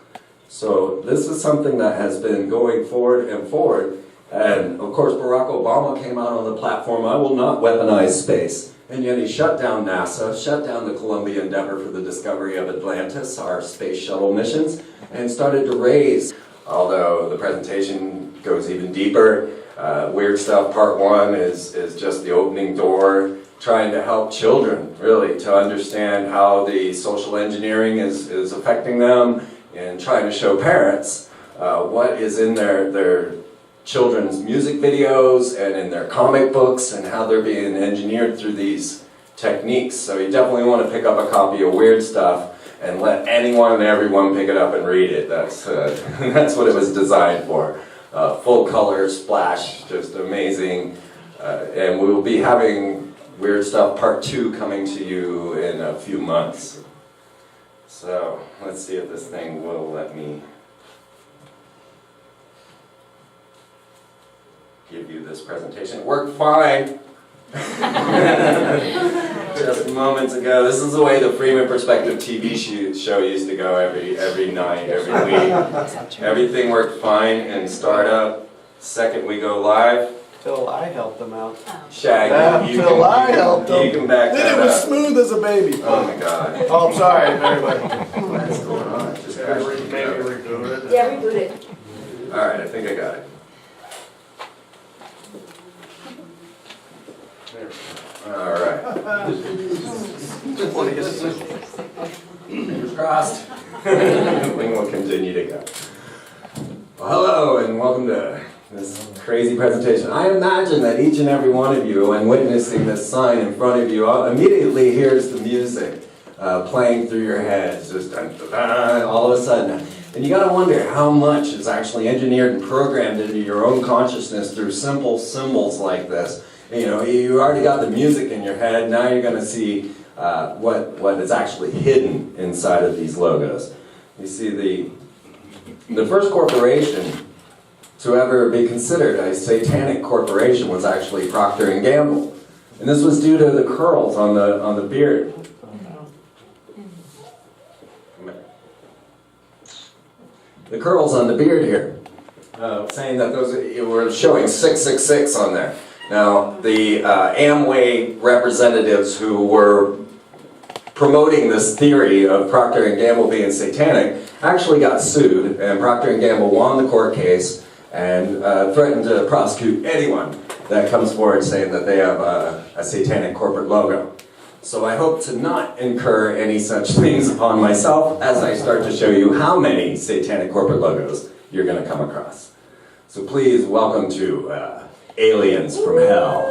So this is something that has been going forward and forward. And of course, Barack Obama came out on the platform, "I will not weaponize space." And yet he shut down NASA, shut down the Columbia Endeavor for the discovery of Atlantis, our space shuttle missions, and started to raise, although the presentation goes even deeper, Weird Stuff Part 1 is just the opening door, trying to help children, really, to understand how the social engineering is affecting them, and trying to show parents what is in their children's music videos and in their comic books and how they're being engineered through these techniques. So you definitely want to pick up a copy of Weird Stuff and let anyone and everyone pick it up and read it. That's what it was designed for. Full color, splash, just amazing. And we will be having Weird Stuff Part 2 coming to you in a few months. So let's see if this thing will let me give you this presentation. It worked fine. Just moments ago. This is the way the Freeman Perspective TV show used to go every night, every week. Everything worked fine in startup. Second we go live. Till I helped them out. Shaggy, you can back that Then it was smooth as a baby. Oh my God. Oh, I'm sorry, everybody. What's going on? Just Maybe reboot it. Yeah, reboot it. All right, I think I got it. All right. Fingers crossed. Everything will continue to go. Well, hello, and welcome to this crazy presentation. I imagine that each and every one of you, when witnessing this sign in front of you, immediately hears the music playing through your heads, just dun, dun, dun, all of a sudden. And you got to wonder how much is actually engineered and programmed into your own consciousness through simple symbols like this. You know, you already got the music in your head, now you're going to see what is actually hidden inside of these logos. You see, the first corporation to ever be considered a satanic corporation was actually Procter & Gamble. And this was due to the curls on the beard. The curls on the beard here, saying that those were showing 666 on there. Now, the Amway representatives who were promoting this theory of Procter & Gamble being satanic actually got sued, and Procter & Gamble won the court case and threatened to prosecute anyone that comes forward saying that they have a satanic corporate logo. So I hope to not incur any such things upon myself as I start to show you how many satanic corporate logos you're going to come across. So please welcome to Aliens from Hell.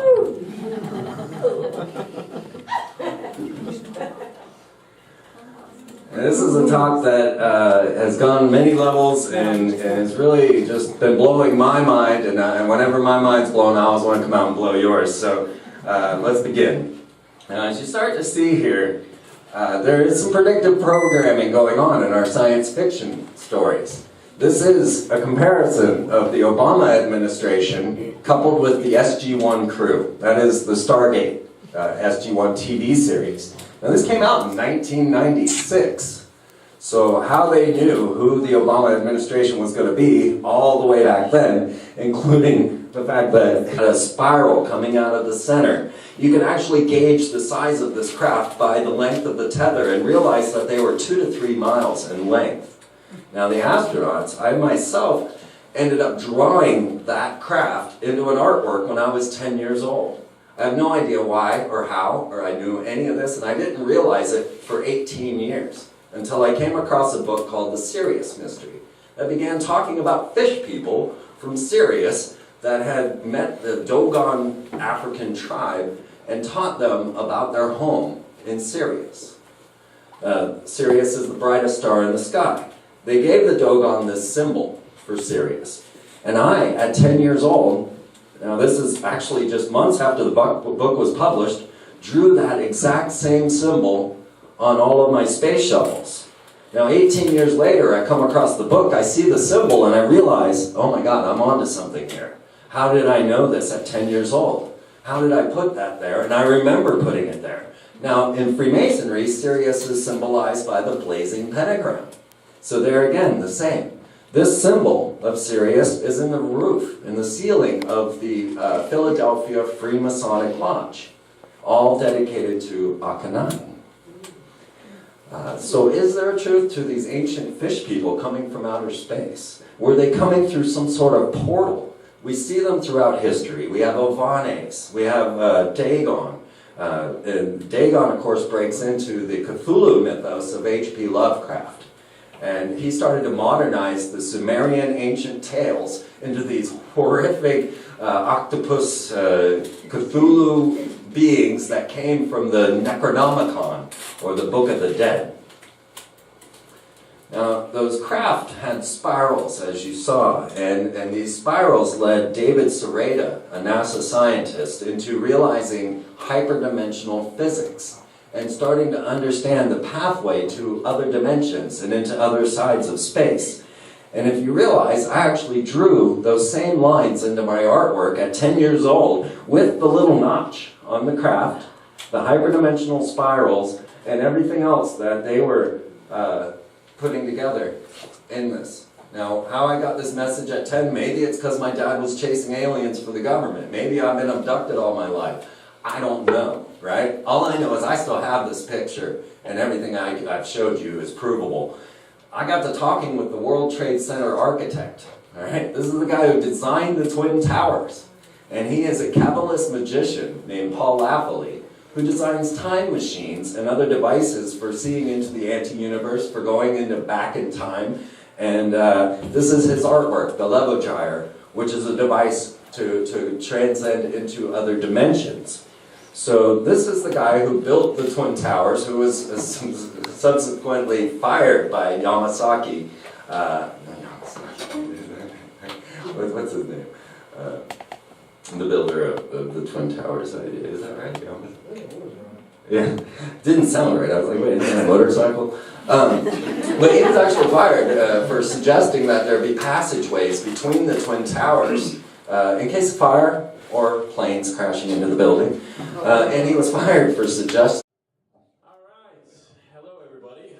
And this is a talk that has gone many levels and has really just been blowing my mind, and whenever my mind's blown, I always want to come out and blow yours. So let's begin. Now, as you start to see here, There is some predictive programming going on in our science fiction stories. This is a comparison of the Obama administration coupled with the SG-1 crew. That is the Stargate SG-1 TV series. Now this came out in 1996. So how they knew who the Obama administration was going to be all the way back then, including the fact that it had a spiral coming out of the center. You can actually gauge the size of this craft by the length of the tether and realize that they were 2 to 3 miles in length. Now the astronauts, I myself, ended up drawing that craft into an artwork when I was 10 years old. I have no idea why or how or I knew any of this, and I didn't realize it for 18 years until I came across a book called The Sirius Mystery that began talking about fish people from Sirius that had met the Dogon African tribe and taught them about their home in Sirius. Sirius is the brightest star in the sky. They gave the Dogon this symbol for Sirius. And I, at 10 years old, now this is actually just months after the book was published, drew that exact same symbol on all of my space shuttles. Now 18 years later, I come across the book, I see the symbol, and I realize, oh my God, I'm onto something here. How did I know this at 10 years old? How did I put that there? And I remember putting it there. Now, in Freemasonry, Sirius is symbolized by the blazing pentagram. So there again, the same. This symbol of Sirius is in the roof, in the ceiling of the Philadelphia Freemasonic Lodge, all dedicated to Akhenaten. So is there a truth to these ancient fish people coming from outer space? Were they coming through some sort of portal? We see them throughout history. We have Ovanes, we have Dagon. And Dagon, of course, breaks into the Cthulhu mythos of H.P. Lovecraft. And he started to modernize the Sumerian ancient tales into these horrific octopus Cthulhu beings that came from the Necronomicon, or the Book of the Dead. Now, those craft had spirals, as you saw, and these spirals led David Sereda, a NASA scientist, into realizing hyperdimensional physics and starting to understand the pathway to other dimensions and into other sides of space. And if you realize, I actually drew those same lines into my artwork at 10 years old with the little notch on the craft, the hyperdimensional spirals, and everything else that they were putting together in this. Now, how I got this message at 10, maybe it's because my dad was chasing aliens for the government. Maybe I've been abducted all my life. I don't know, right? All I know is I still have this picture, and everything I've showed you is provable. I got to talking with the World Trade Center architect, all right? This is the guy who designed the Twin Towers. And he is a Kabbalist magician named Paul Lafley, who designs time machines and other devices for seeing into the anti-universe, for going into back in time. And this is his artwork, the Levogyre, which is a device to transcend into other dimensions. So this is the guy who built the Twin Towers, who was subsequently fired by Yamasaki. What's his name? The builder of the Twin Towers. Is that right? Yeah. Didn't sound right. I was like, wait, is that a motorcycle? But he was actually fired for suggesting that there be passageways between the Twin Towers in case of fire or planes crashing into the building. And he was fired for suggesting. All right. Hello, everybody.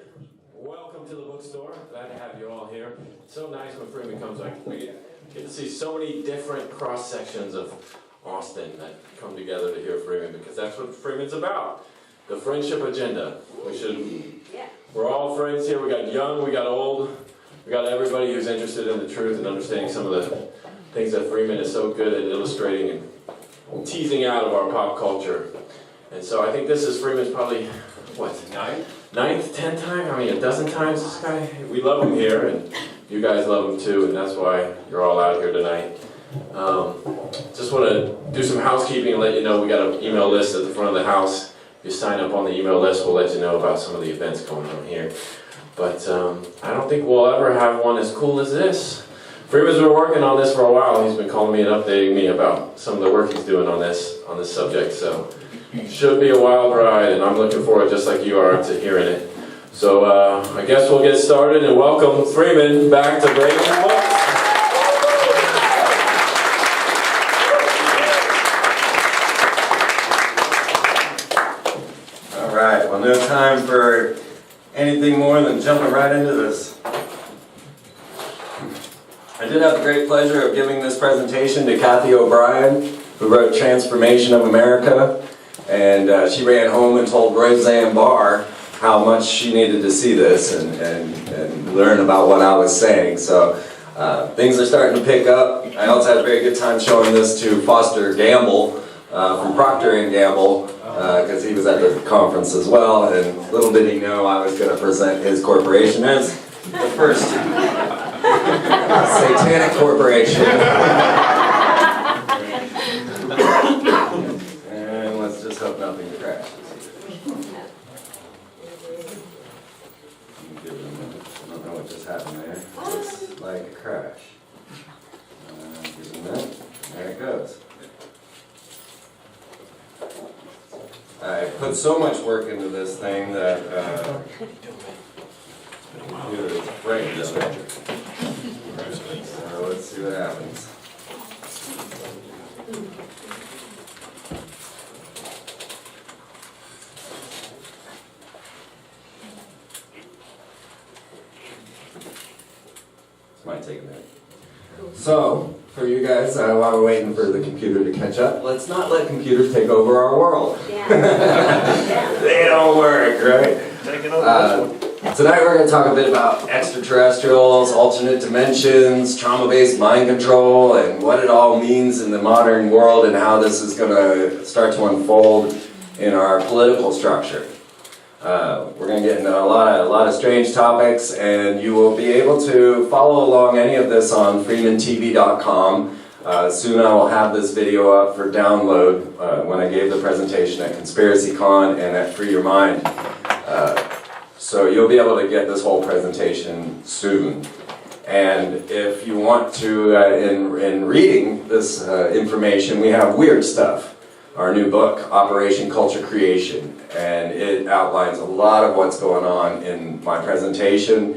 Welcome to the bookstore. Glad to have you all here. It's so nice when Freeman comes. We get to see so many different cross-sections of Austin that come together to hear Freeman, because that's what Freeman's about. The friendship agenda. We're all friends here. We got young, we got old, we got everybody who's interested in the truth and understanding some of the things that Freeman is so good at illustrating and teasing out of our pop culture. And so I think this is Freeman's probably, what, ninth, 10th time? I mean, a dozen times this guy. We love him here, and you guys love him too, and that's why you're all out here tonight. Just want to do some housekeeping and let you know we got an email list at the front of the house. If you sign up on the email list, we'll let you know about some of the events going on here. But I don't think we'll ever have one as cool as this. Freeman's been working on this for a while. He's been calling me and updating me about some of the work he's doing on this subject. So should be a wild ride, and I'm looking forward, just like you are, to hearing it. So I guess we'll get started and welcome Freeman back to Breaking Books. All right, well, no time for anything more than jumping right into this. I did have the great pleasure of giving this presentation to Kathy O'Brien, who wrote Transformation of America, and she ran home and told Roseanne Barr how much she needed to see this and learn about what I was saying. So things are starting to pick up. I also had a very good time showing this to Foster Gamble from Procter & Gamble, because he was at the conference as well, and little did he know I was going to present his corporation as the first satanic corporation. And let's just hope nothing crashes. Give it a minute. I don't know what just happened there. Looks like a crash. Give it a minute. There it goes. I put so much work into this thing that computer is afraid of it. So let's see what happens. This might take a minute. So, for you guys, while we're waiting for the computer to catch up, let's not let computers take over our world. They don't work, right? Taking over Tonight we're going to talk a bit about extraterrestrials, alternate dimensions, trauma-based mind control, and what it all means in the modern world and how this is going to start to unfold in our political structure. We're going to get into a lot of strange topics, and you will be able to follow along any of this on freemantv.com. Soon I will have this video up for download when I gave the presentation at ConspiracyCon and at Free Your Mind. So you'll be able to get this whole presentation soon. And if you want to, in reading this information, we have Weird Stuff, our new book, Operation Culture Creation. And it outlines a lot of what's going on in my presentation.